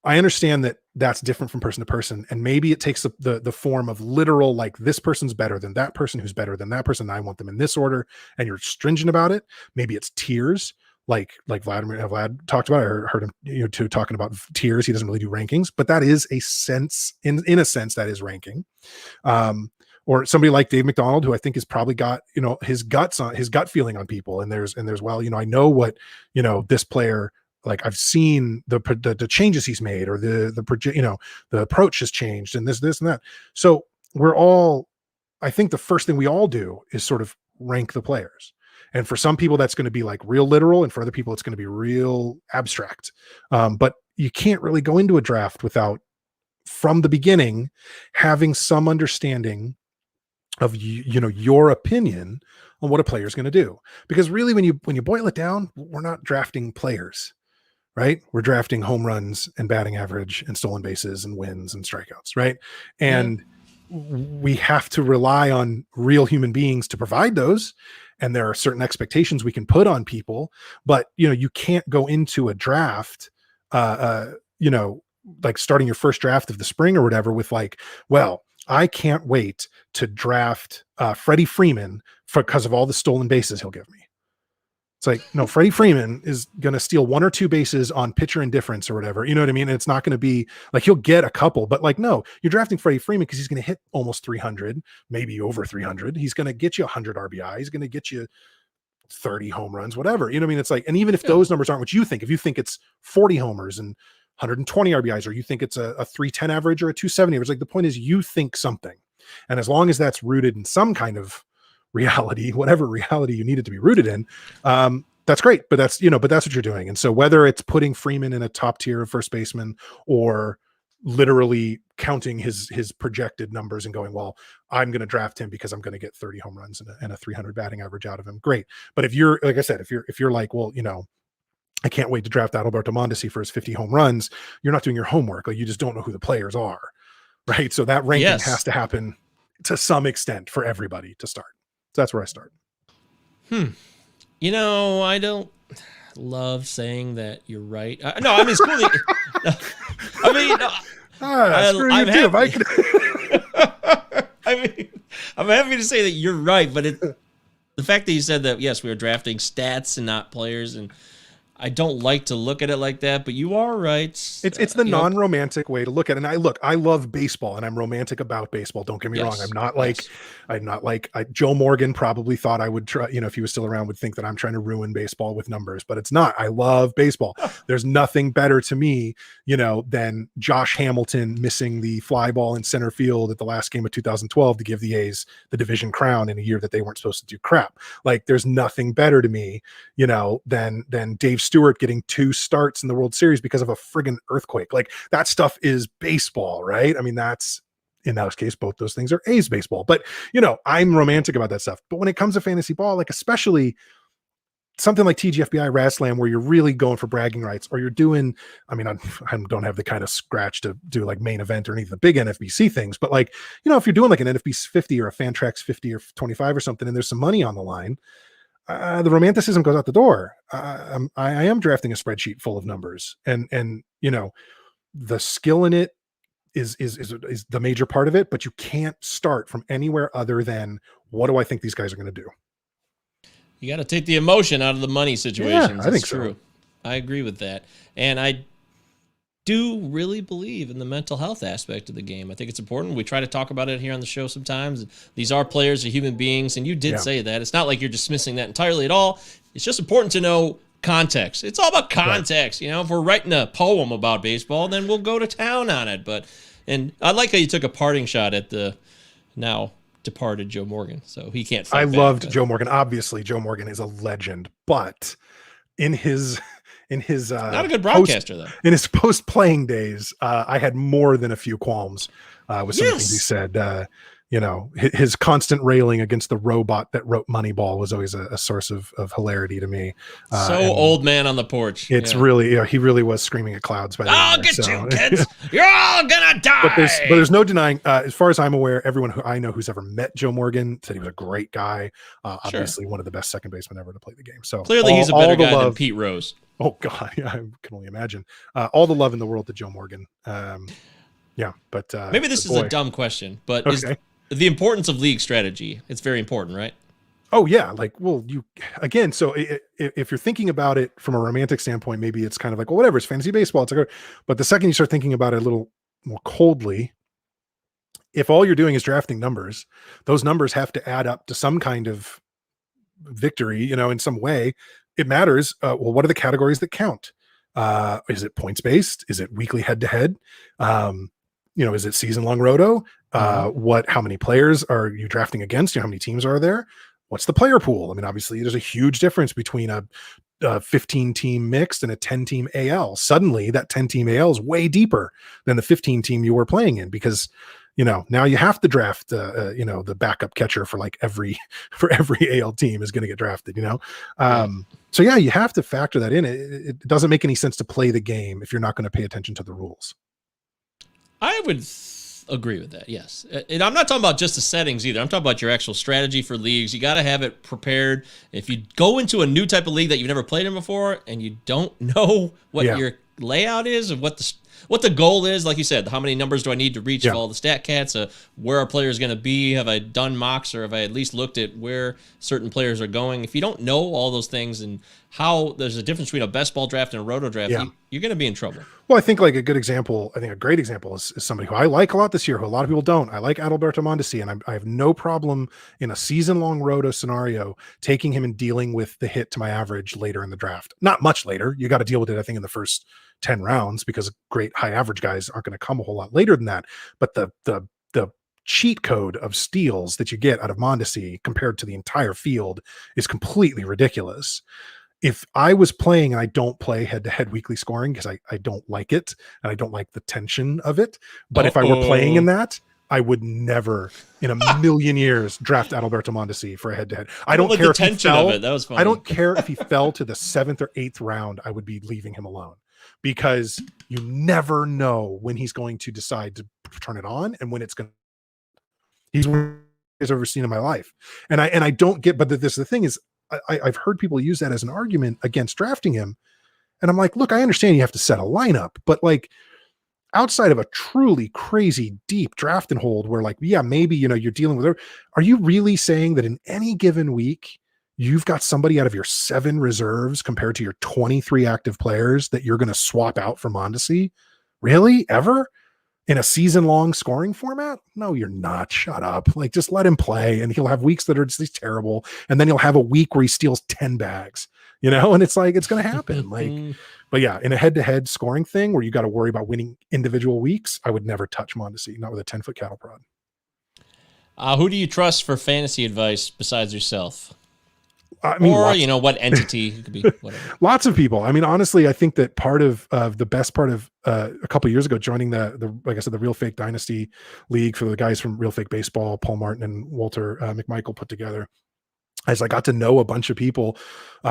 I understand that that's different from person to person. And maybe it takes the form of literal, like, this person's better than that person who's better than that person. I want them in this order, and you're stringent about it. Maybe it's tiers. Like Vlad talked about. I heard him talking about tiers. He doesn't really do rankings, but that is a sense, in a sense, that is ranking. Or somebody like Dave McDonald, who I think has probably got his gut feeling on people. And there's I know what this player, like, I've seen the changes he's made, or the approach has changed, and this and that. So I think the first thing we all do is sort of rank the players. And for some people, that's going to be like real literal. And for other people, it's going to be real abstract. But you can't really go into a draft without, from the beginning, having some understanding of, your opinion on what a player is going to do. Because really, when you boil it down, we're not drafting players, right? We're drafting home runs and batting average and stolen bases and wins and strikeouts, right? And we have to rely on real human beings to provide those. And there are certain expectations we can put on people, but you can't go into a draft, like starting your first draft of the spring or whatever with like, well, I can't wait to draft Freddie Freeman because of all the stolen bases he'll give me. It's like, no, Freddie Freeman is going to steal 1 or 2 bases on pitcher indifference or whatever. You know what I mean? And it's not going to be like, he'll get a couple, but like, no, you're drafting Freddie Freeman because he's going to hit almost 300, maybe over 300. He's going to get you 100 RBI. He's going to get you 30 home runs, whatever. You know what I mean? It's like, and even if those numbers aren't what you think, if you think it's 40 homers and 120 RBIs, or you think it's a 310 average or a 270 average, like, the point is you think something. And as long as that's rooted in some kind of reality, whatever reality you need it to be rooted in, that's great. But that's what you're doing. And so whether it's putting Freeman in a top tier of first baseman, or literally counting his projected numbers and going, well, I'm going to draft him because I'm going to get 30 home runs and a 300 batting average out of him, great. But if you're, like I said, if you're like, well, I can't wait to draft Alberto Monteci for his 50 home runs, you're not doing your homework. Like, you just don't know who the players are, right? So that ranking has to happen to some extent for everybody to start. So that's where I start. I don't love saying that you're right. No, I mean, it's cool. I'm happy to say that you're right, but the fact that you said that, yes, we are drafting stats and not players, and I don't like to look at it like that, but you are right. It's the non-romantic way to look at it. And I love baseball, and I'm romantic about baseball. Don't get me wrong. I'm not like Joe Morgan probably thought I would try, if he was still around, would think that I'm trying to ruin baseball with numbers, but it's not. I love baseball. There's nothing better to me, than Josh Hamilton missing the fly ball in center field at the last game of 2012 to give the A's the division crown in a year that they weren't supposed to do crap. Like, there's nothing better to me, than Dave Stewart getting 2 starts in the World Series because of a friggin' earthquake. Like, that stuff is baseball, right? I mean, that's, in that case, both those things are A's baseball. But, I'm romantic about that stuff. But when it comes to fantasy ball, like, especially something like TGFBI RassLam, where you're really going for bragging rights, or you're doing, I mean, I don't have the kind of scratch to do like main event or any of the big NFBC things, but like, if you're doing like an NFBC 50 or a Fantrax 50 or 25 or something, and there's some money on the line, the romanticism goes out the door. I am drafting a spreadsheet full of numbers, and the skill in it is the major part of it, but you can't start from anywhere other than, what do I think these guys are going to do? You got to take the emotion out of the money situations. Yeah, I think true. so. I agree with that. And I do really believe in the mental health aspect of the game. I think it's important. We try to talk about it here on the show sometimes. These are players, they're human beings, and you did say that. It's not like you're dismissing that entirely at all. It's just important to know context. It's all about context. Right. If we're writing a poem about baseball, then we'll go to town on it. And I like how you took a parting shot at the now departed Joe Morgan, so he can't fight back. Loved Joe Morgan. Obviously, Joe Morgan is a legend, but in his not a good broadcaster though. In his post-playing days, I had more than a few qualms with some of the things he said. His constant railing against the robot that wrote Moneyball was always a source of hilarity to me. Old man on the porch. It's really, he really was screaming at clouds. By the I'll get you, kids. You're all gonna die. But there's no denying, as far as I'm aware, everyone who I know who's ever met Joe Morgan said he was a great guy. Obviously one of the best second basemen ever to play the game. So clearly he's a better guy than Pete Rose. Oh God, yeah, I can only imagine. All the love in the world to Joe Morgan. But maybe this is a dumb question, but is the importance of league strategy? It's very important, right? Oh yeah, like, well, you again. So if you're thinking about it from a romantic standpoint, maybe it's kind of like, well, whatever, it's fantasy baseball. It's like, but the second you start thinking about it a little more coldly, if all you're doing is drafting numbers, those numbers have to add up to some kind of victory, in some way. It matters. Well, what are the categories that count? Is it points based? Is it weekly head to head? Is it season long roto? How many players are you drafting against? How many teams are there? What's the player pool? I mean, obviously there's a huge difference between a 15 team mixed and a 10 team AL. Suddenly that 10 team AL is way deeper than the 15 team you were playing in, because now you have to draft the backup catcher for every AL team is going to get drafted, so yeah, you have to factor that in. It doesn't make any sense to play the game if you're not going to pay attention to the rules. I would agree with that, yes. And I'm not talking about just the settings either. I'm talking about your actual strategy for leagues. You got to have it prepared. If you go into a new type of league that you've never played in before and you don't know what your layout is and what the goal is, like you said, how many numbers do I need to reach all the stat cats, where our players going to be, have I done mocks, or have I at least looked at where certain players are going? If you don't know all those things and how there's a difference between a best ball draft and a roto draft, you're going to be in trouble. Well, I think a great example is somebody who I like a lot this year, who a lot of people don't. I like Alberto Monteci, and I have no problem in a season-long roto scenario taking him and dealing with the hit to my average later in the draft. Not much later. You got to deal with it, I think, in the first 10 rounds, because great high average guys aren't going to come a whole lot later than that. But the cheat code of steals that you get out of Mondesi compared to the entire field is completely ridiculous. If I was playing, and I don't play head-to-head weekly scoring because I don't like it, and I don't like the tension of it. But if I were playing in that, I would never in a million years draft Alberto Monteci for a head-to-head. I don't care if he fell. That was funny. I don't care if he fell to the 7th or 8th round. I would be leaving him alone, because you never know when he's going to decide to turn it on and when it's going to. He's I've ever seen in my life, and I don't get. But this the thing is, I've heard people use that as an argument against drafting him, and I'm like, look, I understand you have to set a lineup, but outside of a truly crazy deep draft and hold, where maybe you're dealing with, are you really saying that in any given week you've got somebody out of your 7 reserves compared to your 23 active players that you're going to swap out for Mondesi? Really? Ever? In a season-long scoring format? No, you're not. Shut up. Just let him play, and he'll have weeks that are just terrible, and then he'll have a week where he steals 10 bags, and it's it's going to happen. But yeah, in a head-to-head scoring thing where you got to worry about winning individual weeks, I would never touch Mondesi, not with a 10-foot cattle prod. Who do you trust for fantasy advice besides yourself? I mean, or lots, what entity it could be, whatever. lots of people. I mean, honestly, I think that part of the best part of a couple of years ago joining the like I said, the Real Fake Dynasty League for the guys from Real Fake Baseball, Paul Martin and Walter McMichael put together, as I got to know a bunch of people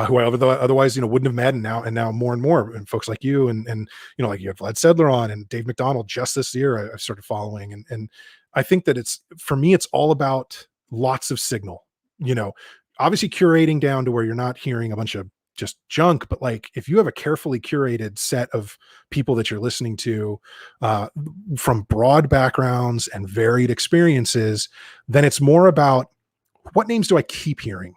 who I otherwise, wouldn't have met, and now more and more, and folks like you, and like you have Vlad Sedler on and Dave McDonald just this year, I've started following, and I think that for me, it's all about lots of signal, obviously curating down to where you're not hearing a bunch of just junk, but like if you have a carefully curated set of people that you're listening to from broad backgrounds and varied experiences, then it's more about what names do I keep hearing,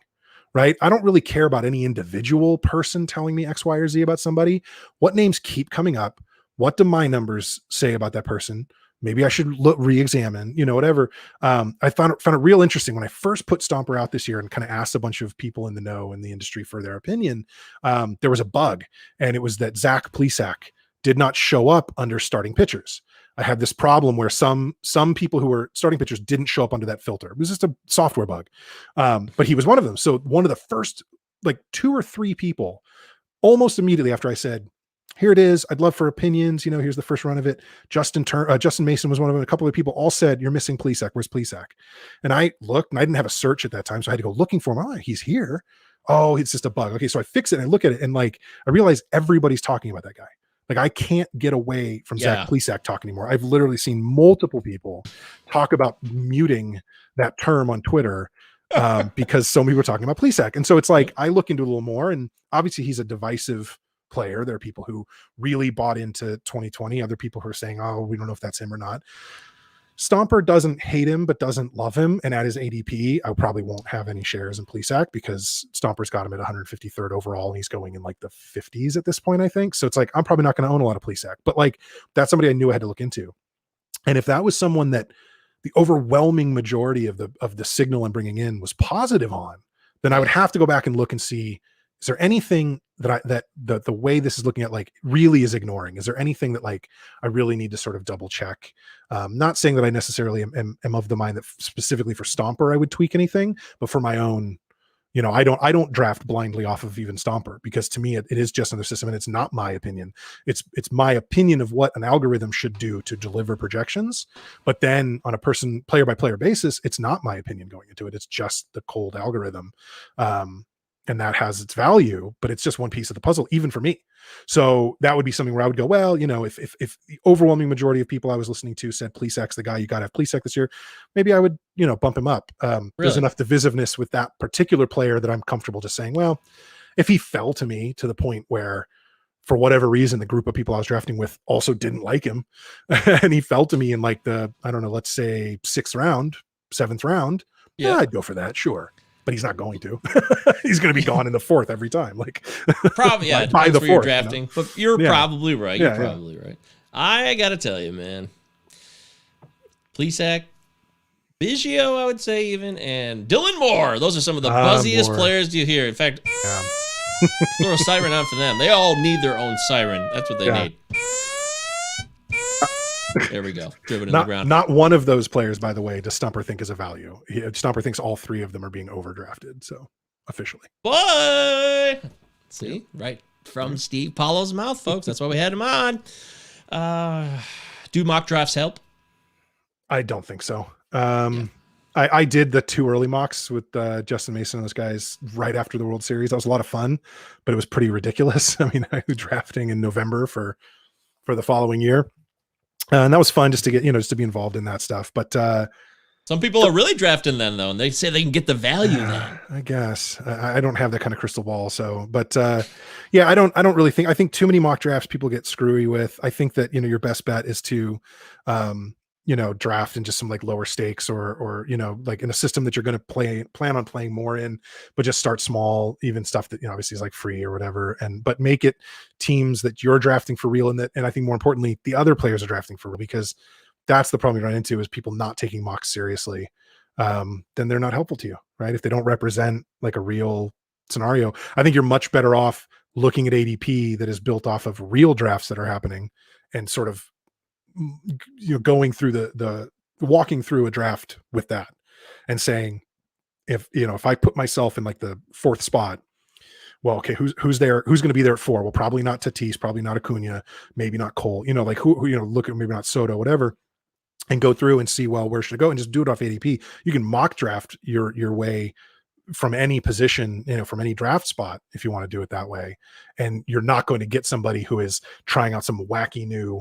right? I don't really care about any individual person telling me X, Y, or Z about somebody. What names keep coming up? What do my numbers say about that person? Maybe I should re-examine, whatever. I found it real interesting when I first put Stomper out this year and kind of asked a bunch of people in the know in the industry for their opinion. There was a bug, and it was that Zach Plesac did not show up under starting pitchers. I had this problem where some people who were starting pitchers didn't show up under that filter. It was just a software bug. But he was one of them. So one of the first, like 2 or 3 people, almost immediately after I said, here it is, I'd love for opinions, here's the first run of it. Justin Mason was one of them. A couple of people all said, you're missing Plesac. Where's Plesac? And I looked, and I didn't have a search at that time, so I had to go looking for him. Oh, he's here. Oh, it's just a bug. Okay, so I fix it and I look at it, and like I realize everybody's talking about that guy. Like I can't get away from Zach Plesac talk anymore. I've literally seen multiple people talk about muting that term on Twitter because so many people were talking about Plesac. And so it's like I look into it a little more, and obviously he's a divisive player. There are people who really bought into 2020, other people who are saying, oh, we don't know if that's him or not. Stomper doesn't hate him, but doesn't love him. And at his ADP, I probably won't have any shares in Plesac because Stomper's got him at 153rd overall, and he's going in like the 50s at this point, I think. So it's like, I'm probably not going to own a lot of Plesac, but like, that's somebody I knew I had to look into. And if that was someone that the overwhelming majority of the signal I'm bringing in was positive on, then I would have to go back and look and see, is there anything that the way this is looking at like really is ignoring? Is there anything that like I really need to sort of double check? Not saying that I necessarily am of the mind that specifically for Stomper I would tweak anything, but for my own, I don't draft blindly off of even Stomper, because to me it is just another system, and it's not my opinion. It's my opinion of what an algorithm should do to deliver projections. But then on a player by player basis, it's not my opinion going into it. It's just the cold algorithm. And that has its value, but it's just one piece of the puzzle, even for me. So that would be something where I would go, well, if the overwhelming majority of people I was listening to said Plesac's the guy, you got to have Plesac this year, maybe I would, bump him up. There's enough divisiveness with that particular player that I'm comfortable just saying, well, if he fell to me to the point where for whatever reason, the group of people I was drafting with also didn't like him, and he fell to me in like let's say 6th round, 7th round, yeah, I'd go for that. Sure. But he's not going to. He's going to be gone in the 4th every time. Like probably, yeah. by the 4th, you're drafting, but you're probably right. Yeah, you're probably right. I got to tell you, man, Plesac, Biggio, I would say even, and Dylan Moore. Those are some of the buzziest players you hear. In fact, throw a siren on for them. They all need their own siren. That's what they need. There we go. Driven in the ground. Not one of those players, by the way, does Stumper think is a value. Stumper thinks all 3 of them are being overdrafted. So officially. Boy! See? Right from Steve Paulo's mouth, folks. That's why we had him on. Do mock drafts help? I don't think so. I did the 2 early mocks with Justin Mason and those guys right after the World Series. That was a lot of fun, but it was pretty ridiculous. I mean, I was drafting in November for the following year. And that was fun just to get, just to be involved in that stuff. But some people are really drafting then, though, and they say they can get the value then. I guess I don't have that kind of crystal ball. So, but yeah, I don't really think. I think too many mock drafts people get screwy with. I think that your best bet is to draft in just some like lower stakes or like in a system that you're going to plan on playing more in, but just start small, even stuff that obviously is like free or whatever, but make it teams that you're drafting for real, and I think more importantly the other players are drafting for real, because that's the problem you run into is people not taking mocks seriously. Then they're not helpful to you, right? If they don't represent like a real scenario. I think you're much better off looking at ADP that is built off of real drafts that are happening and sort of going through the walking through a draft with that and saying, if I put myself in like the 4th spot, well, okay, who's there? Who's going to be there at 4? Well, probably not Tatis, probably not Acuna, maybe not Cole. Like who look at maybe not Soto, whatever, and go through and see, well, where should I go, and just do it off ADP. You can mock draft your way from any position, from any draft spot if you want to do it that way, and you're not going to get somebody who is trying out some wacky new,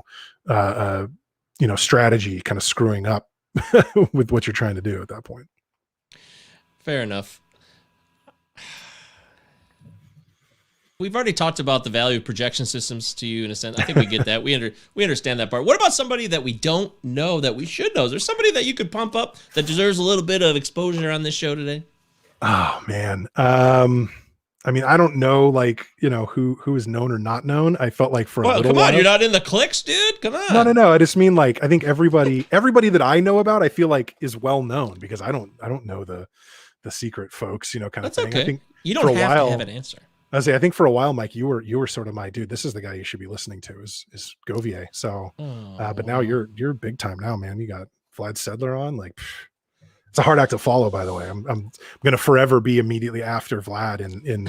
strategy, kind of screwing up with what you're trying to do at that point. Fair enough. We've already talked about the value of projection systems to you in a sense. I think we get that. We understand that part. What about somebody that we don't know that we should know? Is there somebody that you could pump up that deserves a little bit of exposure on this show today? Oh man. I mean, I don't know, like, who is known or not known. I felt like for a little while. You're not in the clicks, dude. Come on. No. I just mean, like, I think everybody that I know about, I feel like is well known, because I don't know the secret folks, kind of That's thing. okay. I think you don't have to have an answer. I think for a while, Mike, you were sort of my dude. This is the guy you should be listening to is Govier. So, but now you're big time now, man. You got Vlad Sedler on, like. It's a hard act to follow, by the way. I'm going to forever be immediately after Vlad in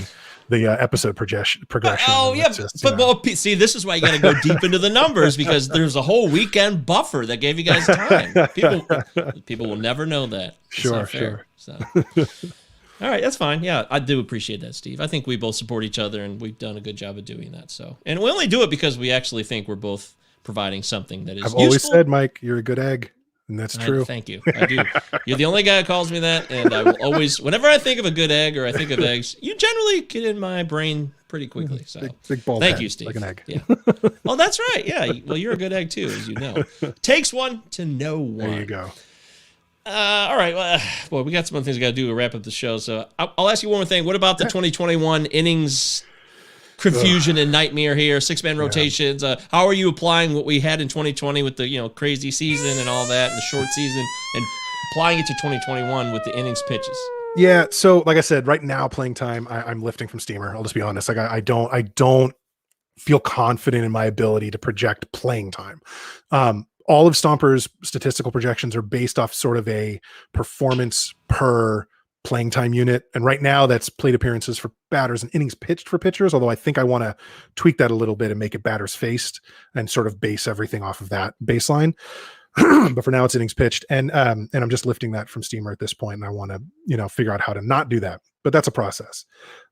the episode progression. Oh yeah, see, this is why you got to go deep into the numbers, because there's a whole weekend buffer that gave you guys time. People will never know that. Sure. So. All right, that's fine. Yeah, I do appreciate that, Steve. I think we both support each other, and we've done a good job of doing that. So, and we only do it because we actually think we're both providing something that is useful. I've always said, Mike, you're a good egg. And that's true. Thank you. I do. You're the only guy who calls me that, and I will always, whenever I think of a good egg or I think of eggs, you generally get in my brain pretty quickly. So big bald thank head, you, Steve. like an egg. Yeah. Well, that's right. Yeah. Well, you're a good egg too, as you know. Takes one to know one. There you go. All right. Well, we got some other things we got to do to wrap up the show. So I'll ask you one more thing. What about the 2021 innings confusion and nightmare here, 6-man rotations? How are you applying what we had in 2020 with the crazy season and all that, and the short season, and applying it to 2021 with the innings pitches? Yeah, so like I said, right now playing time, I'm lifting from Steamer. I'll just be honest. Like I don't feel confident in my ability to project playing time. All of Stomper's statistical projections are based off sort of a performance per playing time unit, and right now that's plate appearances for batters and innings pitched for pitchers, although I think I want to tweak that a little bit and make it batters faced and sort of base everything off of that baseline. But for now it's innings pitched, and I'm just lifting that from Steamer at this point, and I want to figure out how to not do that, but that's a process.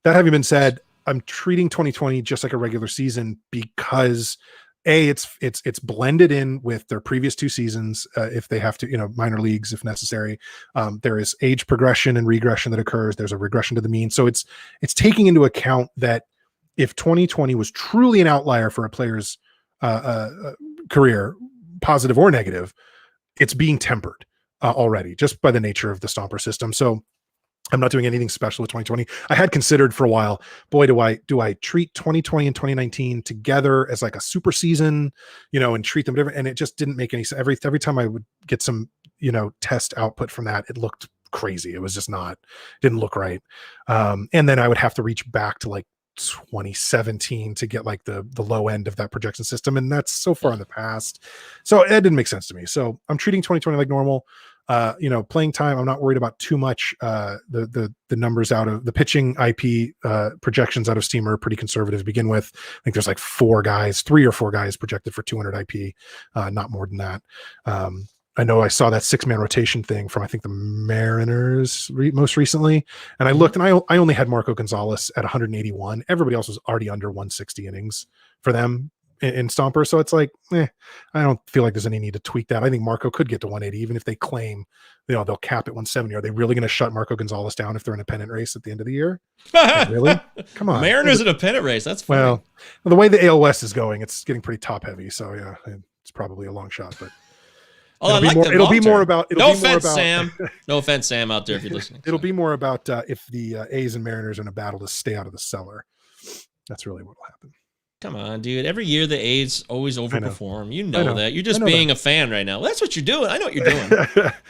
That having been said, I'm treating 2020 just like a regular season, because it's blended in with their previous 2 seasons, if they have to, minor leagues if necessary. There is age progression and regression that occurs. There's a regression to the mean. So it's taking into account that if 2020 was truly an outlier for a player's career, positive or negative, it's being tempered already just by the nature of the Stomper system. So I'm not doing anything special with 2020. I had considered for a while, boy, do I treat 2020 and 2019 together as like a super season, and treat them different. And it just didn't make any sense. Every time I would get some, test output from that, it looked crazy. It was just didn't look right. And then I would have to reach back to like 2017 to get like the low end of that projection system. And that's so far in the past. So it didn't make sense to me. So I'm treating 2020 like normal. Playing time, I'm not worried about too much. The numbers out of the pitching IP projections out of Steamer are pretty conservative to begin with. I think there's like 3 or 4 guys projected for 200 IP, not more than that. I know I saw that 6-man rotation thing from, I think, the Mariners most recently, and I looked, and I only had Marco Gonzalez at 181. Everybody else was already under 160 innings for them in Stomper. So it's like, I don't feel like there's any need to tweak that. I think Marco could get to 180, even if they claim, they'll cap at 170. Are they really going to shut Marco Gonzalez down if they're in a pennant race at the end of the year? Really? Come on. Mariners in a pennant race. That's funny. Well, the way the AL West is going, it's getting pretty top heavy. So yeah, it's probably a long shot, but it'll be more about Sam. No offense, Sam, out there if you're listening. It'll be more about if the A's and Mariners are in a battle to stay out of the cellar. That's really what will happen. Come on, dude. Every year the A's always overperform. You know that. You're just being a fan right now. Well, that's what you're doing. I know what you're doing.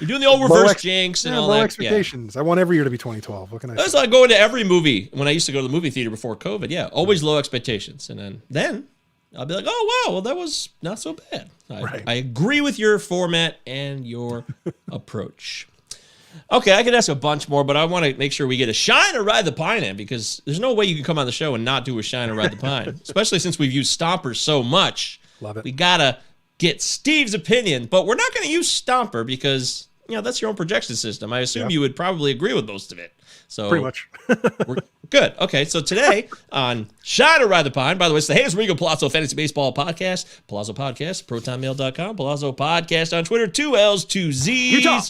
You're doing the old reverse jinx and all that. Low expectations. I want every year to be 2012. What can I say? That's like going to every movie when I used to go to the movie theater before COVID. Yeah, always low expectations. And then I'll be like, oh, wow, well, that was not so bad. I agree with your format and your approach. Okay, I could ask a bunch more, but I want to make sure we get a shine or ride the pine in, because there's no way you can come on the show and not do a shine or ride the pine, especially since we've used Stomper so much. Love it. We got to get Steve's opinion, but we're not going to use Stomper because, that's your own projection system. I assume you would probably agree with most of it. So Pretty much. we're good. Okay, so today on Shine or Ride the Pine, by the way, it's the Haters Regal Palazzo Fantasy Baseball Podcast, Palazzo Podcast, ProtonMail.com, Palazzo Podcast on Twitter, 2 L's, 2 Z's. Utah.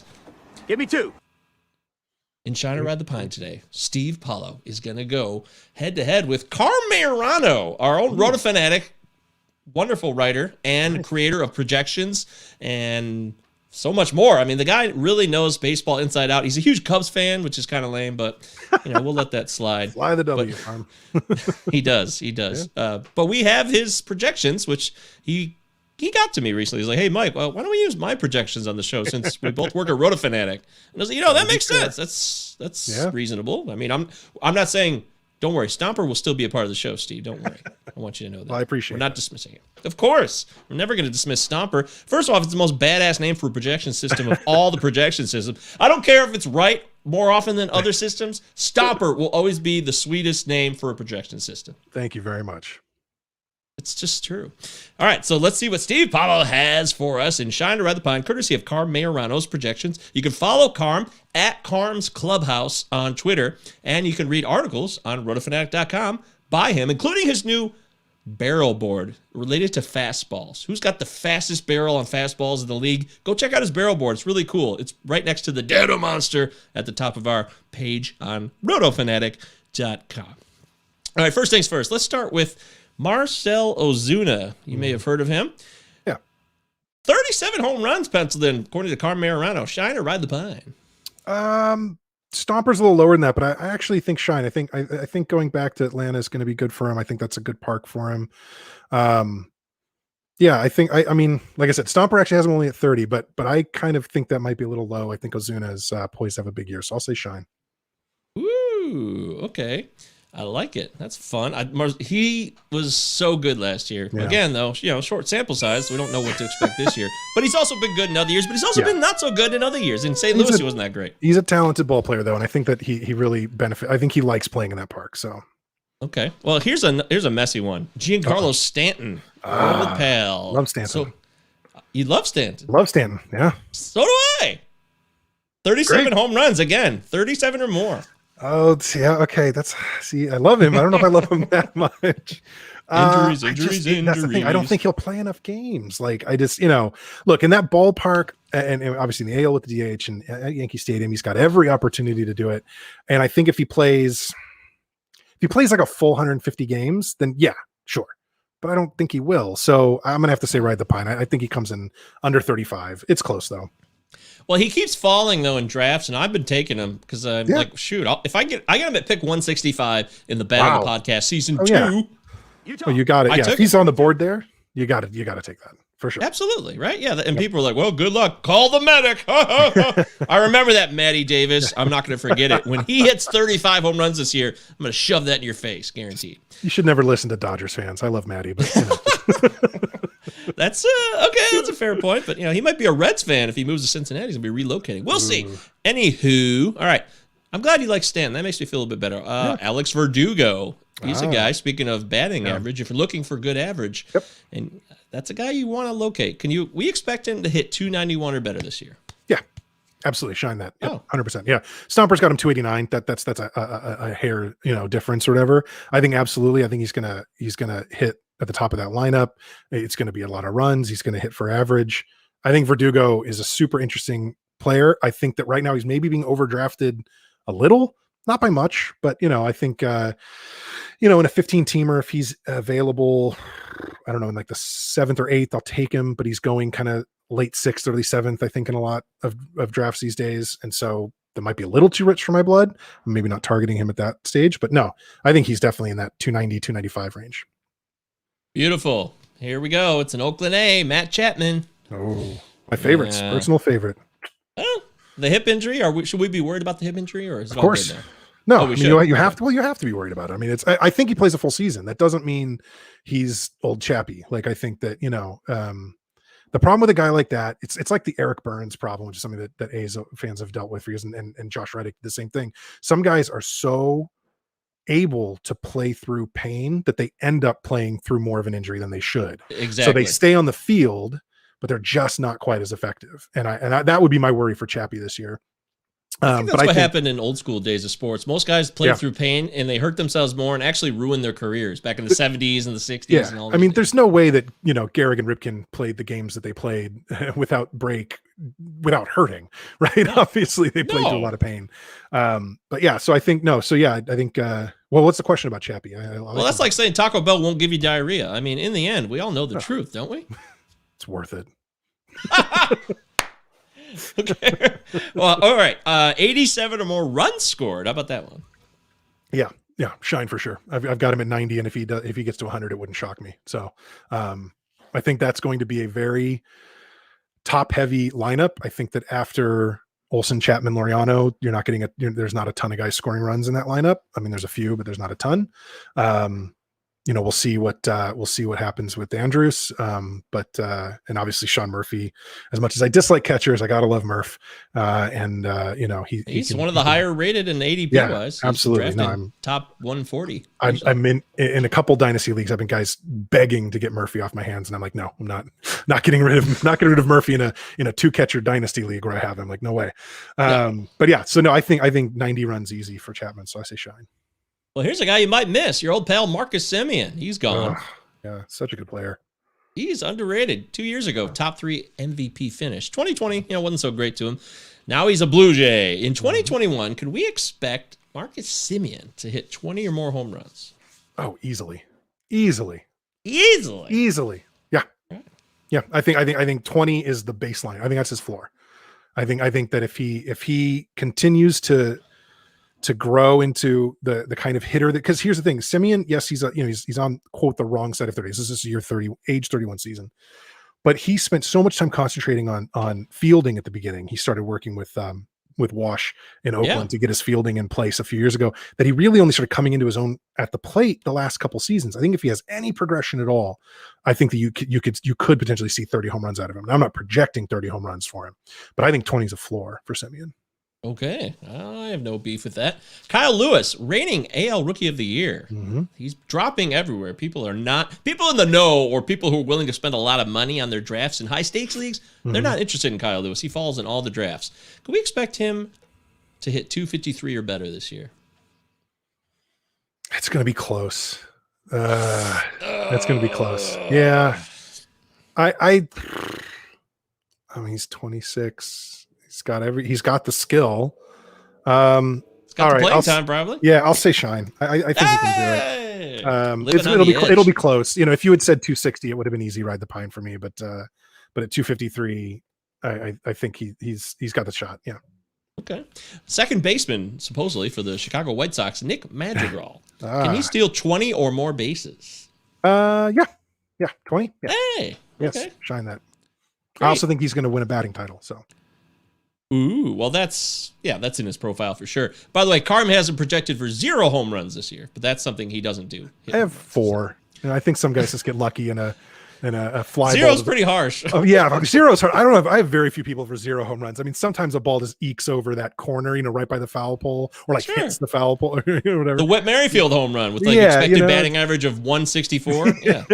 Give me 2. In Shine or Ride the Pine today, Steve Paulo is going to go head-to-head with Carm Mayorano, our own Roto Fanatic, wonderful writer and creator of projections and so much more. I mean, the guy really knows baseball inside out. He's a huge Cubs fan, which is kind of lame, but we'll let that slide. Fly the W, Carm. He does. Yeah. But we have his projections, which he got to me recently. He's like, "Hey, Mike, why don't we use my projections on the show since we both work at Roto Fanatic?" And I was like, that makes sense. That's reasonable. I mean, I'm not saying. Don't worry, Stomper will still be a part of the show, Steve. Don't worry. I want you to know that. Well, I appreciate it. We're not dismissing it. Of course. We're never going to dismiss Stomper. First off, it's the most badass name for a projection system of all the projection systems. I don't care if it's right more often than other systems. Stomper will always be the sweetest name for a projection system. Thank you very much. It's just true. All right, so let's see what Steve Paulo has for us in Shine or Ride the Pine, courtesy of Carm Mayorano's projections. You can follow Carm at Carm's Clubhouse on Twitter, and you can read articles on rotofanatic.com by him, including his new barrel board related to fastballs. Who's got the fastest barrel on fastballs in the league? Go check out his barrel board. It's really cool. It's right next to the Dado Monster at the top of our page on rotofanatic.com. All right, first things first. Let's start with Marcell Ozuna. You may have heard of him. Yeah. 37 home runs penciled in, according to Carm Mayorano. Shine or Ride the Pine? Stomper's a little lower than that, but I actually think Shine. I think going back to Atlanta is going to be good for him. I think that's a good park for him. Yeah, I mean, like I said, Stomper actually has him only at 30, but I kind of think that might be a little low. I think Ozuna is poised to have a big year, so I'll say Shine. Ooh, okay. I like it. That's fun. He was so good last year. Yeah. Again, though, short sample size, so we don't know what to expect this year. But he's also been good in other years, but he's also been not so good in other years. In St. Louis, he wasn't that great. He's a talented ball player, though, and I think that he really benefits. I think he likes playing in that park, so. Okay. Well, here's a messy one. Giancarlo Stanton. Old pal. Love Stanton. So, you love Stanton? Love Stanton, yeah. So do I. 37 home runs, again. 37 or more. Oh, yeah, okay. I love him. I don't know if I love him that much. Injuries. That's the thing. I don't think he'll play enough games. Like, I just, look, in that ballpark, and obviously in the AL with the DH and at Yankee Stadium, he's got every opportunity to do it. And I think if he plays like a full 150 games, then yeah, sure. But I don't think he will. So I'm going to have to say Ride the Pine. I think he comes in under 35. It's close, though. Well, he keeps falling though in drafts, and I've been taking him because I'm like, shoot, I got him at pick 165 in the Battle of the Podcast season 2. Yeah. Oh, you got it. Yeah, if he's on the board there, you got to take that for sure. Absolutely, right? Yeah, and people are like, "Well, good luck. Call the medic." I remember that, Matty Davis. I'm not going to forget it. When he hits 35 home runs this year, I'm going to shove that in your face, guaranteed. You should never listen to Dodgers fans. I love Matty, but That's okay. That's a fair point, but he might be a Reds fan if he moves to Cincinnati. He's gonna be relocating. We'll see. Anywho, all right. I'm glad you like Stan. That makes me feel a little bit better. Alex Verdugo. He's a guy. Speaking of batting average, if you're looking for good average, and that's a guy you want to locate. We expect him to hit 291 or better this year? Yeah, absolutely. Shine that. Yep, 100%. Yeah, Stomper's got him 289. That's a hair difference or whatever. I think absolutely. I think he's gonna hit at the top of that lineup. It's going to be a lot of runs. He's going to hit for average. I think Verdugo is a super interesting player. I think that right now he's maybe being overdrafted a little, not by much, but I think in a 15-teamer, if he's available, I don't know, in like the 7th or 8th, I'll take him, but he's going kind of late 6th, early 7th, I think, in a lot of drafts these days. And so that might be a little too rich for my blood. I'm maybe not targeting him at that stage, but no, I think he's definitely in that 290, 295 range. Beautiful. Here we go. It's an Oakland A, Matt Chapman. Oh, my favorites. Yeah. Personal favorite. Oh, the hip injury? Should we be worried about the hip injury, or is it of course? All good no, I mean, you have to. Well, you have to be worried about it. I mean, I think he plays a full season. That doesn't mean he's old Chappie. Like, I think that The problem with a guy like that, it's like the Eric Burns problem, which is something that A's fans have dealt with for years, and Josh Reddick, the same thing. Some guys are so able to play through pain that they end up playing through more of an injury than they should. Exactly. So they stay on the field, but they're just not quite as effective. And that would be my worry for Chappie this year. I think that's what happened in old school days of sports. Most guys played through pain and they hurt themselves more and actually ruined their careers back in the 70s and the 60s. And all. I mean, there's no way that, Gehrig and Ripken played the games that they played without break, without hurting, right? No. Obviously, they played through a lot of pain. But yeah, so I think, I think, what's the question about Chappie? That's like saying Taco Bell won't give you diarrhea. I mean, in the end, we all know the truth, don't we? It's worth it. Okay. Well, all right. 87 or more runs scored. How about that one? Yeah, shine for sure. I've got him at 90, and if he gets to 100, it wouldn't shock me. So, I think that's going to be a very top-heavy lineup. I think that after Olsen, Chapman, Laureano, you're not getting there's not a ton of guys scoring runs in that lineup. I mean, there's a few, but there's not a ton. We'll see what happens with Andrews. And obviously Sean Murphy, as much as I dislike catchers, I gotta love Murph. He's one of the higher rated in ADP wise. He's absolutely. No, I'm top 140. I'm in a couple dynasty leagues. I've been guys begging to get Murphy off my hands, and I'm like, no, I'm not getting rid of Murphy in a 2-catcher dynasty league where I have him. Like, no way. But yeah, so no, I think 90 runs easy for Chapman. So I say shine. Well, here's a guy you might miss. Your old pal, Marcus Semien. He's gone. Yeah, such a good player. He's underrated. 2 years ago, top 3 MVP finish. 2020, wasn't so great to him. Now he's a Blue Jay. In 2021, could we expect Marcus Semien to hit 20 or more home runs? Oh, easily. Yeah. Yeah. I think 20 is the baseline. I think that's his floor. I think that if he continues to grow into the kind of hitter that, because here's the thing, Semien, yes, he's on quote the wrong side of 30. This is year 30, age 31 season, but he spent so much time concentrating on fielding at the beginning. He started working with Wash in Oakland to get his fielding in place a few years ago, that he really only started coming into his own at the plate the last couple seasons. I think if he has any progression at all, I think that you could potentially see 30 home runs out of him. Now, I'm not projecting 30 home runs for him, but I think 20 is a floor for Semien. Okay, I have no beef with that. Kyle Lewis, reigning AL Rookie of the Year. Mm-hmm. He's dropping everywhere. People in the know, or people who are willing to spend a lot of money on their drafts in high stakes leagues, they're not interested in Kyle Lewis. He falls in all the drafts. Can we expect him to hit 253 or better this year? It's going to be close. That's going to be close. Yeah. I mean, he's 26. He's got the skill. He's got the playing time, probably. Yeah, I'll say shine. I think he can do it. It'll be close. If you had said 260, it would have been easy ride the pine for me. But at 253, I think he's got the shot. Yeah. Okay. Second baseman, supposedly for the Chicago White Sox, Nick Madrigal. Can he steal 20 or more bases? Yeah, 20. Yeah. Hey. Yes, okay. Shine that. Great. I also think he's going to win a batting title. So. Ooh, well, that's in his profile for sure. By the way, Carm has him projected for 0 home runs this year, but that's something he doesn't do. I have 4. I think some guys just get lucky in a fly. 0's pretty harsh. Oh yeah, 0's hard. I don't know. I have very few people for 0 home runs. I mean, sometimes a ball just ekes over that corner, right by the foul pole, or hits the foul pole, or whatever. The Whit Merrifield home run with expected batting average of 164. Yeah.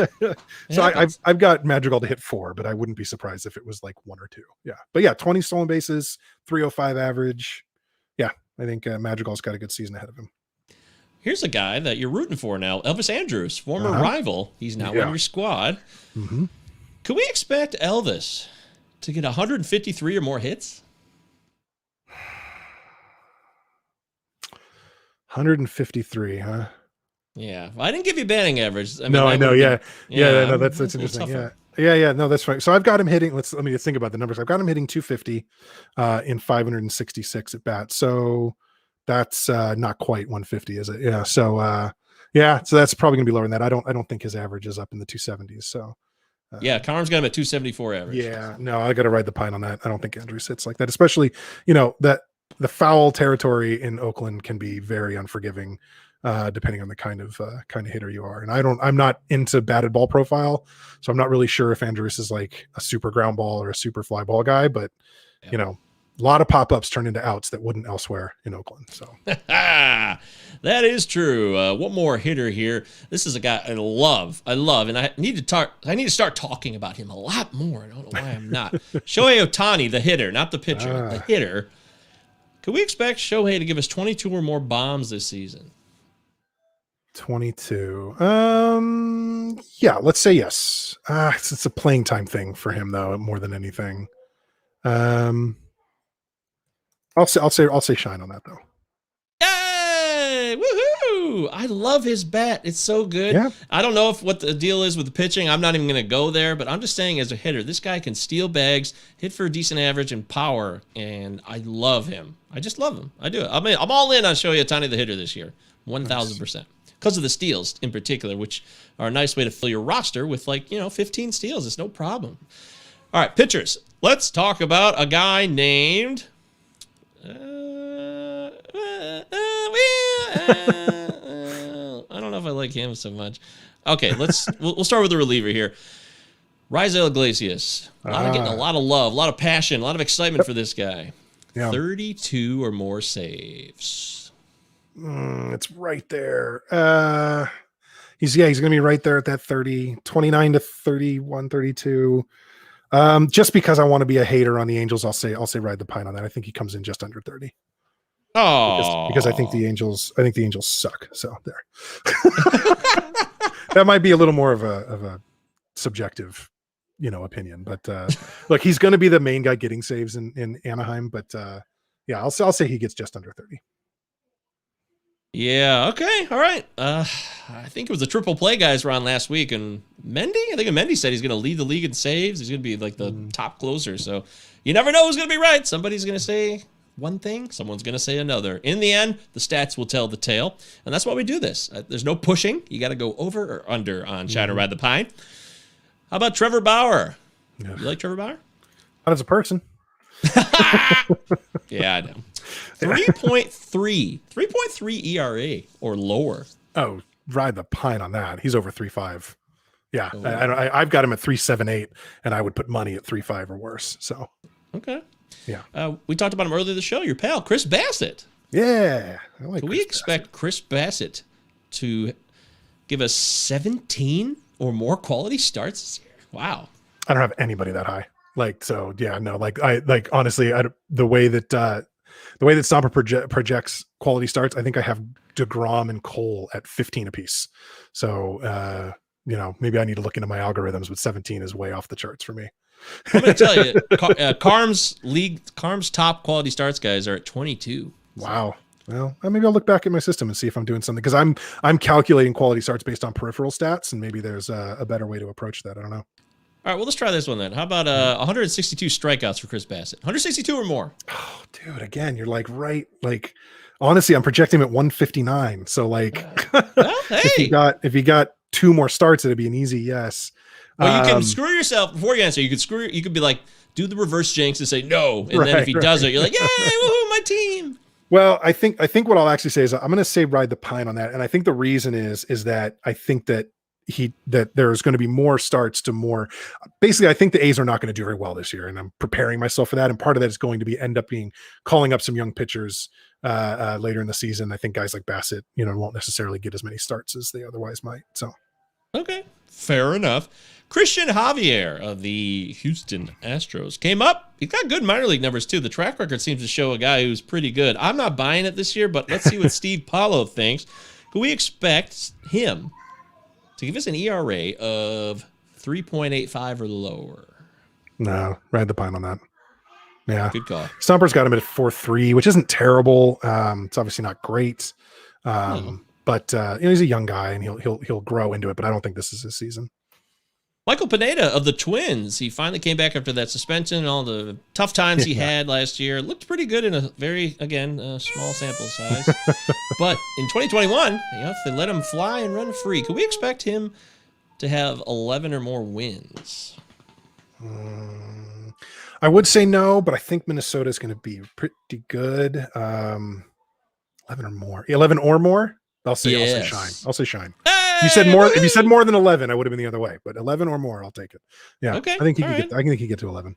So I've got Madrigal to hit 4, but I wouldn't be surprised if it was like 1 or 2. Yeah, but yeah, 20 stolen bases, 305 average. Yeah, I think Madrigal's got a good season ahead of him. Here's a guy that you're rooting for now, Elvis Andrus, former rival. He's now on your squad. Mm-hmm. Could we expect Elvis to get 153 or more hits? 153, huh? Yeah. Well, I didn't give you batting average. I know. Yeah. No, that's interesting. Yeah. No, that's right. So I've got him hitting. Let me just think about the numbers. I've got him hitting 250 in 566 at bat. So that's not quite 150, is it? Yeah. So so that's probably gonna be lower than that. I don't think his average is up in the 270s. So Carm's got him at 274 average. Yeah, no, I got to ride the pine on that. I don't think Andrews hits like that, especially that the foul territory in Oakland can be very unforgiving. depending on the kind of hitter you are. And I'm not into batted ball profile, so I'm not really sure if Andrus is like a super ground ball or a super fly ball guy, but a lot of pop-ups turn into outs that wouldn't elsewhere in Oakland. So that is true. One more hitter here. This is a guy I love, and I need to start talking about him a lot more. I don't know why I'm not. Shohei Ohtani, the hitter, not the pitcher, the hitter. Could we expect Shohei to give us 22 or more bombs this season? 22. Yeah, let's say yes. It's a playing time thing for him though, more than anything. I'll say shine on that though. Yay! Woohoo! I love his bat. It's so good. Yeah. I don't know what the deal is with the pitching. I'm not even going to go there, but I'm just saying as a hitter, this guy can steal bags, hit for a decent average and power, and I love him. I just love him. I do. I mean, I'm all in on Shohei Ohtani, the hitter this year. 1,000%. Because of the steals in particular, which are a nice way to fill your roster with 15 steals. It's no problem. All right, pitchers. Let's talk about a guy named... I don't know if I like him so much. Okay, we'll start with the reliever here. Raisel Iglesias. Getting a lot of love, a lot of passion, a lot of excitement for this guy. Yeah. 32 or more saves. It's right there. He's going to be right there at that 29 to 31, 32. Just because I want to be a hater on the Angels, I'll say ride the pine on that. I think he comes in just under 30. Oh, because I think the Angels suck. So there. That might be a little more of a subjective, opinion, but look, he's going to be the main guy getting saves in Anaheim, but yeah, I'll say he gets just under 30. Yeah. Okay. All right. I think it was the triple play guys were on last week, and Mendy said he's going to lead the league in saves. He's going to be like the top closer. So you never know who's going to be right. Somebody's going to say one thing, someone's going to say another. In the end, the stats will tell the tale, and that's why we do this. There's no pushing. You got to go over or under on Shine or Ride the Pine. How about Trevor Bauer? Yeah. You like Trevor Bauer? Not as a person. Yeah, I know. 3.3 ERA or lower. Oh, ride the pine on that. He's over 3.5. Yeah, I've got him at 3.78, and I would put money at 3.5 or worse. So okay, yeah. We talked about him earlier in the show. Your pal Chris Bassett. Yeah, Can we expect Chris Bassett to give us 17 or more quality starts this year? Wow. I don't have anybody that high. Honestly, the way that Stomper projects quality starts, I think I have DeGrom and Cole at 15 apiece. So, maybe I need to look into my algorithms, but 17 is way off the charts for me. I'm going to tell you, Carm's top quality starts guys are at 22. Wow. Well, maybe I'll look back at my system and see if I'm doing something, because I'm calculating quality starts based on peripheral stats, and maybe there's a better way to approach that. I don't know. All right, well, let's try this one then. How about 162 strikeouts for Chris Bassett? 162 or more. Oh, dude, again, you're honestly, I'm projecting him at 159. So hey. if he got two more starts, it'd be an easy yes. Well, you can screw yourself before you answer. You could be like, do the reverse jinx and say no. And then if he does it, you're like, yay, woohoo, my team. Well, I think what I'll actually say is I'm going to say ride the pine on that. And I think the reason is that I think that there's going to be more starts to more. Basically, I think the A's are not going to do very well this year, and I'm preparing myself for that. And part of that is going to end up being calling up some young pitchers later in the season. I think guys like Bassett, won't necessarily get as many starts as they otherwise might. So, okay, fair enough. Christian Javier of the Houston Astros came up. He's got good minor league numbers too. The track record seems to show a guy who's pretty good. I'm not buying it this year, but let's see what Steve Paulo thinks. Could we expect him to give us an ERA of 3.85 or lower? No, ride the pine on that. Yeah. Good call. Stomper's got him at 4.3, which isn't terrible. It's obviously not great. But he's a young guy and he'll grow into it, but I don't think this is his season. Michael Pineda of the Twins. He finally came back after that suspension and all the tough times he had last year. Looked pretty good in a very, small sample size. But in 2021, if they let him fly and run free, could we expect him to have 11 or more wins? I would say no, but I think Minnesota is going to be pretty good. 11 or more. 11 or more? I'll say Yes. shine. I'll say shine. Hey, You said more. If you woohoo! said more than 11, I would have been the other way. But 11 or more, I'll take it. Yeah. Okay, I think he all could right. get. I think he could get to 11.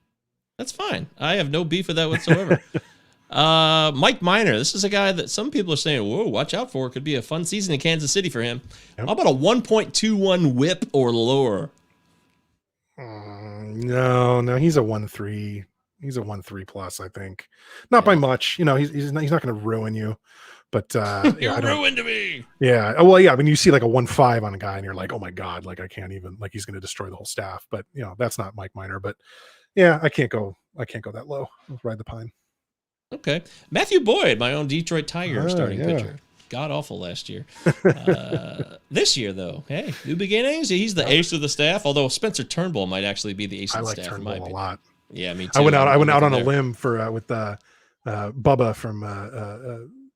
That's fine. I have no beef with that whatsoever. Mike Minor. This is a guy that some people are saying, whoa, watch out for. It could be a fun season in Kansas City for him. Yep. How about a 1.21 whip or lower? No, he's a 1.3. He's a 1.3 plus, I think. Not by much. You know, he's not going to ruin you. But You're ruined me. Yeah. Oh, well, yeah. When you see like a 1.5 on a guy and you're like, oh my God, like I can't even, like he's going to destroy the whole staff. But you know, that's not Mike Minor. But yeah, I can't go that low. I'll ride the pine. Okay. Matthew Boyd, my own Detroit Tiger starting yeah. pitcher. God awful last year. This year, though, hey, new beginnings. He's the ace of the staff, although Spencer Turnbull might actually be the ace I of the like staff. In my Turnbull a opinion. lot. Yeah, me too. I went out on a there. limb for with Bubba from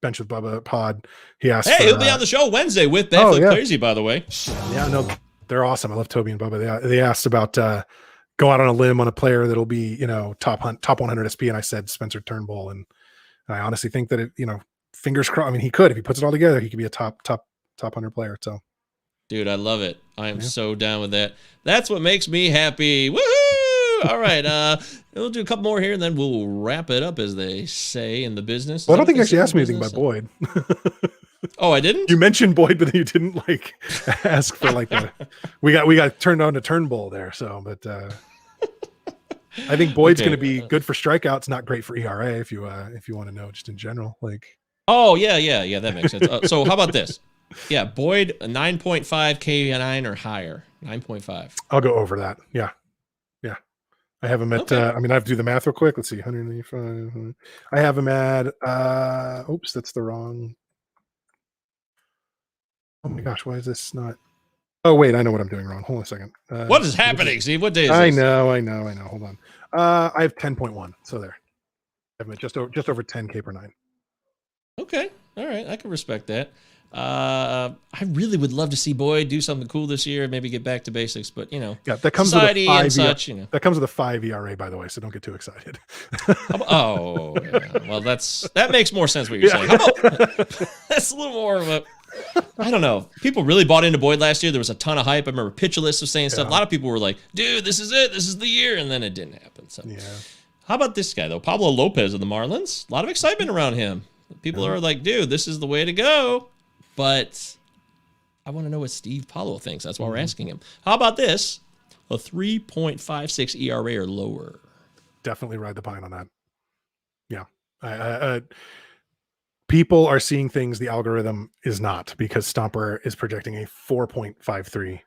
Bench with Bubba pod. He asked. Hey, for, he'll be on the show Wednesday with Backflip yeah. Crazy, by the way. Yeah, no, they're awesome. I love Toby and Bubba. They asked about go out on a limb on a player that'll be, you know, top 100 SP, and I said Spencer Turnbull, and I honestly think that it, you know, fingers crossed. I mean, he could, if he puts it all together, he could be a top 100 player. So, Dude, I love it. I am so down with that. That's what makes me happy. Woohoo! All right, we'll do a couple more here, and then we'll wrap it up, as they say in the business. well, I don't think you actually asked me anything about Boyd. Oh, I didn't? You mentioned Boyd, but then you didn't like ask for like we got turned on to Turnbull there. So, but I think Boyd's Okay. going to be good for strikeouts, not great for ERA. If you want to know, just in general, like. Oh, yeah, that makes sense. So how about this? Yeah, Boyd, a 9.5 K9 or higher. 9.5. I'll go over that. Yeah. I have him at, Okay. I have to do the math real quick. Let's see. 185. I have him at, oops, that's the wrong. Oh my gosh. Why is this not? Oh, wait, I know what I'm doing wrong. Hold on a second. What is happening, Steve? What day is I this? know. Hold on. I have 10.1. So there. I have him at just over 10K per 9. Okay. All right. I can respect that. I really would love to see Boyd do something cool this year, maybe get back to basics, but you know, Yeah, that comes society with a 5 and such, you know. That comes with a 5 ERA, by the way, so don't get too excited. Oh, yeah. Well, that makes more sense what you're saying. How about, that's a little more of a, I don't know. People really bought into Boyd last year. There was a ton of hype. I remember Pitcherlist was saying stuff. A lot of people were like, dude, this is it. This is the year. And then it didn't happen. So Yeah. how about this guy, though? Pablo Lopez of the Marlins. A lot of excitement around him. People are like, dude, this is the way to go. But I want to know what Steve Paulo thinks. That's why we're asking him. How about this? A 3.56 ERA or lower. Definitely ride the pine on that. Yeah. People are seeing things the algorithm is not, because Stomper is projecting a 4.53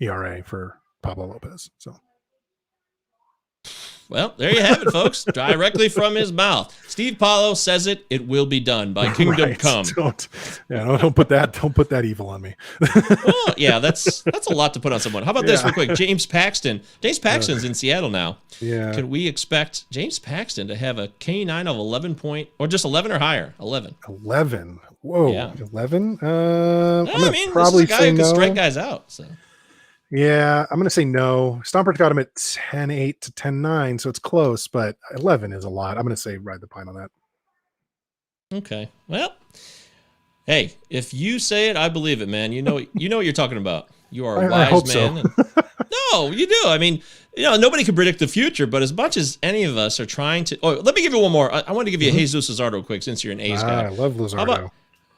ERA for Pablo Lopez. So Well, there you have it, folks. Directly from his mouth. Steve Paulo says it. It will be done. By kingdom Right. come. Don't put that evil on me. Well, yeah, that's a lot to put on someone. How about this real quick? James Paxton. James Paxton's in Seattle now. Yeah. Can we expect James Paxton to have a K9 of 11 point, or just 11 or higher? 11. 11. Whoa. Yeah. 11. I mean, probably this is a guy who can strike guys out. So. Yeah, I'm going to say no. Stomper's got him at 10.8 to 10.9, so it's close, but 11 is a lot. I'm going to say ride the pine on that. Okay. Well, hey, if you say it, I believe it, man. You know what you're talking about. You are a I hope wise so. man. No, you do. I mean, nobody can predict the future, but as much as any of us are trying to. Oh, let me give you one more. I want to give you a Jesus Luzardo quick, since you're an A's guy. I love Luzardo. How about,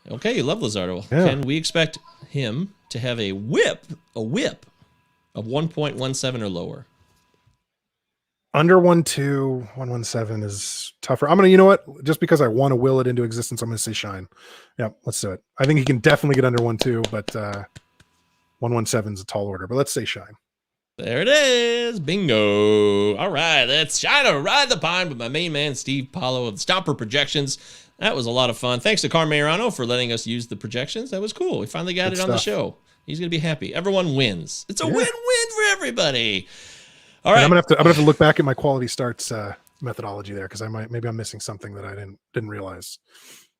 okay, you love Luzardo. Yeah. Can we expect him to have a whip of 1.17 or lower? Under 1.2, 1.17 is tougher. I'm going to, you know what? Just because I want to will it into existence, I'm going to say shine. Yeah, let's do it. I think he can definitely get under 1.2, but 1.17 is a tall order, but let's say shine. There it is. Bingo. All right. Let's shine or ride the pine with my main man, Steve Paulo of the Stomper Projections. That was a lot of fun. Thanks to Carmen Mayorano for letting us use the projections. That was cool. We finally got Good it on the stuff. show. He's going to be happy. Everyone wins. It's a win-win for everybody. All And right. I'm gonna have to look back at my quality starts methodology there, because maybe I'm missing something that I didn't realize.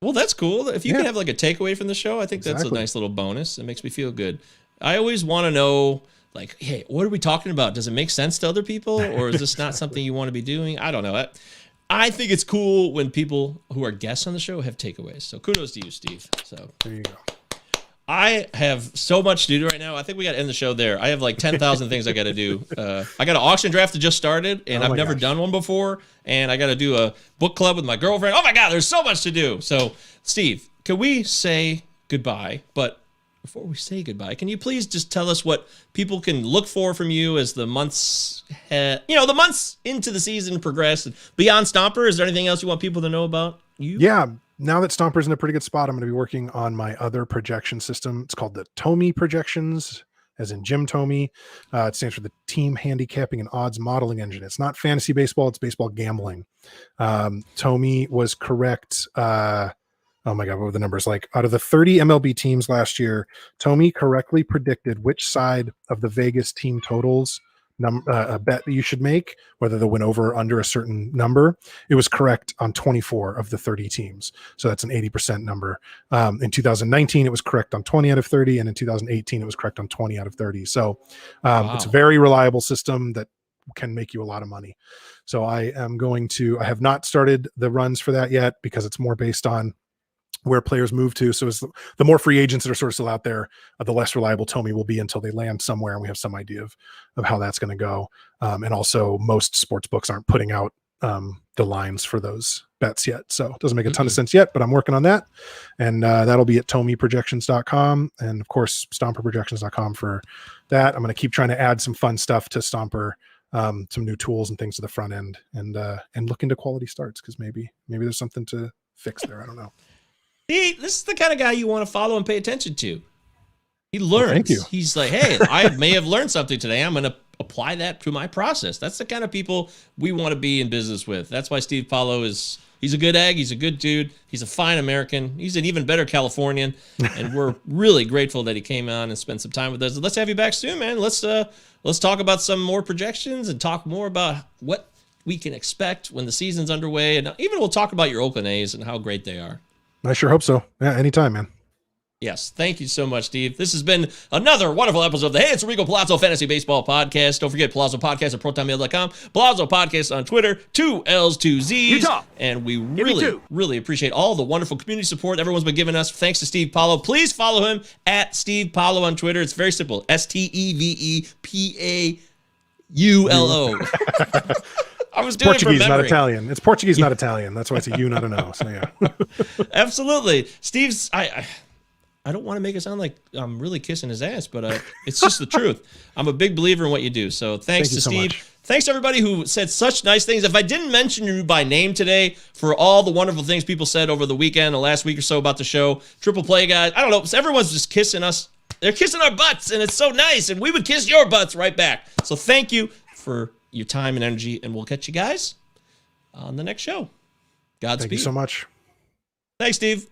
Well, that's cool. If you Yeah. can have like a takeaway from the show, I think that's a Exactly. nice little bonus. It makes me feel good. I always want to know, like, hey, what are we talking about? Does it make sense to other people, or is this not something you want to be doing? I don't know. I think it's cool when people who are guests on the show have takeaways. So kudos to you, Steve. So There you go. I have so much to do right now. I think we got to end the show there. I have like 10,000 things I got to do. I got an auction draft that just started, and I've never done one before. And I got to do a book club with my girlfriend. Oh my God, there's so much to do. So, Steve, can we say goodbye? But before we say goodbye, can you please just tell us what people can look for from you as the months, the months into the season progress? Beyond Stomper, is there anything else you want people to know about you? Yeah. Now that Stomper's in a pretty good spot, I'm going to be working on my other projection system. It's called the Tomey Projections, as in Jim Tomey. It stands for the Team Handicapping and Odds Modeling Engine. It's not fantasy baseball, it's baseball gambling. Tomey was correct. Oh my God, what were the numbers? Like, out of the 30 MLB teams last year, Tomey correctly predicted which side of the Vegas team totals a bet that you should make, whether they'll win over or under a certain number. It was correct on 24 of the 30 teams. So that's an 80% number. In 2019, it was correct on 20 out of 30. And in 2018, it was correct on 20 out of 30. So it's a very reliable system that can make you a lot of money. So I have not started the runs for that yet, because it's more based on where players move to. So the more free agents that are sort of still out there, the less reliable Tomey will be until they land somewhere and we have some idea of how that's going to go. And also, most sports books aren't putting out the lines for those bets yet. So it doesn't make a ton of sense yet, but I'm working on that. And that'll be at TomeyProjections.com. And of course, StomperProjections.com for that. I'm going to keep trying to add some fun stuff to Stomper, some new tools and things to the front end, and look into quality starts, because maybe there's something to fix there. I don't know. See, this is the kind of guy you want to follow and pay attention to. He learns. Thank you. He's like, hey, I may have learned something today. I'm going to apply that to my process. That's the kind of people we want to be in business with. That's why Steve Paulo he's a good egg. He's a good dude. He's a fine American. He's an even better Californian. And we're really grateful that he came on and spent some time with us. Let's have you back soon, man. Let's talk about some more projections and talk more about what we can expect when the season's underway. And even we'll talk about your Oakland A's and how great they are. I sure hope so. Yeah, anytime, man. Yes, thank you so much, Steve. This has been another wonderful episode of the Hey, It's Rico Palazzo Fantasy Baseball Podcast. Don't forget Palazzo Podcast at ProtonMail.com. Palazzo Podcast on Twitter, 2 L's, 2 Z's. Utah. And we me really, two. really appreciate all the wonderful community support everyone's been giving us. Thanks to Steve Paulo. Please follow him at Steve Paulo on Twitter. It's very simple. STEVEPAULO. I was doing Portuguese, it from not memory. Italian. It's Portuguese, not Italian. That's why it's a U, not an O. So yeah. Absolutely. Steve's, I don't want to make it sound like I'm really kissing his ass, but it's just the truth. I'm a big believer in what you do. So thanks to Steve. Much. Thanks to everybody who said such nice things. If I didn't mention you by name today for all the wonderful things people said over the weekend, the last week or so about the show, Triple Play guys, I don't know, everyone's just kissing us. They're kissing our butts, and it's so nice, and we would kiss your butts right back. So thank you for your time and energy, and we'll catch you guys on the next show. Godspeed. Thank you so much. Thanks, Steve.